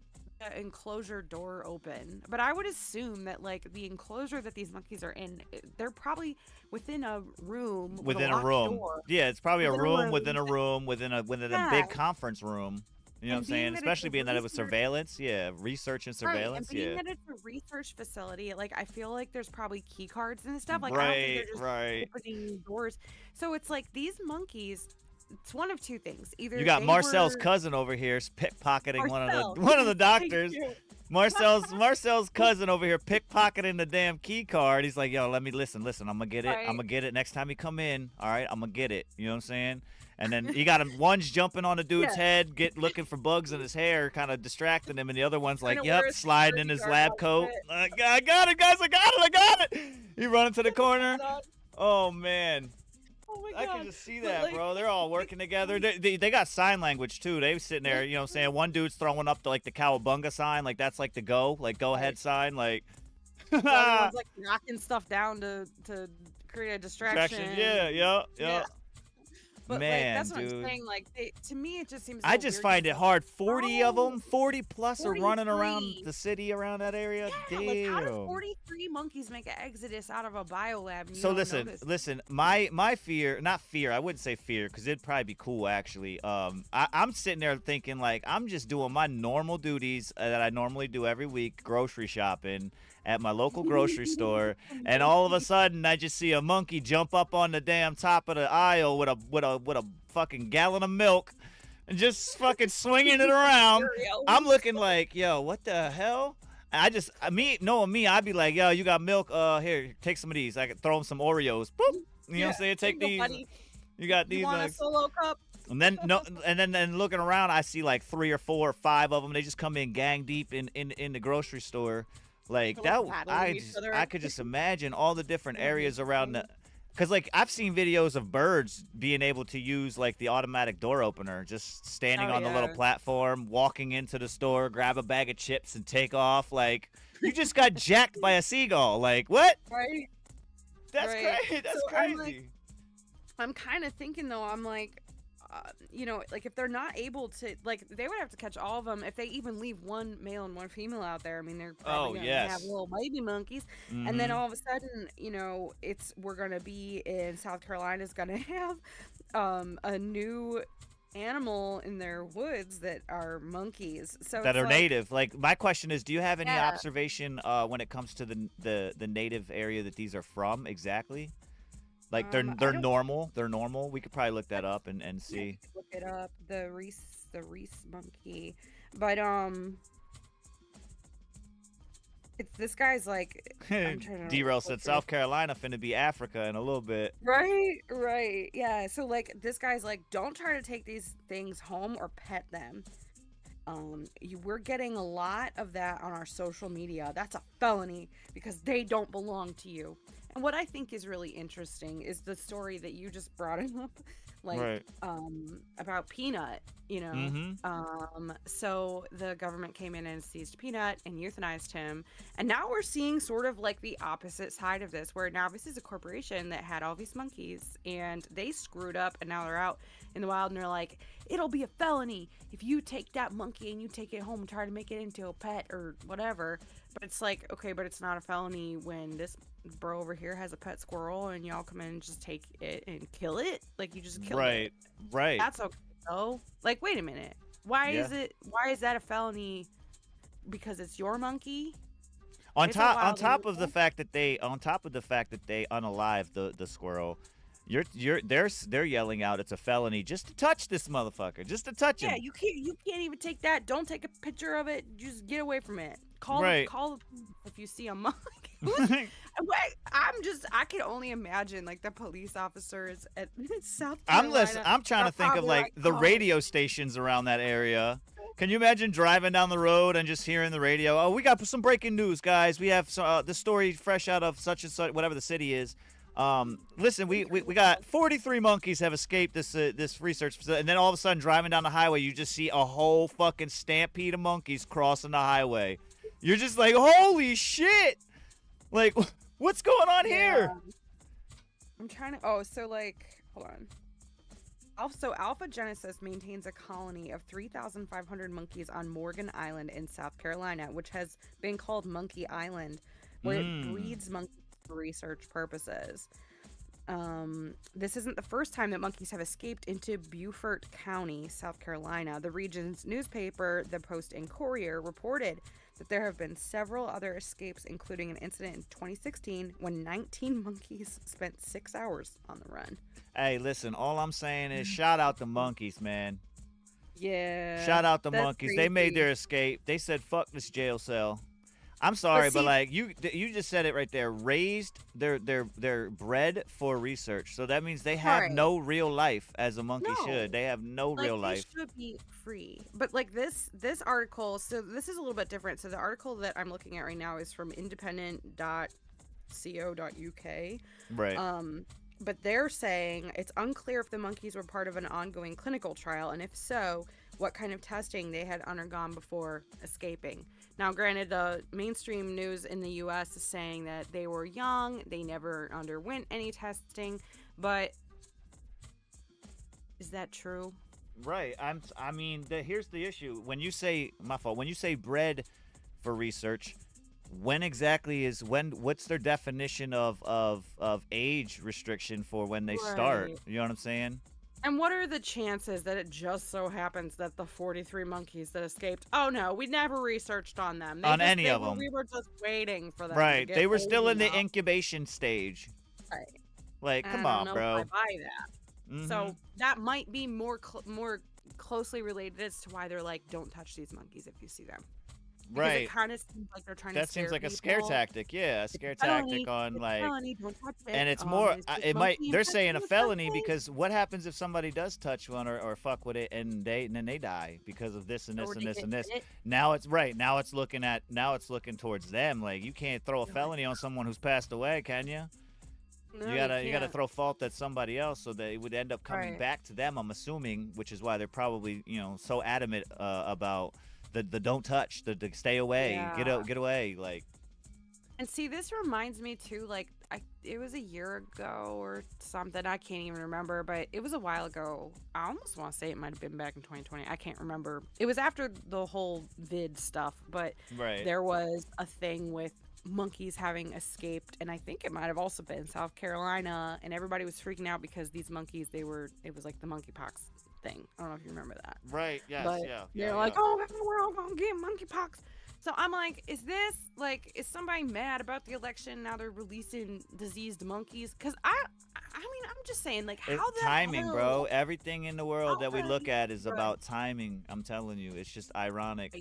the enclosure door open, but I would assume that like the enclosure that these monkeys are in, they're probably within a room. with Within a locked room. door. Yeah, it's probably a Within a room room. within a room within a Yeah. big conference room. You know And what I'm saying? being that it's Especially a being that it was research- surveillance. Yeah, research and surveillance. Right, and being Yeah. that it's a research facility, like I feel like there's probably key cards and stuff. Like I don't think Right, they're just right. opening doors. So it's like these monkeys. It's one of two things. Either You got they Marcel's were- cousin over here pickpocketing Marcel, one of the thank doctors. you. Marcel's cousin over here pickpocketing the damn key card. He's like, yo, let me listen. I'm gonna get it. Right. I'm gonna get it next time you come in. All right, I'm gonna get it. You know what I'm saying? And then you got him. One's jumping on the dude's Yeah. head, looking for bugs in his hair, kind of distracting him, and the other one's like, Trying to yep, wear a sliding in his security lab guard coat. outfit. I got it, guys. I got it. He running to the corner. Oh man. Oh my I God. can just see But, that, like, bro. They're all working together. They got sign language too. They sitting there, you know what I'm saying? One dude's throwing up the cowabunga sign, like that's like the go ahead sign, like The other one's like knocking stuff down to create a distraction. distraction. Yeah. But Man, like, that's what dude. I'm saying. Like, to me, it just seems. I so just weird find it say, hard. 40 of "Oh, them, 40 plus are running around 43." the city around that area. Yeah, Damn. like how do 43 monkeys make an exodus out of a biolab? And you So don't listen, notice? my fear, not fear, I wouldn't say fear, because it'd probably be cool actually. I'm sitting there thinking like I'm just doing my normal duties that I normally do every week, grocery shopping at my local grocery store, and all of a sudden I just see a monkey jump up on the damn top of the aisle with a fucking gallon of milk and just fucking swinging it around. I'm looking like, yo, what the hell? knowing me, I'd be like, yo, you got milk? Here, take some of these. I could throw them some Oreos. Boop. You know what I'm saying? Take these. Buddy. You got these. You want a solo cup? And then then looking around, I see like 3 or 4 or 5 of them. They just come in gang deep in the grocery store. Like that, I could just imagine all the different areas around the. Cause like I've seen videos of birds being able to use like the automatic door opener, just standing on the little platform, walking into the store, grab a bag of chips and take off. Like you just got jacked by a seagull. Like what? Right. That's crazy. That's So crazy. I'm kind of thinking though. I'm like, you know, like if they're not able to, like they would have to catch all of them if they even leave one male and one female out there. I mean, they're probably gonna have little baby monkeys, and then all of a sudden, you know, we're gonna be in South Carolina's gonna have a new animal in their woods that are monkeys. So that it's are like, native. Like my question is, do you have any observation when it comes to the native area that these are from exactly? Like they're normal. They're normal. We could probably look that up and see. Look it up. The Reese monkey, but it's this guy's like. D-Rail said South Carolina finna be Africa in a little bit. Right, yeah. So like this guy's like, don't try to take these things home or pet them. We're getting a lot of that on our social media. That's a felony because they don't belong to you. And what I think is really interesting is the story that you just brought up, like about Peanut, you know. So the government came in and seized Peanut and euthanized him, and now we're seeing sort of like the opposite side of this, where now this is a corporation that had all these monkeys and they screwed up, and now they're out in the wild and they're like, it'll be a felony if you take that monkey and you take it home and try to make it into a pet or whatever. But it's like, okay, but it's not a felony when this bro over here has a pet squirrel and y'all come in and just take it and kill it. Like you just kill it. Right. That's okay though. Like, wait a minute. Why is that a felony? Because it's your monkey? On top of the fact that they unalived the squirrel, they're yelling out it's a felony just to touch this motherfucker, just to touch him. Yeah, you can't even take that. Don't take a picture of it. Just get away from it. Call the police if you see a monkey. I can only imagine like the police officers at South Carolina. I'm trying to think of like the radio stations around that area. Can you imagine driving down the road and just hearing the radio? Oh, we got some breaking news, guys. We have the story fresh out of such and such, whatever the city is. Listen, we got 43 monkeys have escaped this research facility, and then all of a sudden driving down the highway, you just see a whole fucking stampede of monkeys crossing the highway. You're just like, holy shit! Like, what's going on here? I'm trying to. So like, hold on. Also, Alpha Genesis maintains a colony of 3,500 monkeys on Morgan Island in South Carolina, which has been called Monkey Island, where it breeds monkeys for research purposes. This isn't the first time that monkeys have escaped into Beaufort County, South Carolina. The region's newspaper, the Post and Courier, reported that there have been several other escapes, including an incident in 2016 when 19 monkeys spent 6 hours on the run. Hey, listen, all I'm saying is shout out the monkeys, man. Yeah. Shout out the monkeys. Crazy. They made their escape. They said, fuck this jail cell. I'm sorry, but like you just said it right there. Raised, they're bred for research, so that means they have no real life as a monkey should. They have no real life. They should be free. But like this article, so this is a little bit different. So the article that I'm looking at right now is from independent.co.uk. Right. But they're saying it's unclear if the monkeys were part of an ongoing clinical trial, and if so, what kind of testing they had undergone before escaping. Now, granted, the mainstream news in the U.S. is saying that they were young, they never underwent any testing, but is that true? Right. I mean, here's the issue. When you say, when you say bred for research, what's their definition of age restriction for when they start? You know what I'm saying? And what are the chances that it just so happens that the 43 monkeys that escaped, oh no, we never researched on them. Any of them. We were just waiting for them. Right. To get they were old still in enough. the incubation stage. Right. Like, come I on, don't know bro. if I buy that. So that might be more closely related as to why they're like, don't touch these monkeys if you see them. Because Right. it kind of seems like they're trying to That seems scare like a scare people. tactic. Yeah, a It's a scare felony. tactic on It's a like, felony. Don't touch it. and it's more. It's just It might. monkey They're saying a infested with felony something. because what happens if somebody does touch one or fuck with it and then they die because of this and this Or and they this get and this. bit. Now it's right. Now it's looking towards them. Like you can't throw a felony on someone who's passed away, can you? No, You gotta can't. throw fault at somebody else, so that it would end up coming Right. back to them. I'm assuming, which is why they're probably so adamant about the don't touch, the stay away, Yeah. get away, like. And see, this reminds me too, like it was a year ago or something. I can't even remember, but it was a while ago. I almost want to say it might have been back in 2020. I can't remember. It was after the whole vid stuff, but Right. there was a thing with monkeys having escaped, and I think it might have also been South Carolina, and everybody was freaking out because these monkeys, it was like the monkeypox thing. I don't know if you remember that. Right. Yes. But Yeah. they're yeah, like, yeah. oh, we're all gonna get monkeypox. So I'm like, is somebody mad about the election? Now they're releasing diseased monkeys? Because I mean, I'm just saying, like, how It's the timing, hell? bro. Everything in the world that we the look at is Right. about timing. I'm telling you, it's just ironic.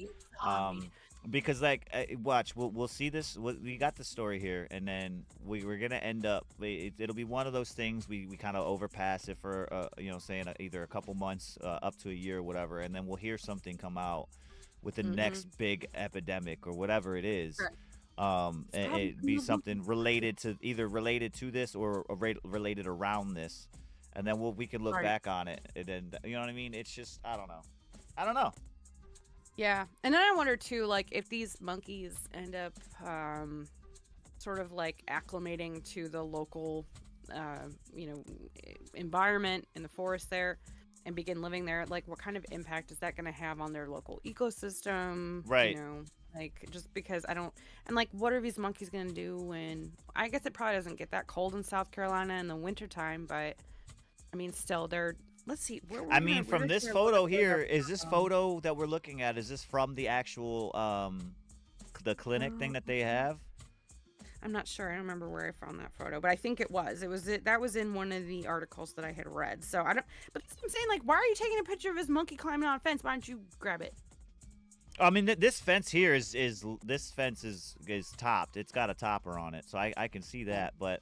Because like, watch, we'll see this. We got the story here, and then we're gonna end up. It'll be one of those things we kind of overpass it for saying either a couple months up to a year or whatever, and then we'll hear something come out with the next big epidemic or whatever it is. And it be something related to this or related around this, and then we can look Right. back on it, and then you know what I mean. It's just I don't know. Yeah, and then I wonder too, like, if these monkeys end up sort of like acclimating to the local, environment in the forest there, and begin living there. Like, what kind of impact is that going to have on their local ecosystem? Right. Like, just because and like, what are these monkeys going to do when? I guess it probably doesn't get that cold in South Carolina in the wintertime, but I mean, still, they're. Let's see. I mean, from this photo here, is this photo that we're looking at? Is this from the actual the clinic thing that they have? I'm not sure. I don't remember where I found that photo, but I think it was. That was in one of the articles that I had read. So I don't. But that's what I'm saying. Like, why are you taking a picture of his monkey climbing on a fence? Why don't you grab it? I mean, this fence here is topped. It's got a topper on it, so I can see that. But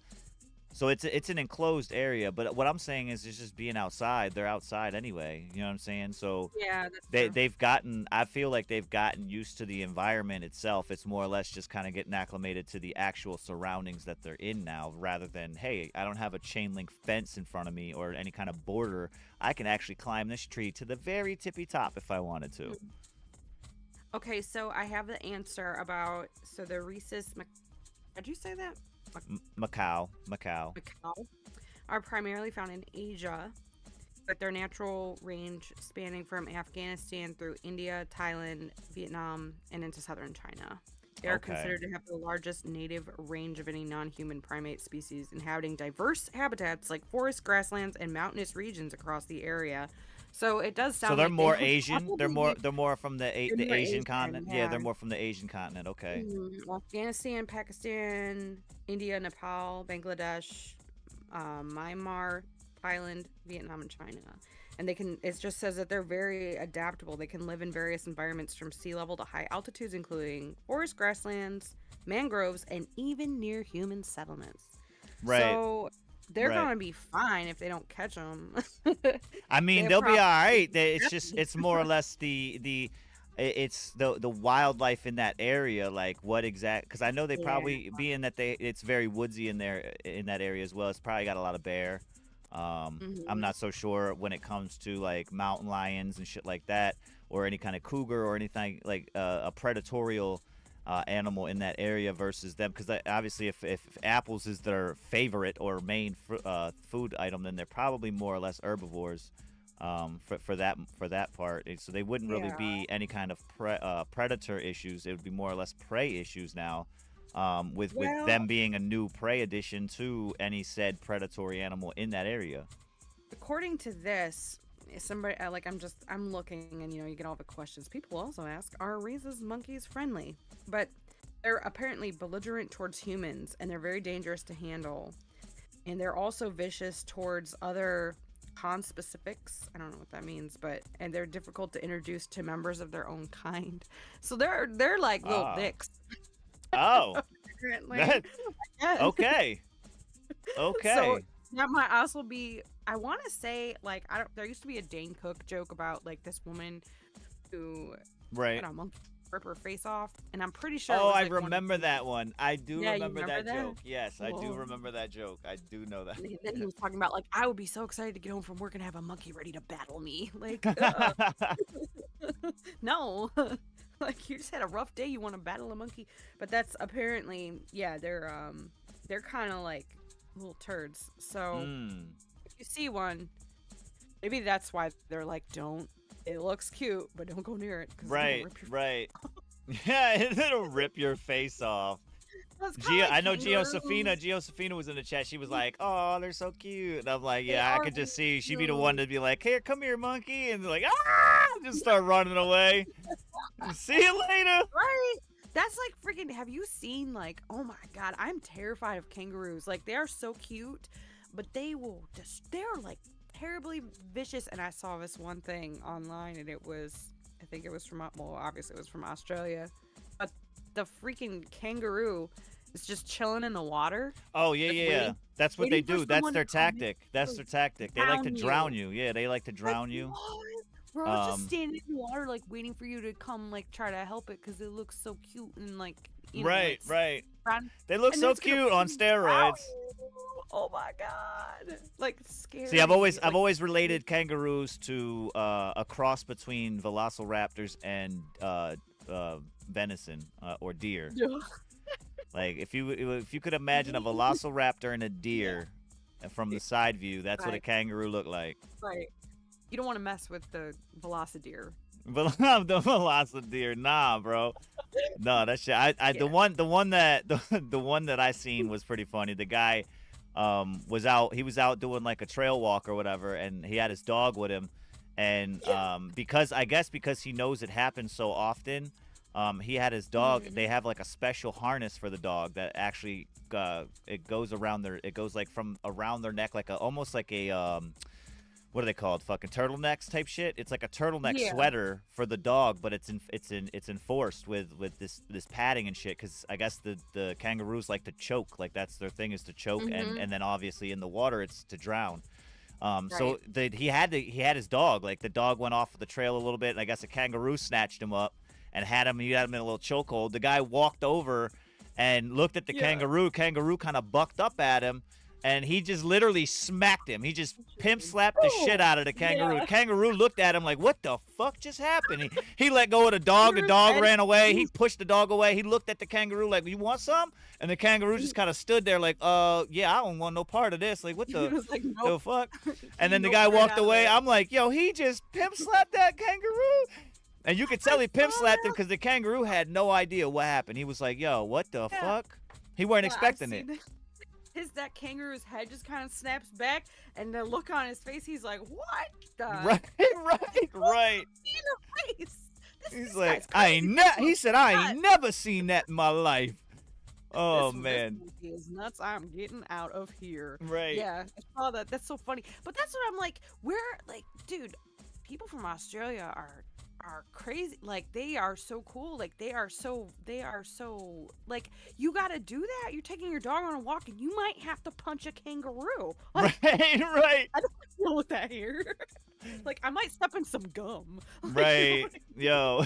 so it's an enclosed area. But what I'm saying is, it's just being outside. They're outside anyway. You know what I'm saying? So Yeah, that's true. they've gotten. I feel like they've gotten used to the environment itself. It's more or less just kind of getting acclimated to the actual surroundings that they're in now, rather than, hey, I don't have a chain link fence in front of me or any kind of border. I can actually climb this tree to the very tippy top if I wanted to. Okay, so I have the answer about the rhesus. Did you say that? Macau. Macau are primarily found in Asia, but their natural range spanning from Afghanistan through India, Thailand, Vietnam, and into southern China. They are Okay. considered to have the largest native range of any non-human primate species, inhabiting diverse habitats like forests, grasslands, and mountainous regions across the area. So it does sound So they're like more would Asian. They're probably- more from the They're more Asian Asian, continent. Yeah, yeah. they're more from the Asian continent. Okay. Afghanistan, Pakistan, India, Nepal, Bangladesh, Myanmar, Thailand, Vietnam, and China. And it just says that they're very adaptable. They can live in various environments from sea level to high altitudes, including forest, grasslands, mangroves, and even near human settlements. Right. So they're Right. going to be fine if they don't catch them. I mean, they'll be all right. It's more or less the wildlife in that area, like what exact? Because I know they probably, being that it's very woodsy in that area as well. It's probably got a lot of bear. I'm not so sure when it comes to like mountain lions and shit like that, or any kind of cougar or anything like a predatorial animal in that area versus them. Because obviously, if apples is their favorite or main food item, then they're probably more or less herbivores. For that part, so they wouldn't really be any kind of predator issues. It would be more or less prey issues now, with them being a new prey addition to any said predatory animal in that area. According to this, somebody I'm looking, and you get all the questions. People also ask, are rhesus monkeys friendly? But they're apparently belligerent towards humans, and they're very dangerous to handle. And they're also vicious towards other conspecifics. I don't know what that means, and they're difficult to introduce to members of their own kind. So they're like little dicks. Oh. Apparently. That- okay. Okay. So that might also be. I want to say like I don't. There used to be a Dane Cook joke about like this woman who Right. had a monkey rip her face off, and I'm pretty sure. Oh, it was, I like, one of remember the- that one. I do Yeah, you remember that remember that? joke. Yes, I do Whoa. remember that joke. I do know that. And then he was talking about like I would be so excited to get home from work and have a monkey ready to battle me. Like, no, like you just had a rough day. You want to battle a monkey, but that's apparently they're kind of like little turds. So if you see one, maybe that's why they're like, don't. It looks cute, but don't go near it. 'Cause it'll Right, rip your right. Yeah, it'll rip your face off. That's Gio, kinda I know kangaroos. Gio was in the chat. She was like, "Oh, they're so cute." And I'm like, They "Yeah, I are could just see she'd be cute. the one to be like, "Here, come here, monkey," and they're like, "Ah!" Just start running away. See you later. Right? That's like freaking. Have you seen like? Oh my god, I'm terrified of kangaroos. Like they are so cute, but they will just. They're like terribly vicious. And I saw this one thing online, and it was. I think it was from. Well, obviously it was from Australia. But the freaking kangaroo is just chilling in the water. Oh yeah, Just yeah. waiting- That's what they waiting for do. That's someone their to come in tactic. to That's their tactic. They like to drown you. Yeah, they like to drown you. What? Bro, I was Um, just standing in the water, like waiting for you to come, like try to help it because it looks so cute and like. You know, Right, like, right. run- They look and so it's gonna cute on freaking steroids. Oh my god! Like scary. See, I've always like, related kangaroos to a cross between velociraptors and venison or deer. Like if you could imagine a velociraptor and a deer from the side view, that's what a Right. kangaroo looked like. Right. You don't want to mess with the velocideer. The velocideer, nah, bro. No, that shit. The one that I seen was pretty funny. The guy was out doing like a trail walk or whatever, and he had his dog with him, and because he knows it happens so often, he had his dog. They have like a special harness for the dog that actually it goes like from around their neck, like almost like a what are they called? Fucking turtlenecks type shit. It's like a turtleneck sweater for the dog, but it's enforced with this padding and shit. Because I guess the kangaroos like to choke. Like that's their thing, is to choke, and then obviously in the water it's to drown. So he had his dog. Like the dog went off the trail a little bit, and I guess a kangaroo snatched him up and had him in a little chokehold. The guy walked over and looked at the kangaroo. Kangaroo kind of bucked up at him. And he just literally smacked him. He just pimp slapped the shit out of the kangaroo. The kangaroo looked at him like, what the fuck just happened? He let go of the dog. The dog ran away. He pushed the dog away. He looked at the kangaroo like, you want some? And the kangaroo just kind of stood there like, yeah, I don't want no part of this. Like, what the, like, the fuck? And then the guy walked away. I'm like, yo, he just pimp slapped that kangaroo. And you could tell he pimp slapped him because the kangaroo had no idea what happened. He was like, yo, what the fuck? He weren't expecting it. That kangaroo's head just kind of snaps back, and the look on his face, he's like, "What the?" Right. In the face. He's like, he said, I ain't never seen that in my life. Oh man, this is nuts. I'm getting out of here. Right. Yeah, I saw that. That's so funny. But that's what I'm like. We're like, dude, people from Australia are crazy. Like they are so cool. Like they are so like, you gotta do that. You're taking your dog on a walk and you might have to punch a kangaroo. Like, right. I don't deal with that here. Like I might step in some gum. Right. Yo.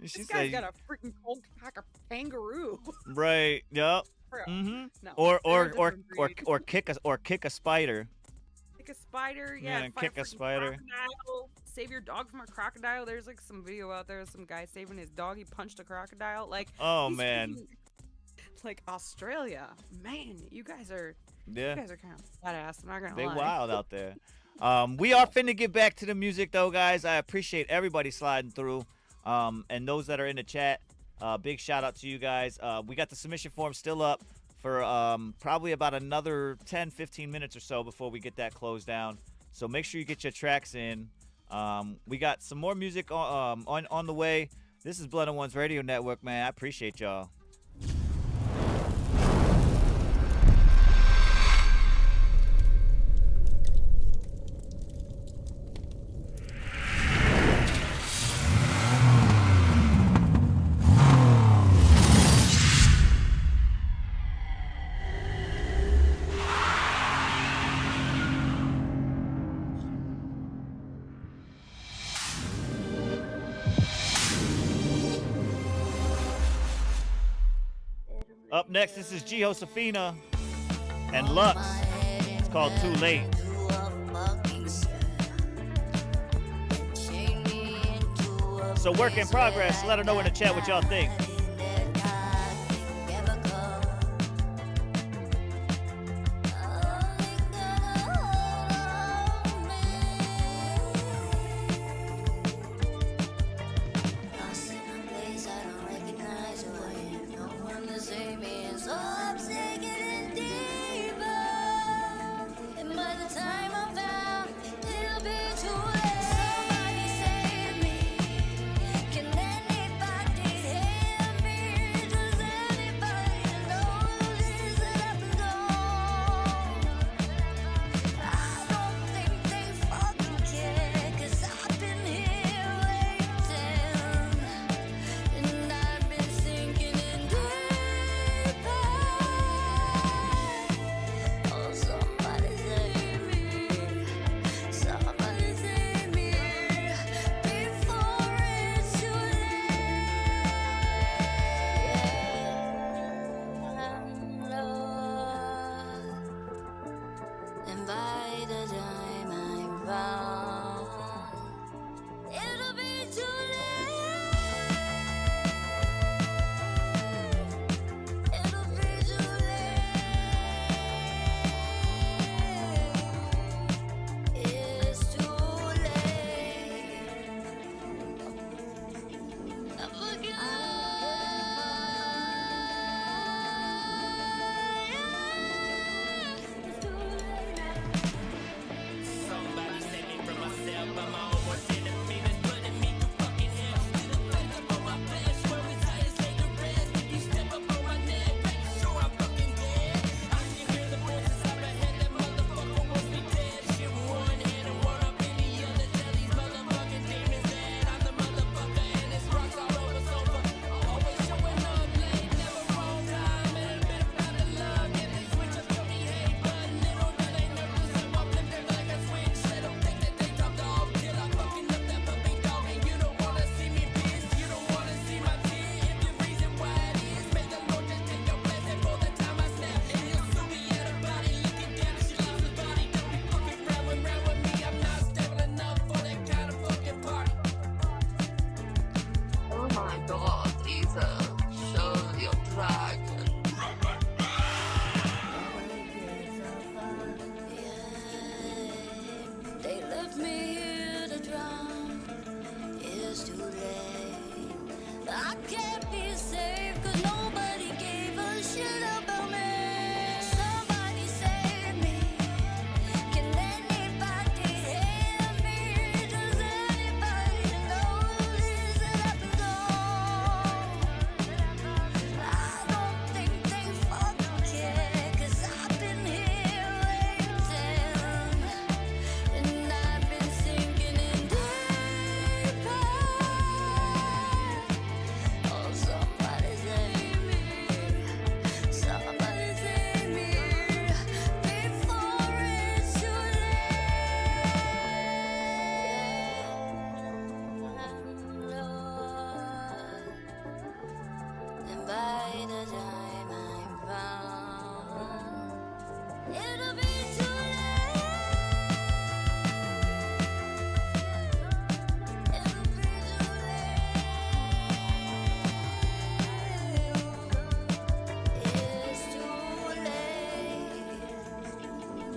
She This said, guy's got a freaking cold pack of kangaroo. Right. Yep. No, Or kick a spider. Kick a spider, yeah. Yeah, fight kick a freaking spider. Crocodile. Save your dog from a crocodile. There's like some video out there of some guy saving his dog. He punched a crocodile. Like, oh he's man. freaking, like Australia, man, you guys are Yeah. you guys are kind of badass. I'm not gonna They lie. wild out there. We are finna get back to the music though, guys. I appreciate everybody sliding through. And those that are in the chat, big shout out to you guys. We got the submission form still up for probably about another 10-15 minutes or so before we get that closed down. So make sure you get your tracks in. We got some more music on the way. This is Blood and One's Radio Network, man. I appreciate y'all. Up next, this is G. Josefina and Lux. It's called Too Late. So work in progress. Let her know in the chat what y'all think.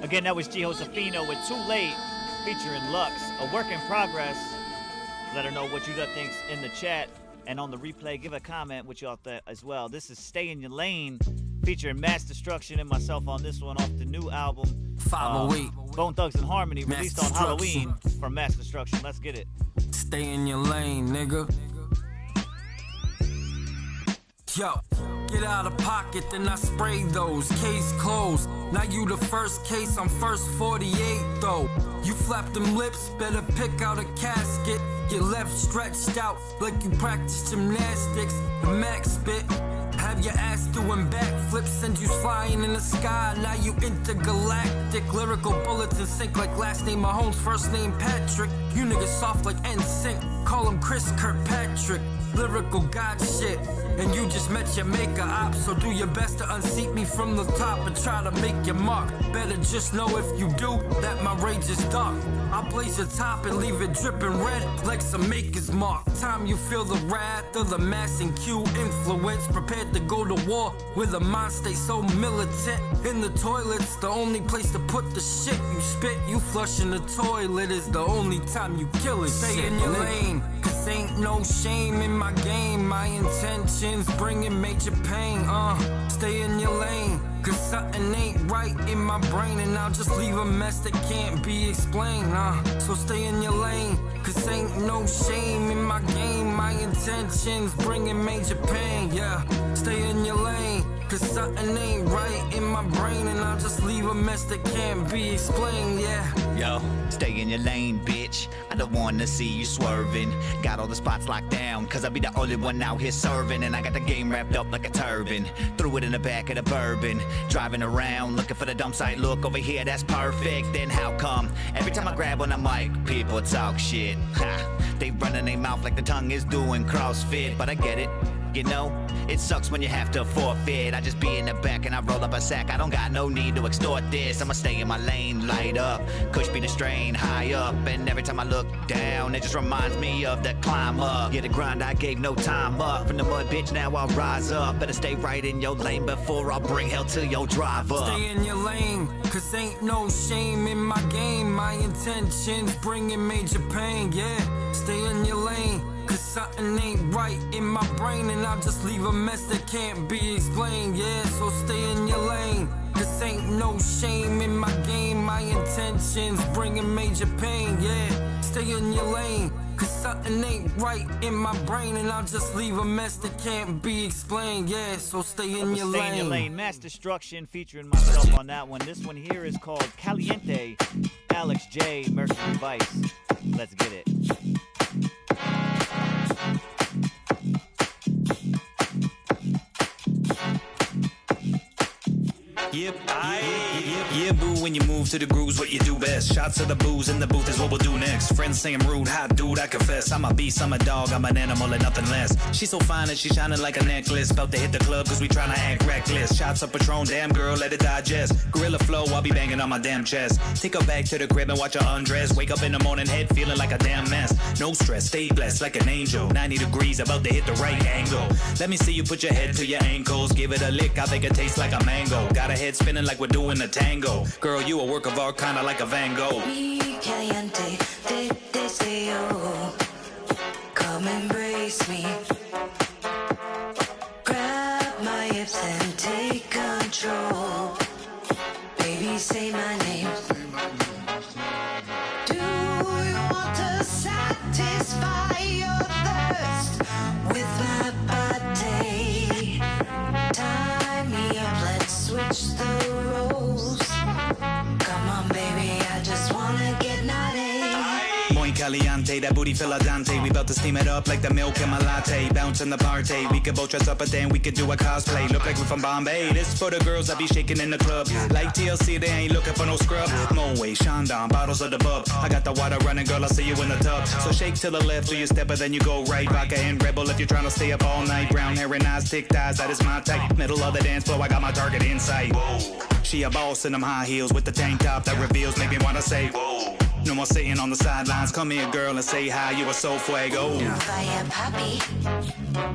Again, that was G. Josefina with Too Late featuring Lux, a work in progress. Let her know what you thinks in the chat. And on the replay, give a comment what y'all thought as well. This is Stay in Your Lane featuring Mass Destruction and myself on this one off the new album. 508. Bone Thugs and Harmony, released on Halloween from Mass Destruction. Let's get it. Stay in your lane, nigga. Yo, get out of pocket, then I spray those. Case closed. Now you the first case, I'm first 48 though. You flap them lips, better pick out a casket. Your left stretched out like you practice gymnastics. The max spit. Have Have your ass doing backflips, send you flying in the sky. Now you intergalactic, lyrical bullets in sync like last name Mahomes, first name Patrick. You niggas soft like NSYNC, call him Chris Kirkpatrick. Lyrical god shit, and you just met your maker op. So do your best to unseat me from the top and try to make your mark. Better just know if you do, that my rage is dark. I'll blaze your top and leave it dripping red like some maker's mark. Time you feel the wrath of the mass and Q influence. Prepared to go to war with a mind stay so militant. In the toilet's the only place to put the shit you spit. You flush in the toilet is the only time you kill it. Stay in your lane, cause ain't no shame in my game. My intentions bringing major pain. Stay in your lane, cause something ain't right in my brain, and I'll just leave a mess that can't be explained. So stay in your lane, cause ain't no shame in my game. My intentions bringing major pain. Yeah, stay in your lane, cause something ain't right in my brain, and I'll just leave a mess that can't be explained. Yeah. Yo, stay in your lane, bitch. I don't wanna see you swerving. Got all the spots locked down, cause I be the only one out here serving. And I got the game wrapped up like a turban. Threw it in the back of the Bourbon. Driving around, looking for the dump site. Look over here, that's perfect. Then how come every time I grab on the mic, people talk shit? Ha, they running their mouth like the tongue is doing CrossFit. But I get it, you know, it sucks when you have to forfeit. I just be in the back and I roll up a sack. I don't got no need to extort this. I'ma stay in my lane, light up. Kush be the strain, high up. And every time I look down, it just reminds me of the climb up. Yeah, the grind, I gave no time up. From the mud, bitch, now I'll rise up. Better stay right in your lane before I bring hell to your driver. Stay in your lane, cause ain't no shame in my game. My intentions bringing major pain. Yeah, stay in your lane, cause something ain't right in my brain, and I'll just leave a mess that can't be explained. Yeah, so stay in your lane, cause ain't no shame in my game. My intentions bringing major pain. Yeah, stay in your lane, cause something ain't right in my brain, and I'll just leave a mess that can't be explained. Yeah, so stay in your lane. Stay in your lane. Mass Destruction featuring myself on that one. This one here is called Caliente. Alex J, Mercury Vice. Let's get it. Yeah, boo, when you move to the grooves, what you do best. Shots of the booze in the booth is what we'll do next. Friends say I'm rude, hot dude, I confess. I'm a beast, I'm a dog, I'm an animal and nothing less. She's so fine and she's shining like a necklace. About to hit the club cause we tryna act reckless. Shots of Patron, damn girl, let it digest. Gorilla flow, I'll be banging on my damn chest. Take her back to the crib and watch her undress. Wake up in the morning, head feeling like a damn mess. No stress, stay blessed like an angel. 90 degrees, about to hit the right angle. Let me see you put your head to your ankles. Give it a lick, I think it tastes like a mango. Got a head spinning like we're doing a tango. Girl, you a work of art, kinda like a Van Gogh. Mi caliente, te deseo. Come embrace me. Grab my hips and take control. Baby, say my name. Do you want to satisfy your thirst with my body? Tie me up, let's switch the roles. Come on, baby, I just wanna get naughty. Muy caliente, that booty feel a Dante. We bout to steam it up like the milk in my latte. Bounce in the party, we could both dress up and then we could do a cosplay. Look like we're from Bombay, this for the girls that be shaking in the club. Like TLC, they ain't looking for no scrub. Moe, Chandon, bottles of the bub. I got the water running, girl, I'll see you in the tub. So shake to the left, do your step, and then you go right. Vodka and Red Bull if you're trying to stay up all night. Brown hair and eyes, thick thighs, that is my type. Middle of the dance floor, I got my target in sight. She a boss in them high heels with the tank top that reveals, make me wanna say, whoa. No more sitting on the sidelines. Come here, girl, and say hi. You are so fuego. Vaya papi,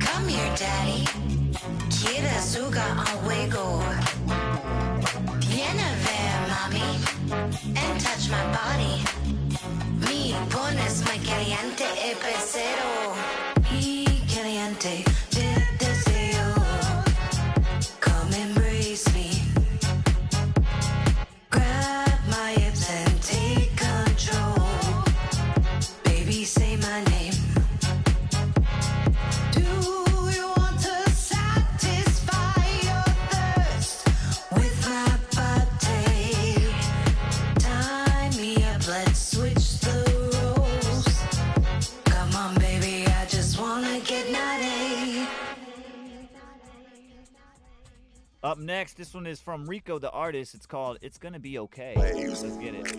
come here, daddy. ¿Quieres jugar a juego? Viene a ver, mami, and touch my body. Mi pones muy caliente, pecero. Mi caliente, te deseo. Come embrace me. Grab my hips and take control. Baby, say my name. Do you want to satisfy your thirst with my body? Tie me up, let's switch the roles. Come on, baby, I just wanna get naughty. Up next, this one is from Rico the artist. It's called It's Gonna Be Okay. Let's get it.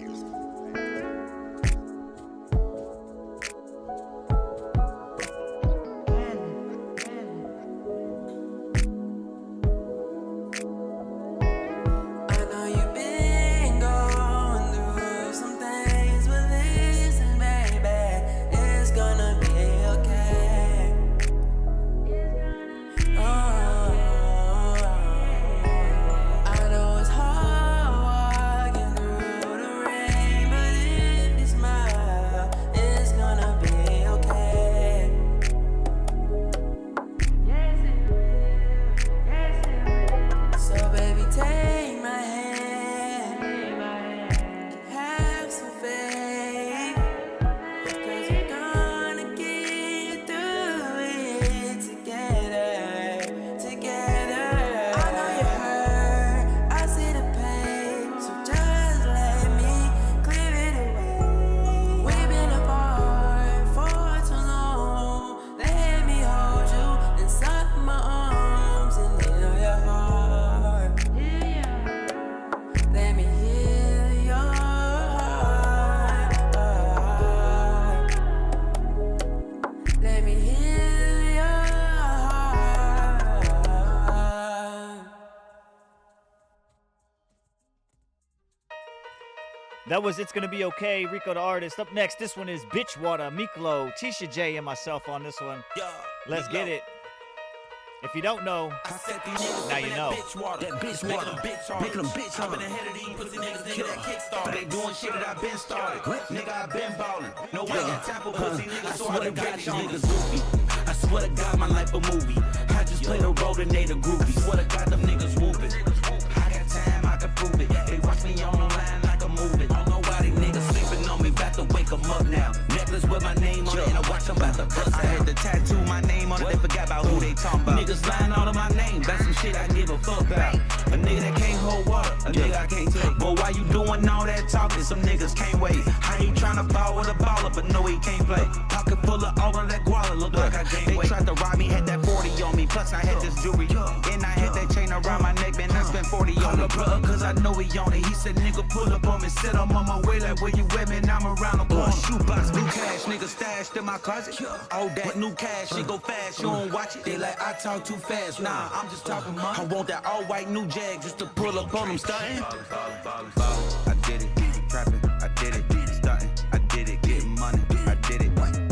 That was It's Gonna Be Okay, Rico the artist. Up next, this one is Bitch Water, Miklo, Tisha J, and myself on this one. Let's get it. If you don't know, now you know. That bitch water, making them bitch hard. I've been ahead of these pussy niggas, nigga, that kickstart. They doing shit that I been started. Nigga, I been ballin'. No way got time for pussy niggas, so I got these niggas goofy. I swear to God, my life a movie. I just played a role and they the groupie. Swear to God, them niggas whooping. I got time, I can prove it. They watch me on the line like a movie. Don't know why these niggas sleeping on me, about to wake them up now. Necklace with my name on it, and I watch them about to bust. I had to tattoo my name on it, they forgot about who they talking about. Niggas lying all of my name, that's some shit I give a fuck about. A nigga that can't hold water, a nigga I can't take. But why you doing all that talking? Some niggas can't wait. I ain't tryna ball with a baller, but no, he can't play. Pocket full of all of that guala, look like I gained weight. They tried to rob me, had that 40 on me, plus I had this jewelry. And I had that chain around my neck, man, I spent 40 on the brother, cause I know he on it. He said, nigga, pull up on me, said I'm on my way, like where you at, man, I'm around the corner. Shoebox, new cash, nigga stashed in my closet. All that new cash, shit go fast, you don't watch it. They like, I talk too fast, nah, I'm just talking money. I want that all white new Jag just to pull up on them, stunting. I did it, trapping, I did it, stunting, I did it, getting money, I did it, ballin',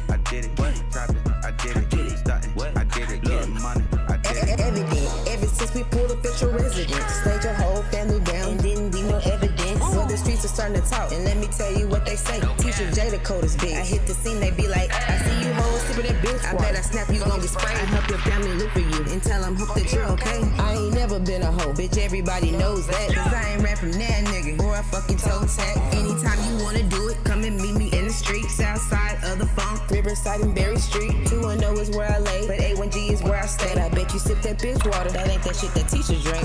I did it, trapping, I did it, stunting, I did it, getting money, I did it. Evident, ever since we pulled up at your residence, slayed your whole family down and didn't leave no evidence. So the streets are starting to talk, and let me tell you what they say. Teacher J, the code is big. I hit the scene, they be like, I see you hoes sipping that bitch. I bet I snap you gon' get sprayed. I help your family look for you and tell them hope that you're okay. I ain't never been a hoe, bitch, everybody knows that. Cause I ain't rap from that nigga, or I fucking toe tag. Anytime you wanna do it, come and meet me in the street. Southside of the Funk, Riverside and Berry Street. 210 is where I lay, but A1G is where I stay. I bet you sip that bitch water, that ain't that shit that teachers drink.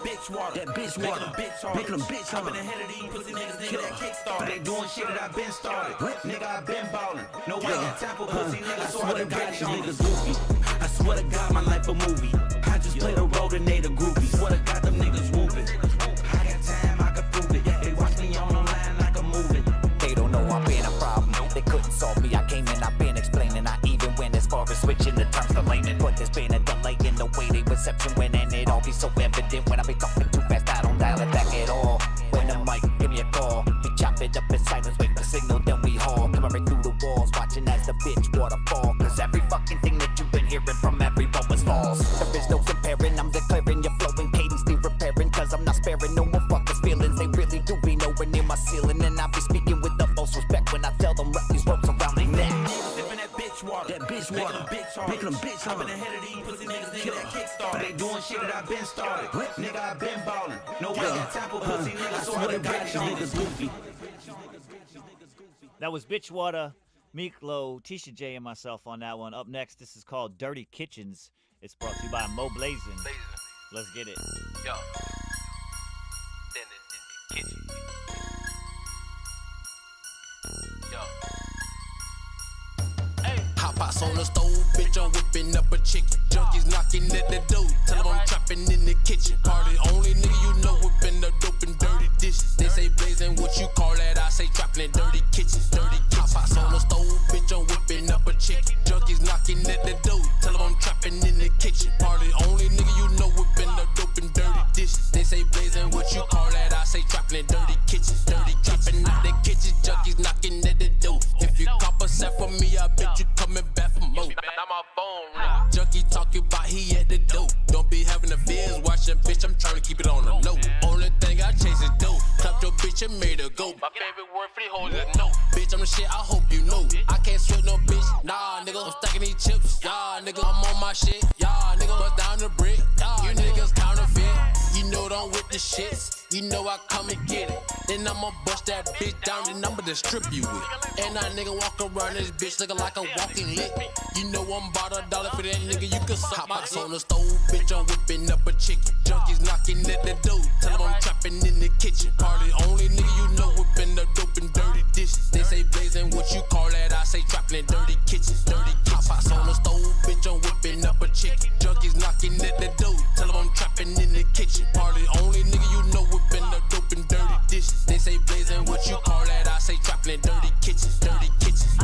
Bitch water, that bitch water, making them bitch hard. I've been ahead of these pussy niggas, nigga, that kickstart. They doing shit that I been started. Nigga, I been ballin'. No way got time for pussy niggas, so I got these niggas goofy. I swear to God, my life a movie. I just played a role and they the groupie. Swear to God, them niggas whooping. I got time, I can prove it. They watch me on the line like a movie. They don't know I'm being a problem. They couldn't solve me. I came in, I've been explaining. I even went as far as switching the terms to layman. But there's been a delay in the way they reception went, and it all be so evident when I be talking too fast. I don't dial it back at all. When the mic, give me a call. We chop it up in silence, wait for signal, then we haul. Coming right through the walls, watching as the bitch waterfall. Cause every fucking thing that you've been hearing from everyone was false. There is no comparing, I'm declaring your flowing cadence need repairing. Cause I'm not sparing no more fuckers' feelings. They really do be nowhere near my ceiling. And I be speaking with the most respect when I tell them wrap these ropes around their neck. That bitch water, making them bitch hard. I've been ahead of these pussy niggas, nigga, that kickstart. They doing shit that I been started. Nigga, I been ballin'. No way got time for pussy niggas, so I got these niggas goofy. That was Bitch Water, Miklo, Tisha J, and myself on that one. Up next, this is called Dirty Kitchens. It's brought to you by Mo Blazin. Let's get it. Yo. Then in the kitchen. Yo. Hop Hot pots on the stove, bitch, I'm whipping up a chicken. Junkies knocking at the door, tell them I'm trapping in the kitchen. Party only nigga you know whipping the dope and dirty dishes. They say blazing, what you call that? I say trapping in dirty kitchens. Dirty hot pots on the stove, bitch, I'm whipping up a chicken. Junkies knocking at the door, tell them I'm trapping in the kitchen. Party only nigga you know whipping the dope and dirty dishes. They say blazing, what you call that? I say trapping in dirty kitchens. Dirty trapping out the kitchen, junkies knocking at the door. If you cop a set for me, I bet you coming back for more. Now my phone. Junkie talking about he at the door. Don't be having the fears, watching bitch, I'm trying to keep it on the low. Only thing I chase is dope. Clap your bitch and made her go. My favorite word for the hoes is no. Bitch, I'm the shit, I hope you know. I can't sweat no bitch, nah, nigga. I'm stacking these chips, yeah, nigga. I'm on my shit, yeah, nigga. Bust down the brick, yeah, you niggas counterfeit. You know don't with the shits. You know I come and get it. Then I'ma bust that bitch down and I'ma distribute it. And that nigga walk around this bitch looking like a walking lick. You know I'm about $1 for that nigga, you can suck my dick. On the stove, bitch, I'm whipping up a chicken. Junkies knocking at the door, tell them I'm trapping in the kitchen. Party only nigga you know whipping the dope and dirty dishes. They say blazing, what you call that? I say trapping in dirty kitchens. Dirty hot pots on the stove, bitch, I'm whipping up a chicken. Junkies knocking at the door, tell them I'm trapping in the kitchen. Party only nigga you know whipping the dope and dirty dishes. They say blazing, what you call that? I say trapping in dirty kitchens. Dirty kitchens.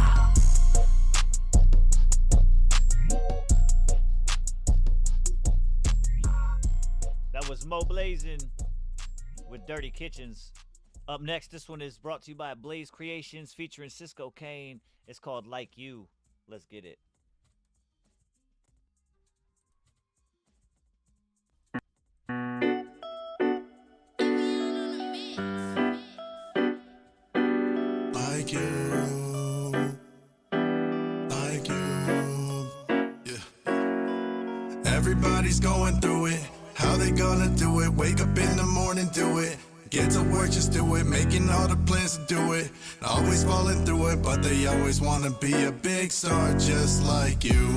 That was Mo Blazin with Dirty Kitchens. Up next, this one is brought to you by Blaze Creations featuring Cisco Kane. It's called Like You. Let's get it. Like you, like you, yeah. Everybody's going through it. How they gonna do it? Wake up in the morning, do it. Get to work, just do it. Making all the plans to do it. Always falling through it, but they always wanna be a big star just like you.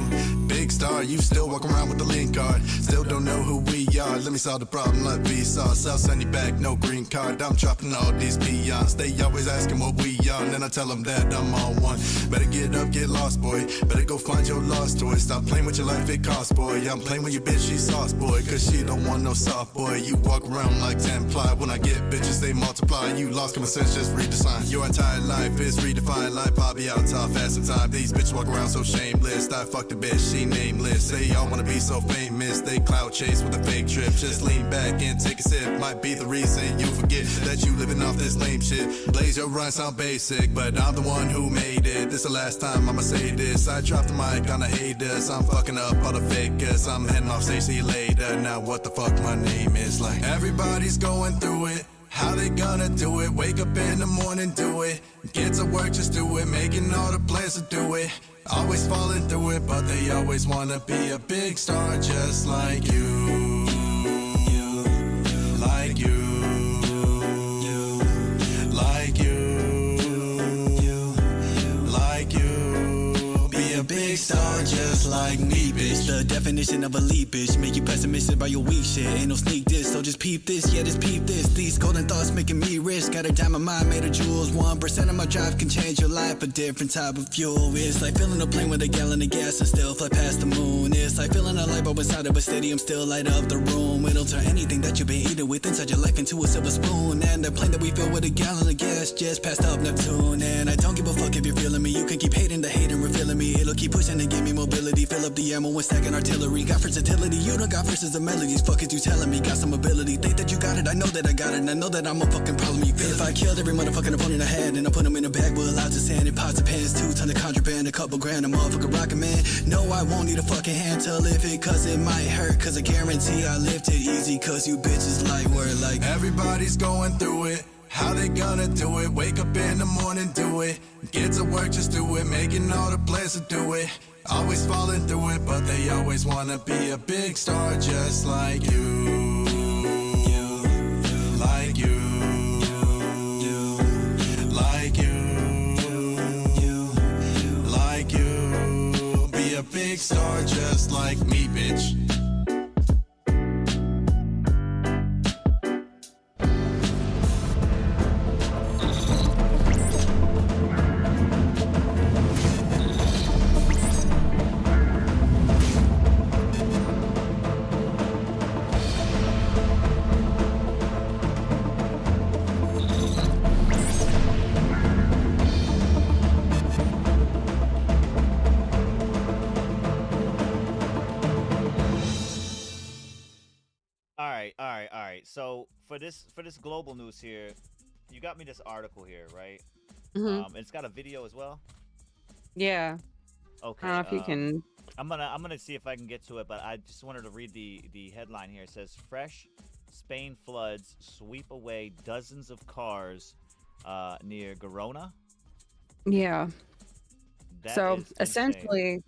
Big star, you still walk around with the link card. Still don't know who we are. Let me solve the problem like Vsauce. I'll send you back, no green card. I'm dropping all these peons. They always asking what we are, and then I tell them that I'm on one. Better get up, get lost, boy. Better go find your lost toy. Stop playing with your life, it costs, boy. I'm playing with your bitch, she sauce, boy. Cause she don't want no soft boy. You walk around like 10 ply. When I get bitches, they multiply. You lost common sense, just read the sign. Your entire life is redefined. Life, I'll be out top fast in time. These bitches walk around so shameless. I fucked the bitch, she nameless. They all wanna be so famous. They cloud chase with a fake trip. Just lean back and take a sip. Might be the reason you forget that you living off this lame shit. Blaze, your rhymes sound basic, but I'm the one who made it. This the last time I'ma say this. I dropped the mic on the haters. I'm fucking up all the fakers. I'm heading off stage, see you later. Now what the fuck my name is like? Everybody's going through it. How they gonna do it? Wake up in the morning, do it. Get to work, just do it. Making all the plans to do it. Always falling through it, but they always wanna be a big star just like you. Like you. Like you. Like you. Be a big star just like me, bitch. The definition of a leap, bitch. Make you pessimistic about your weak shit. Ain't no sneak this, so just peep this, yeah, just peep this. These golden thoughts making me rich. Got a diamond mind made of jewels. 1% of my drive can change your life. A different type of fuel. It's like filling a plane with a gallon of gas and still fly past the moon. It's like filling a light bulb inside of a stadium, still light up the room. It'll turn anything that you've been eating with inside your life into a silver spoon. And the plane that we fill with a gallon of gas just passed up Neptune. And I don't give a fuck if you're feeling me. You can keep hating the hate and revealing me. It'll keep pushing and give me mobility. Fill up the ammo and stacking artillery. Got versatility, you don't got verses of melodies. Fuck is you telling me? Got some ability. Think that you got it, I know that I got it. And I know that I'm a fucking problem. You feel if I killed every motherfucking opponent I had and I put them in a bag with lots of sand and pots of pans, 2 tons of contraband, a couple grand, a motherfucking rocket man. No, I won't need a fucking hand to lift it, cause it might hurt. Cause I guarantee I lift it easy, cause you bitches like word like. Everybody's going through it. How they gonna do it? Wake up in the morning, do it. Get to work, just do it. Making all the plans to do it. Always falling through it, but they always wanna be a big star just like you. Like you. Like you. Like you. Be a big star just like me, bitch. all right. So for this global news here, you got me this article here, right? It's got a video as well. Yeah. Okay. I don't know if you can. I'm gonna see if I can get to it, but I just wanted to read the headline here. It says fresh Spain floods sweep away dozens of cars near Girona. Yeah. That So is insane. essentially,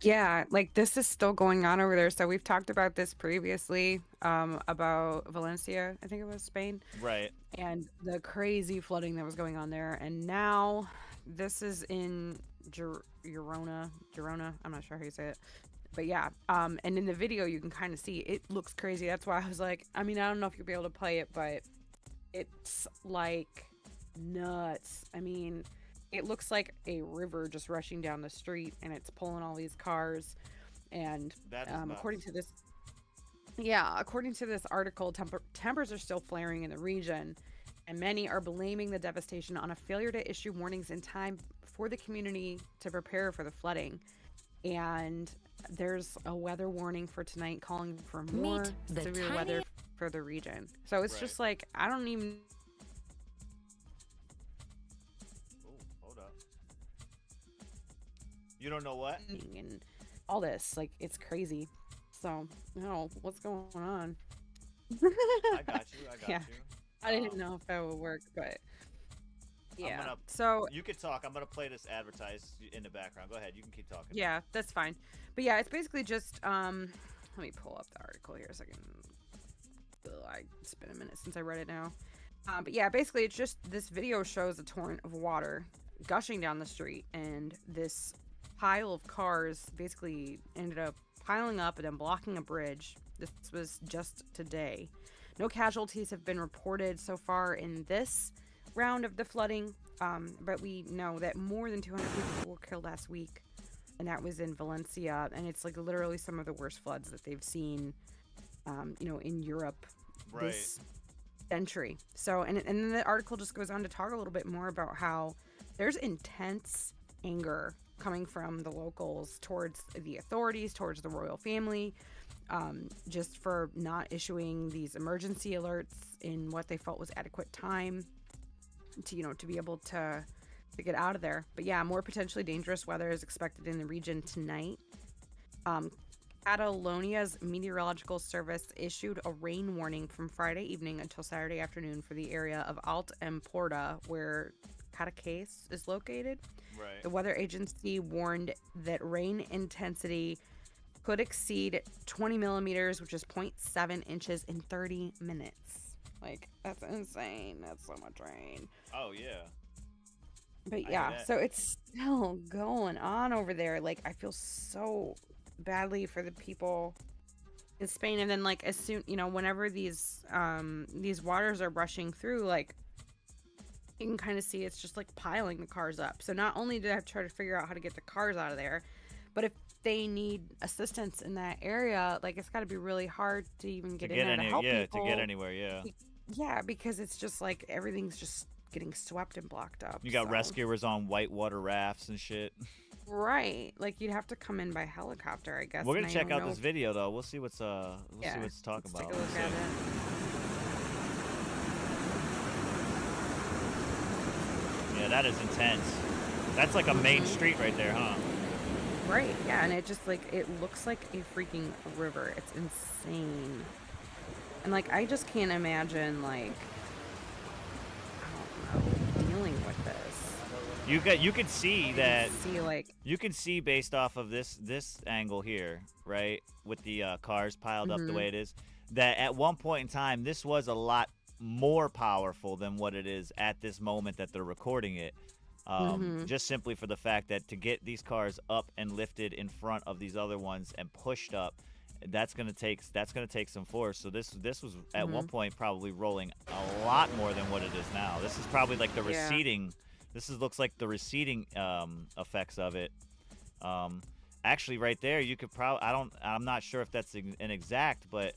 yeah, like this is still going on over there. So we've talked about this previously, about Valencia, I think it was Spain, Right. and the crazy flooding that was going on there. And now this is in Girona. I'm not sure how you say it, but yeah. And in the video, you can kind of see it looks crazy. That's why I was like, I mean, I don't know if you'll be able to play it, but it's like nuts. I mean, it looks like a river just rushing down the street, and it's pulling all these cars. And according to this article, tempers are still flaring in the region, and many are blaming the devastation on a failure to issue warnings in time for the community to prepare for the flooding. And there's a weather warning for tonight calling for more severe weather for the region. So it's just like, I don't even... Hold up. You don't know what? And all this, like, it's crazy. So, no, what's going on? I got you. Yeah. I didn't know if that would work, but yeah. So you could talk. I'm gonna play this advertised in the background. Go ahead. You can keep talking. Yeah, that's fine. But yeah, it's basically just let me pull up the article here a second. It's been a minute since I read it now. But yeah, basically it's just this video shows a torrent of water gushing down the street, and this pile of cars basically ended up piling up and then blocking a bridge. This was just today. No casualties have been reported so far in this round of the flooding, but we know that more than 200 people were killed last week, and that was in Valencia, and it's like literally some of the worst floods that they've seen, in Europe this century. So, and then the article just goes on to talk a little bit more about how there's intense anger coming from the locals towards the authorities, towards the royal family, just for not issuing these emergency alerts in what they felt was adequate time to be able to get out of there. But yeah, more potentially dangerous weather is expected in the region tonight. Catalonia's meteorological service issued a rain warning from Friday evening until Saturday afternoon for the area of Alt Empordà, where Cadaqués is located. Right. The weather agency warned that rain intensity could exceed 20 millimeters, which is 0.7 inches in 30 minutes. Like, that's insane. That's so much rain. Oh, yeah. But yeah, so it's still going on over there. Like, I feel so badly for the people in Spain. And then, like, as soon, whenever these waters are rushing through, like, you can kind of see it's just like piling the cars up. So not only do they have to try to figure out how to get the cars out of there, but if they need assistance in that area, like, it's got to be really hard to even get in there to help people. To get anywhere, yeah. Yeah, because it's just like everything's just getting swept and blocked up. You got rescuers on whitewater rafts and shit. Right, like you'd have to come in by helicopter, I guess. We're gonna check out this video though. We'll see what's see what's talking about. Take a look at it. Yeah, that is intense. That's like a main street right there, huh? Right, yeah, and it just like, it looks like a freaking river. It's insane. And like, I just can't imagine, like, I don't know, dealing with this. You could see that. Like, you can see based off of this angle here, right, with the cars piled up the way it is, that at one point in time this was a lot more powerful than what it is at this moment that they're recording it. Just simply for the fact that to get these cars up and lifted in front of these other ones and pushed up, that's gonna take some force. So this was at one point probably rolling a lot more than what it is now. This is probably like the receding. Looks like the receding effects of it. Actually, right there, you could probably. I'm not sure if that's an exact, but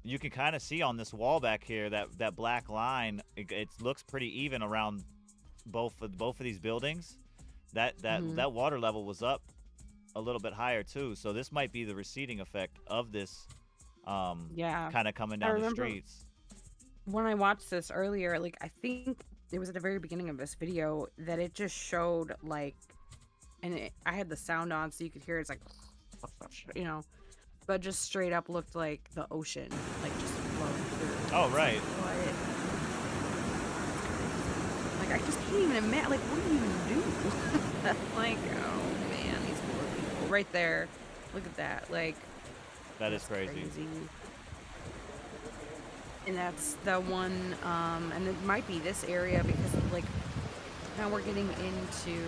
you can kind of see on this wall back here that black line. It looks pretty even around both of these buildings. That water level was up a little bit higher too. So this might be the receding effect of this Yeah. kind of coming I down the remember streets. when I watched this earlier, like I think it was at the very beginning of this video that it just showed like, I had the sound on so you could hear it's like, you know, but just straight up looked like the ocean, like just flowing through. Oh, It's right. like I just can't even imagine. Like, what do you do? Like, oh man, these poor people right there. Look at that. Like, That is that's crazy. And that's the one, and it might be this area because like now we're getting into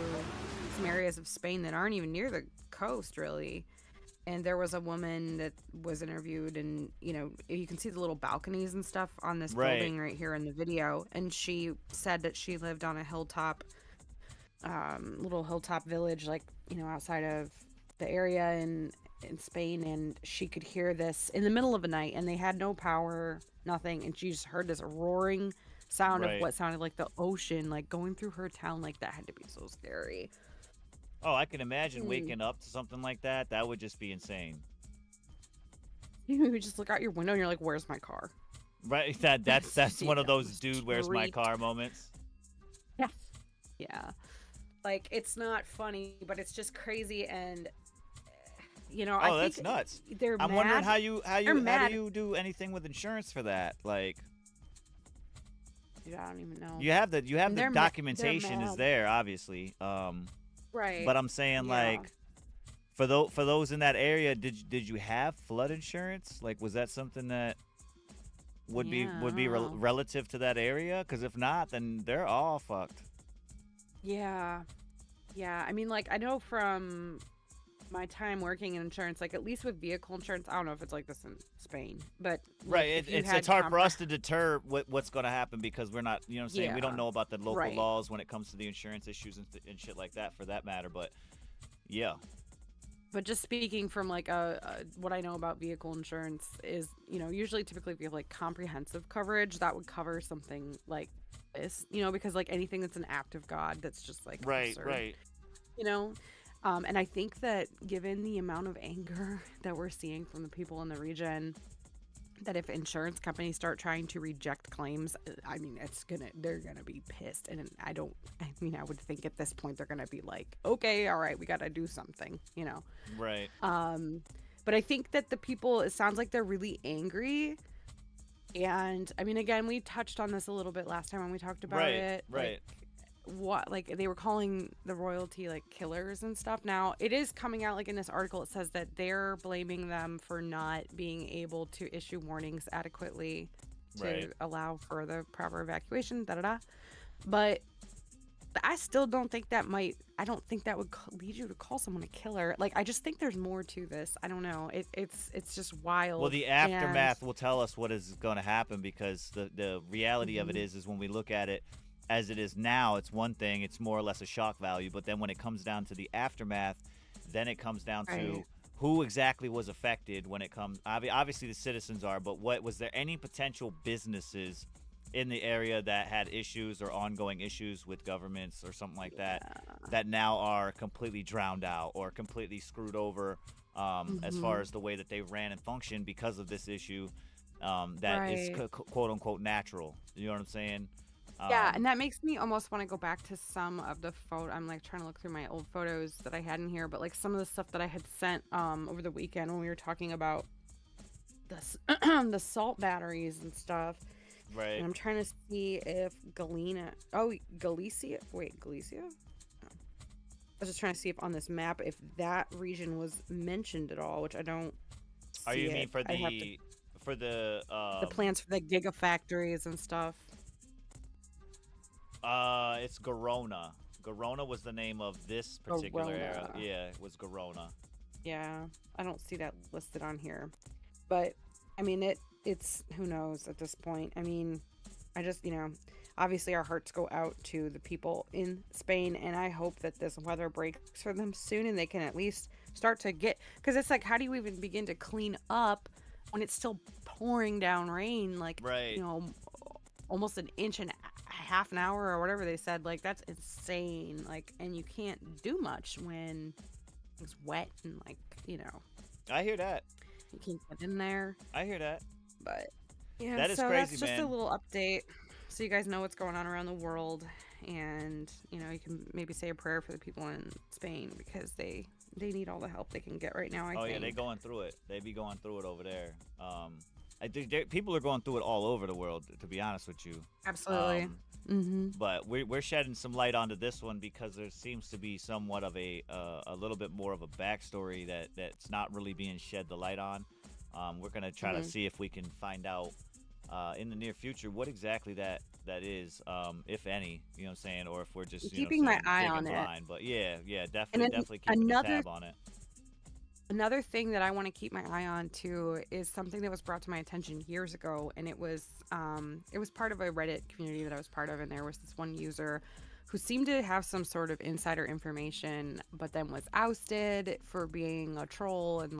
some areas of Spain that aren't even near the coast really. And there was a woman that was interviewed, and you know, you can see the little balconies and stuff on this Right. building right here in the video. And she said that she lived on a hilltop, little hilltop village, like, you know, outside of the area in Spain, and she could hear this in the middle of the night, and they had no power, nothing, and she just heard this roaring sound of Right. what sounded like the ocean, like going through her town. Like that had to be so scary. Oh, I can imagine Hmm. waking up to something like that. That would just be insane. You just look out your window and you're like, "Where's my car?" Right? That's one of Yeah, those dude, where's my street. car moments. Yeah, like it's not funny, but it's just crazy, and you know, Oh, I that's think nuts. they're I'm mad. wondering how They're mad. do you do anything with insurance for that? Like, Dude, I don't even know. you have the And they're documentation is mad. there, obviously. Right. But I'm saying Yeah. like, for those in that area, did you have flood insurance? Like, was that something that would be Yeah, I don't know. relative to that area? Because if not, then they're all fucked. Yeah. Yeah. I mean, like, I know from my time working in insurance, like, at least with vehicle insurance, I don't know if it's like this in Spain, but like, Right, if you it's had hard for us to deter what's going to happen because we're not, you know what I'm saying? We don't Yeah, know about the local right. laws when it comes to the insurance issues and shit like that, for that matter. But yeah, But just speaking from like what I know about vehicle insurance is, you know, usually typically if you have like comprehensive coverage, that would cover something like this, you know, because like anything that's an act of God, that's just like absurd, you know. And I think that given the amount of anger that we're seeing from the people in the region, that if insurance companies start trying to reject claims, I mean, they're gonna be pissed. And I would think at this point they're gonna be like, okay, all right, we gotta do something, you know. right. But I think that the people, it sounds like they're really angry. And I mean, again, we touched on this a little bit last time when we talked about it. Right. Like they were calling the royalty like killers and stuff. Now it is coming out, like in this article, it says that they're blaming them for not being able to issue warnings adequately to Right. allow for the proper evacuation. But I still don't think that I don't think that would lead you to call someone a killer. Like, I just think there's more to this. I don't know. It's just wild. Well, the aftermath will tell us what is going to happen, because the reality of it is when we look at it as it is now, it's one thing, it's more or less a shock value. But then when it comes down to the aftermath, then it comes down to Right. who exactly was affected when it comes. Obviously, the citizens are, but was there any potential businesses in the area that had issues or ongoing issues with governments or something like that now are completely drowned out or completely screwed over as far as the way that they ran and functioned because of this issue that is Right. quote unquote natural. You know what I'm saying? Yeah, and that makes me almost want to go back to some of the photo. I'm like trying to look through my old photos that I had in here, but like some of the stuff that I had sent over the weekend when we were talking about the salt batteries and stuff. Right. And I'm trying to see if Galicia. Wait, Galicia? No. I was just trying to see if on this map if that region was mentioned at all, which I don't. Are see you mean it. for I'd have the the plans for the gigafactories and stuff? It's Garona. Garona was the name of this particular area. Garona. Yeah, it was Garona. Yeah, I don't see that listed on here, but I mean it's who knows at this point. I mean, I just, you know, obviously our hearts go out to the people in Spain, and I hope that this weather breaks for them soon and they can at least start to get, because it's like, how do you even begin to clean up when it's still pouring down rain, like, Right. you know, almost an inch and a half an hour or whatever they said. Like, that's insane. Like, and you can't do much when it's wet and, like, you know. I hear that. You can't get in there. I hear that. But yeah, That is so crazy, that's just man. a little update, so you guys know what's going on around the world, and you know you can maybe say a prayer for the people in Spain because they need all the help they can get right now. I Oh think. yeah, they going through it. They be going through it over there. I think people are going through it all over the world. To be honest with you. Absolutely. But we're shedding some light onto this one because there seems to be somewhat of a little bit more of a backstory that's not really being shed the light on. We're gonna try to see if we can find out in the near future what exactly that is, if any. You know what I'm saying, or if we're just Keeping my eye on it. blind. But yeah, definitely keeping a tab on it. Another thing that I want to keep my eye on too is something that was brought to my attention years ago, and it was part of a Reddit community that I was part of, and there was this one user who seemed to have some sort of insider information, but then was ousted for being a troll and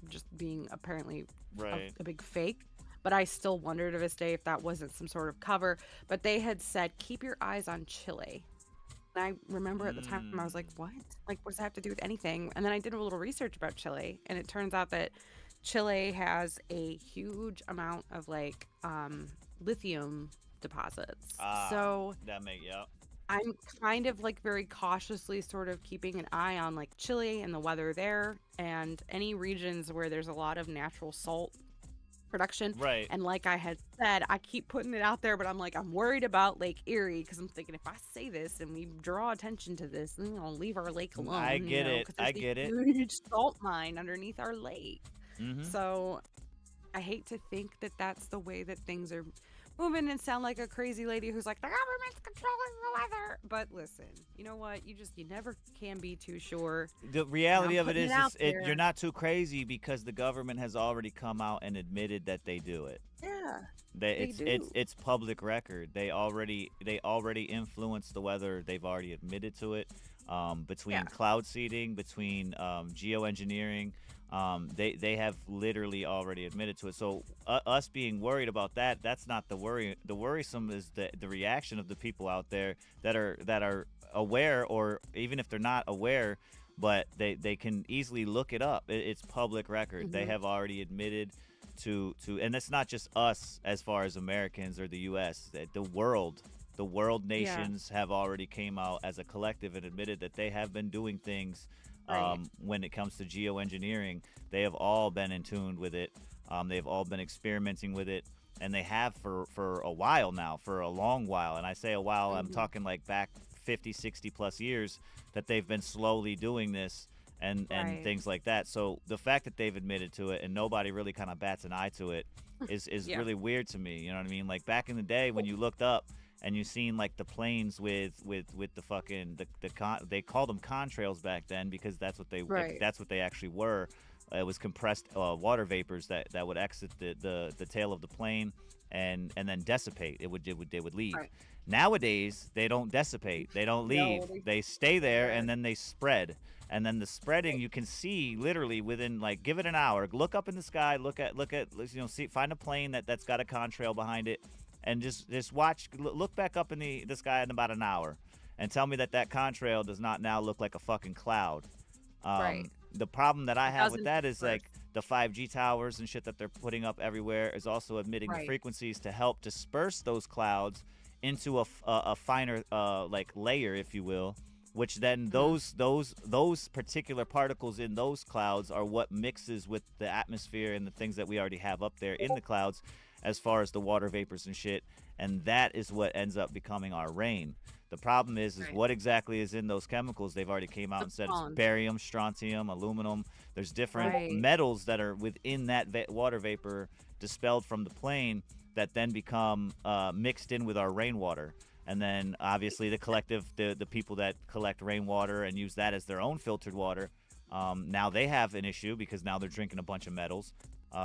just being apparently Right. a big fake. But I still wonder to this day if that wasn't some sort of cover. But they had said, keep your eyes on Chile. And I remember at the time I was like, what? Like, what does that have to do with anything? And then I did a little research about Chile, and it turns out that Chile has a huge amount of lithium deposits. So Yep. I'm kind of very cautiously sort of keeping an eye on Chile and the weather there, and any regions where there's a lot of natural salt production. Right. And like I had said, I keep putting it out there, but I'm worried about Lake Erie because I'm thinking if I say this and we draw attention to this, then I'll leave our lake alone. I get it. 'cause there's I a get it. huge salt mine underneath our lake. Mhm. So I hate to think that that's the way that things are moving and sound like a crazy lady who's like, the government's controlling the weather. But listen, you know what? You never can be too sure. The reality I'm of it putting is, it out there. you're not too crazy because the government has already come out and admitted that they do it. Yeah. It's public record. They already influence the weather. They've already admitted to it. Between cloud seeding, between geoengineering, they have literally already admitted to it. So us being worried about that's not the worry. The worrisome is the reaction of the people out there that are aware, or even if they're not aware, but they can easily look it up. It's public record. They have already admitted to, and it's not just us as far as Americans or the U.S. The world nations have already came out as a collective and admitted that they have been doing things. When it comes to geoengineering, they have all been in tune with it. They've all been experimenting with it, and they have for a while now, for a long while. And I say a while, I'm talking back 50, 60 plus years that they've been slowly doing this and things like that. So the fact that they've admitted to it and nobody really kind of bats an eye to it is really weird to me. You know what I mean? Like back in the day when you looked up and you seen the planes with the fucking they called them contrails back then because that's what they actually were. It was compressed water vapors that would exit the tail of the plane and then dissipate. They would leave. Right. Nowadays they don't dissipate. They don't leave. No, they stay there and then they spread. And then the spreading you can see literally within give it an hour. Look up in the sky. Look at find a plane that's got a contrail behind it. And just watch, look back up in the sky in about an hour, and tell me that contrail does not now look like a fucking cloud. Right. The problem that I have with that is first. the 5G towers and shit that they're putting up everywhere is also emitting the frequencies to help disperse those clouds into a finer layer, if you will. Which then those particular particles in those clouds are what mixes with the atmosphere and the things that we already have up there in the clouds, as far as the water vapors and shit, and that is what ends up becoming our rain. The problem is what exactly is in those chemicals. They've already came out and said it's barium, strontium, aluminum. There's different metals that are within that water vapor dispelled from the plane that then become mixed in with our rainwater. And then obviously the people that collect rainwater and use that as their own filtered water, now they have an issue because now they're drinking a bunch of metals.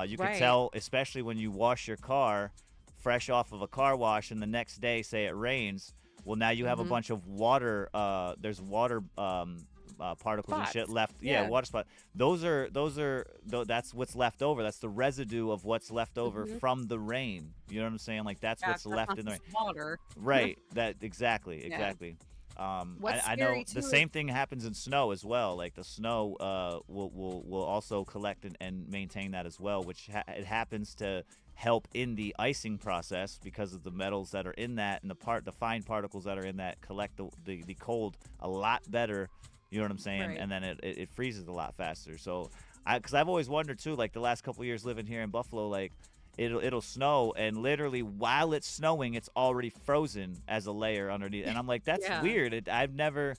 You can tell, especially when you wash your car fresh off of a car wash and the next day, say it rains, well, now you have a bunch of water, there's water particles and shit left. Yeah, water spot. That's what's left over. That's the residue of what's left over from the rain. You know what I'm saying? That's what's left in the rain. Water. Right. Exactly. What's I know scary, the too, same thing happens in snow as well. Like the snow will also collect and maintain that as well, which it happens to help in the icing process because of the metals that are in that and the fine particles that are in that collect the cold a lot better. You know what I'm saying? Right. And then it freezes a lot faster. So because I've always wondered too, like the last couple years living here in Buffalo, like it'll snow and literally while it's snowing, it's already frozen as a layer underneath. And I'm like, that's Yeah. weird. I've never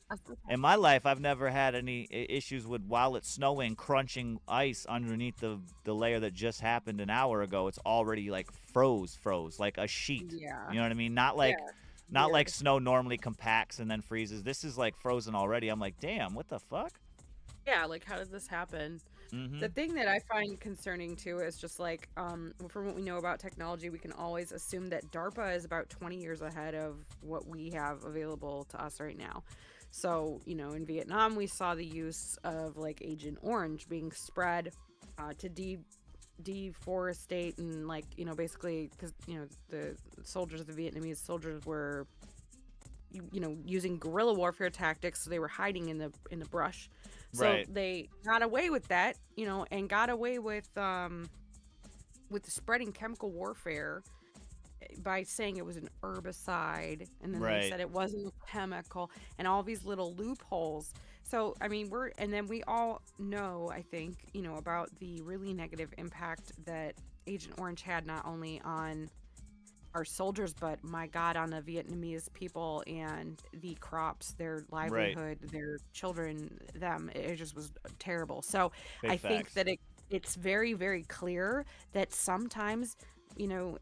in my life I've never had any issues with while it's snowing crunching ice underneath the layer that just happened an hour ago. It's already like froze like a sheet. Yeah. You know what I mean? Not like Yeah. not like snow normally compacts and then freezes. This is like frozen already. I'm like, damn, what the fuck? Yeah, like how did this happen? Mhm. The thing that I find concerning too is just like, from what we know about technology, we can always assume that DARPA is about 20 years ahead of what we have available to us right now. So, you know, in Vietnam, we saw the use of like Agent Orange being spread to deforestate and like, you know, basically because, you know, the Vietnamese soldiers were, you know, using guerrilla warfare tactics. So they were hiding in the brush. So Right. they got away with that, you know, and got away with spreading chemical warfare by saying it was an herbicide, and then Right. they said it wasn't a chemical, and all these little loopholes. So I mean, and then we all know, I think, you know, about the really negative impact that Agent Orange had not only on our soldiers, but my God, on the Vietnamese people and the crops, their livelihood, their children, them. It just was terrible. So Big I think facts. that it's very, very clear that sometimes, you know,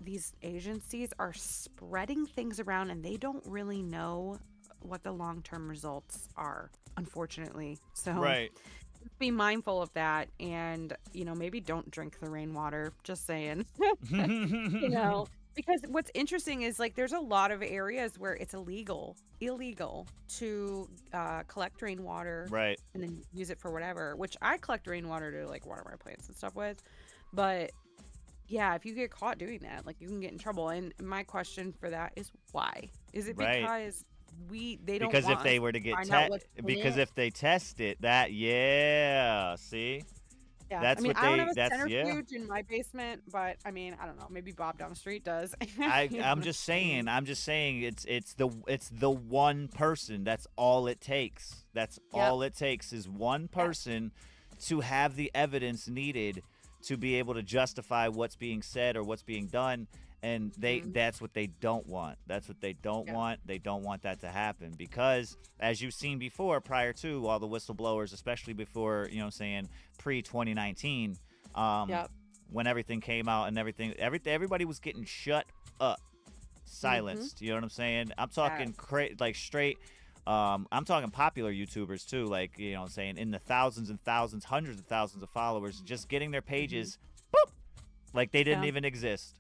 these agencies are spreading things around and they don't really know what the long-term results are, unfortunately. So Right. be mindful of that, and you know, maybe don't drink the rainwater, just saying. You know, because what's interesting is like there's a lot of areas where it's illegal to collect rainwater Right. and then use it for whatever, which I collect rainwater to like water my plants and stuff with. But yeah, if you get caught doing that, like you can get in trouble. And my question for that is why? Is it Right. because they don't Because want if they us were to get find out what's in because it? if they test it, that yeah, see? Yeah, That's I mean, what I don't they have a that's yeah. centrifuge in my basement, but I mean, I don't know. Maybe Bob down the street does. You know I'm what just saying it's the one person. That's all it takes. That's Yep. all it takes is one person to have the evidence needed to be able to justify what's being said or what's being done. And that's what they don't want. That's what they don't want. They don't want that to happen because, as you've seen before, prior to all the whistleblowers, especially before, you know what I'm saying, pre-2019, when everything came out and everybody was getting shut up, silenced. You know what I'm saying? I'm talking like straight. I'm talking popular YouTubers too, like, you know what I'm saying, in the thousands and thousands, hundreds of thousands of followers, just getting their pages, boop, like they didn't even exist.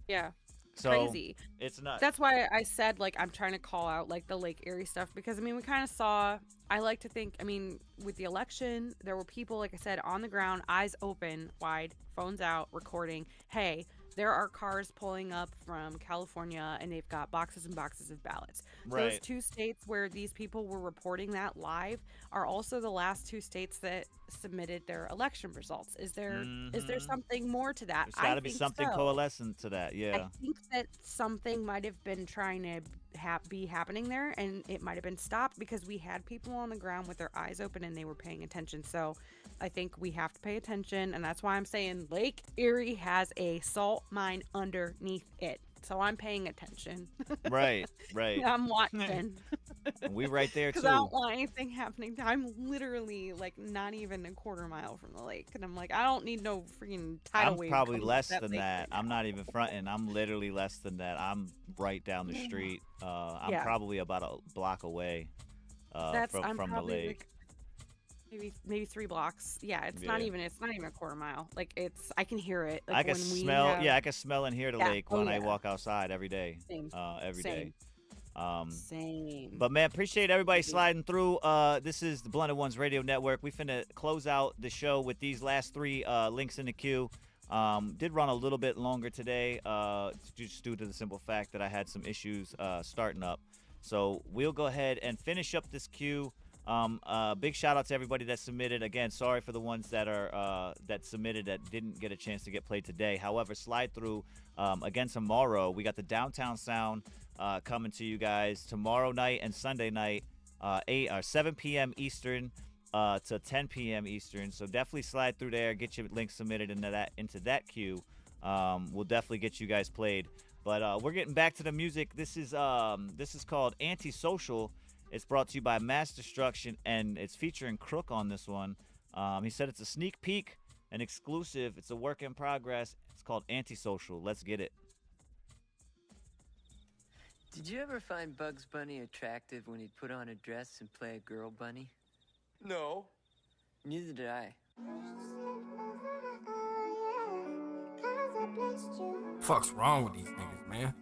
Yeah. So Crazy. it's nuts. That's why I said, like, I'm trying to call out, like, the Lake Erie stuff because, I mean, we kind of saw, I like to think, I mean, with the election, there were people, like I said, on the ground, eyes open, wide, phones out, recording, hey, there are cars pulling up from California and they've got boxes and boxes of ballots. Those Right. two states where these people were reporting that live are also the last two states that submitted their election results. Is there something more to that? There's got to be think something so. coalescent to that. Yeah. I think that something might have been trying to be happening there, and it might have been stopped because we had people on the ground with their eyes open and they were paying attention. So I think we have to pay attention, and that's why I'm saying Lake Erie has a salt mine underneath it. So I'm paying attention. Right. I'm watching. We right there Because too. I don't want anything happening. I'm literally like not even a quarter mile from the lake, and I'm like, I don't need no freaking tidal I'm wave. probably coming less off than lake that. right I'm now. not even fronting. I'm literally less than that. I'm right down the street. I'm Yeah. probably about a block away I'm from the probably lake. like maybe 3 blocks. Yeah, it's not Yeah. even a quarter mile. Like I can hear it. Like I can when we smell. have- Yeah, I can smell and hear the Yeah. lake Oh, when I yeah. walk outside every day. Same. Every Same. day. Same. But man, appreciate everybody sliding through. This is the Blended Ones Radio Network. We finna close out the show with these last 3 links in the queue. Did run a little bit longer today, just due to the simple fact that I had some issues starting up. So we'll go ahead and finish up this queue. Big shout out to everybody that submitted. Again, sorry for the ones that are that submitted that didn't get a chance to get played today. However, slide through again tomorrow. We got the Downtown Sound coming to you guys tomorrow night and Sunday night, 7 p.m. Eastern to 10 p.m. Eastern. So definitely slide through there, get your link submitted into that queue. We'll definitely get you guys played. But we're getting back to the music. This is called Antisocial. It's brought to you by Mass Destruction, and it's featuring Crook on this one. He said it's a sneak peek, an exclusive. It's a work in progress. It's called Antisocial. Let's get it. Did you ever find Bugs Bunny attractive when he'd put on a dress and play a girl bunny? No. Neither did I. Fuck's wrong with these niggas, man?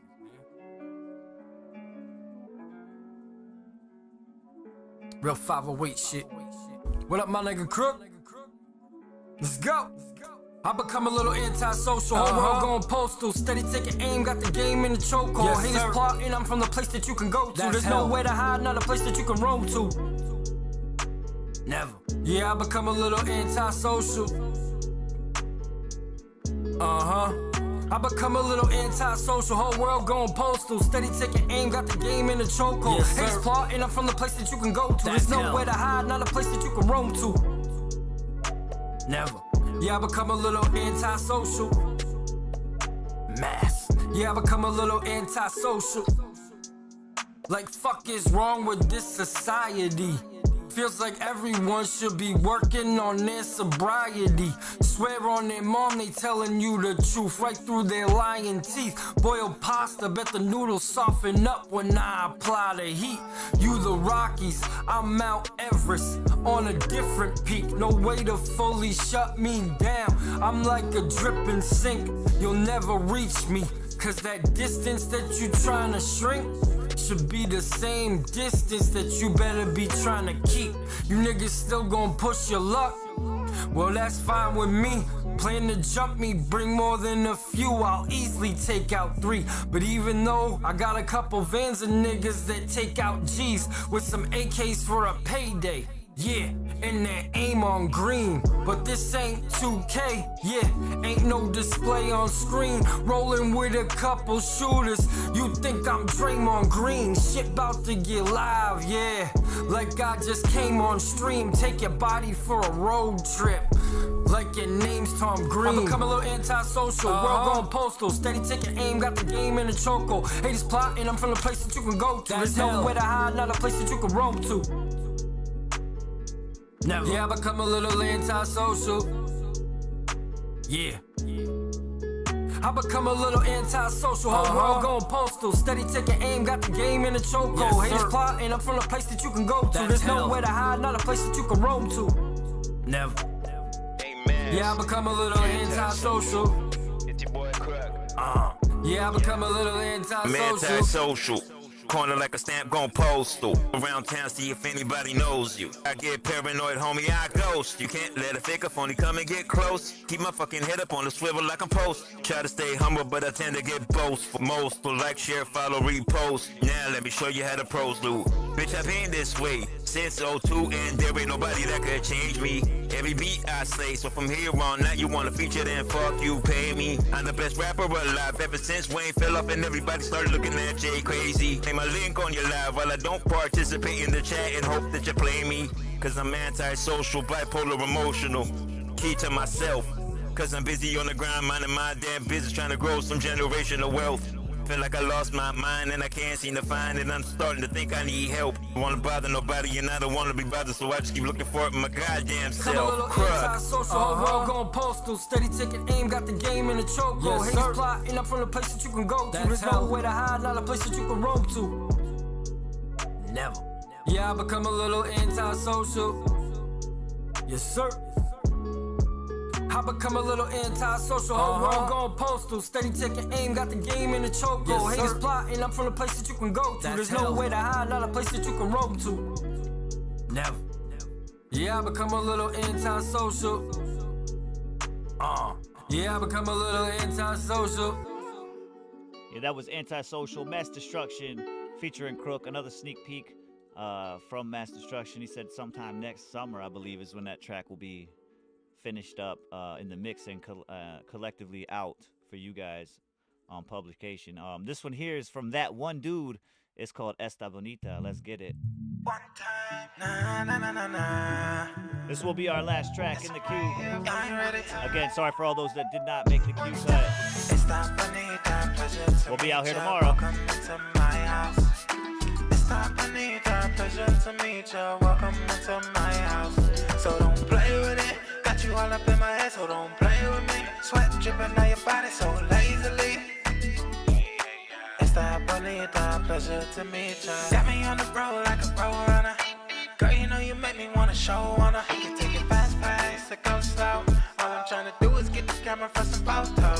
Real 508 shit. What up, my nigga Crook? Let's go. I become a little antisocial, whole world going postal. Steady taking aim, got the game in the chokehold. Yes, haters plotting, I'm from the place that you can go to. There's nowhere to hide, not a place that you can roam to. Never. Yeah, I become a little antisocial. I become a little antisocial, whole world going postal. Steady taking aim, got the game in the chokehold. Yes, haters plotting, I'm from the place that you can go to. There's nowhere to hide, not a place that you can roam to. Never. Yeah, I become a little antisocial. Mass. Yeah, I become a little antisocial. Like, fuck is wrong with this society? Feels like everyone should be working on their sobriety. Swear on their mom, they telling you the truth right through their lying teeth. Boiled pasta, bet the noodles soften up when I apply the heat. You the Rockies, I'm Mount Everest on a different peak. No way to fully shut me down. I'm like a dripping sink, you'll never reach me. Cause that distance that you trying to shrink should be the same distance that you better be trying to keep. You niggas still gon' push your luck? Well, that's fine with me. Plan to jump me, bring more than a few, I'll easily take out 3. But even though I got a couple vans of niggas that take out G's with some AKs for a payday. Yeah, and that aim on green. But this ain't 2K, yeah, ain't no display on screen. Rolling with a couple shooters, you think I'm Draymond Green. Shit bout to get live, yeah, like I just came on stream. Take your body for a road trip, like your name's Tom Green. I become a little antisocial, world going postal. Steady taking aim, got the game in the chokehold. Haters plotting, I'm from the place that you can go to. There's nowhere to hide, not a place that you can roam to. Never. Yeah, I become a little antisocial. Yeah. I become a little antisocial, whole world going postal. Steady taking aim, got the game in the chokehold. Yes, haters plotting, I'm from the place that you can go to. There's nowhere to hide, not a place that you can roam to. Never. Amen. Yeah, I become a little antisocial. It's your boy Crook. Yeah, I become a little antisocial. Corner like a stamp gon' postal. Around town, see if anybody knows you. I get paranoid, homie, I ghost. You can't let a fake phony come and get close. Keep my fucking head up on the swivel like I'm post. Try to stay humble, but I tend to get boastful. Most will like, share, follow, repost. Now let me show you how the pros do. Bitch, I've been this way since 02, and there ain't nobody that could change me. Every beat I slay, so from here on out, you wanna feature, then fuck you, pay me. I'm the best rapper alive ever since Wayne fell off and everybody started looking at Jay crazy. Hey, my link on your live while I don't participate in the chat and hope that you play me. Cause I'm antisocial, bipolar, emotional. Key to myself, cause I'm busy on the grind, minding my damn business, trying to grow some generational wealth. Feel like I lost my mind and I can't seem to find it. I'm starting to think I need help. Don't wanna bother nobody and I don't wanna be bothered, so I just keep looking for it in my goddamn self. Come a little antisocial, whole world going postal. Steady taking aim, got the game in the chokehold. Yes, haters plotting, I'm from the place that you can go to. There's nowhere to hide, not a place that you can roam to. Never. Yeah, I become a little antisocial. Yes, sir. I become a little antisocial, whole world going postal. Steady taking aim, got the game in the chokehold. Yes, haters plotting, I'm from the place that you can go to. There's nowhere to hide, not a place that you can roam to. Never. Yeah, I become a little antisocial. Yeah, I become a little antisocial. Yeah, that was Antisocial, Mass Destruction, featuring Crook. Another sneak peek from Mass Destruction. He said sometime next summer, I believe, is when that track will be finished up in the mix and collectively out for you guys on publication. This one here is from that one dude. It's called Esta Bonita. Let's get it. One time, nah, nah, nah, nah, nah. This will be our last track in the queue. Are you ready? Again, sorry for all those that did not make the queue cut. Esta bonita, pleasure to We'll be meet out here ya. tomorrow. Welcome into my house. Esta bonita, pleasure to meet ya. Welcome into my house. So don't play with it. Got you all up in my head, so don't play with me. Sweat dripping down your body so lazily. Esta bonita, pleasure to meet ya. Got me on the road like a road runner. Girl, you know you make me wanna show on her. You can take it fast pace or go slow. All I'm trying to do is get the camera for some photos.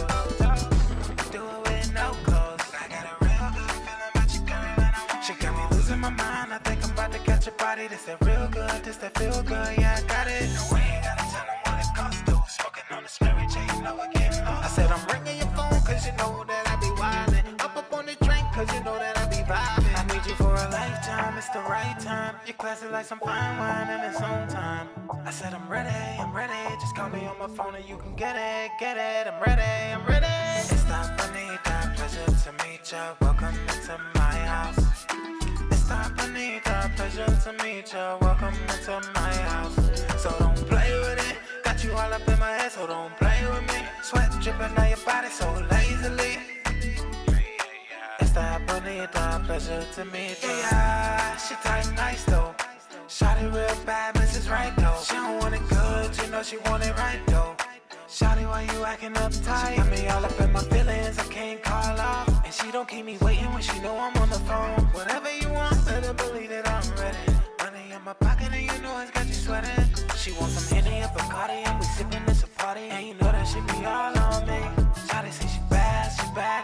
Do it with no clothes. I got a real good feeling about you, girl, and I want. She got me losing my mind. I think I'm about to catch a body. This that real good, this that feel good. Yeah, I got it. No, we ain't gotta tell them what it costs to. Smoking on the spirit, you know it getting lost. I said I'm ringing your phone 'cause you know that I be wildin'. Up on the drink 'cause you know that I be vibing. I need you for a lifetime, it's the right time. You're classy like some fine wine in its own time. I said I'm ready. Just call me on my phone and you can get it. I'm ready. Esta bonita, pleasure to meet ya. Welcome into my house. Esta bonita, pleasure to meet ya. Welcome into my house. So don't play with it. Got you all up in my head, so don't play with me. Sweat dripping down your body so lazily. Esta bonita, pleasure to meet ya. Yeah, she tight nice though. Shawty real bad, Mrs. Right though. She don't want it good, you know she want it right though. Shawty, why you acting uptight? She got me all up in my feelings, I can't call off. And she don't keep me waiting when she know I'm on the phone. Whatever you want, better believe that I'm ready. Money in my pocket and you know it's got you sweating. She wants some Henny up Bacardi and we sipping this a party. And you know that she be all on me. Shawty say she bad,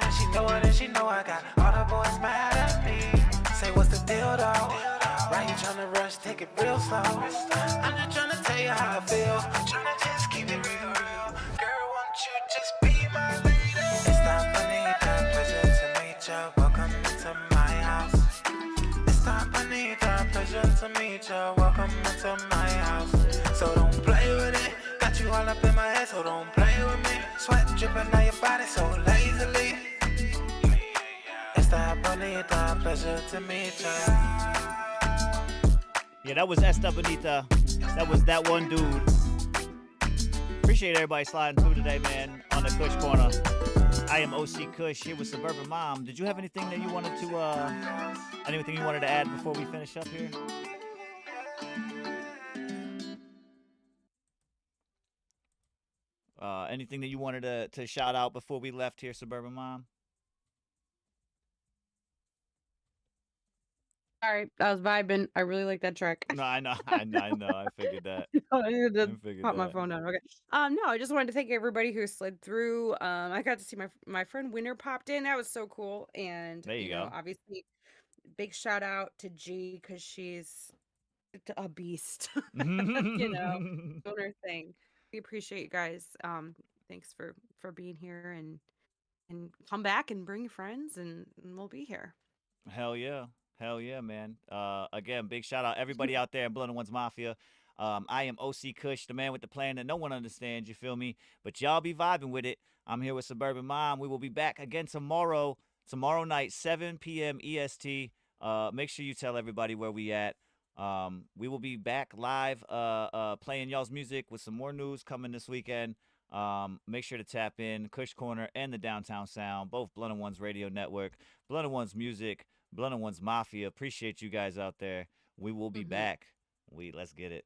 and she know it and she know I got all the boys mad at me. Say what's the deal though? Why you tryna rush, take it real slow? I'm just tryna tell you how I feel. Tryna just keep it real. Girl, won't you just be my lady? Esta bonita, pleasure to meet ya. Welcome into my house. Esta bonita, pleasure to meet ya. Welcome into my house. So don't play with it. Got you all up in my head, so don't play with me. Sweat dripping down your body so lazily. Esta bonita, pleasure to meet ya. Yeah, that was Esta Bonita. That was that one dude. Appreciate everybody sliding through today, man, on the Kush Corner. I am OC Kush here with Suburban Mom. Did you have anything that you wanted to add before we finish up here? Anything that you wanted to shout out before we left here, Suburban Mom? Sorry, I was vibing. I really like that track. No, I know. I figured that. I had to I figured pop my that. phone down. Okay. No, I just wanted to thank everybody who slid through. I got to see my friend Winter popped in. That was so cool. And There you go. obviously, big shout out to G because she's a beast. Doing her thing. We appreciate you guys. Thanks for being here and come back and bring your friends and we'll be here. Hell yeah, man. Again, big shout out everybody out there in Blood and One's Mafia. I am OC Kush, the man with the plan that no one understands, you feel me? But y'all be vibing with it. I'm here with Suburban Mom. We will be back again tomorrow night, 7 p.m. EST. Make sure you tell everybody where we at. We will be back live playing y'all's music with some more news coming this weekend. Make sure to tap in Kush Corner and the Downtown Sound, both Blood and One's radio network, Blood and One's music, Blood and One's Mafia. Appreciate you guys out there. We will be back. Let's get it.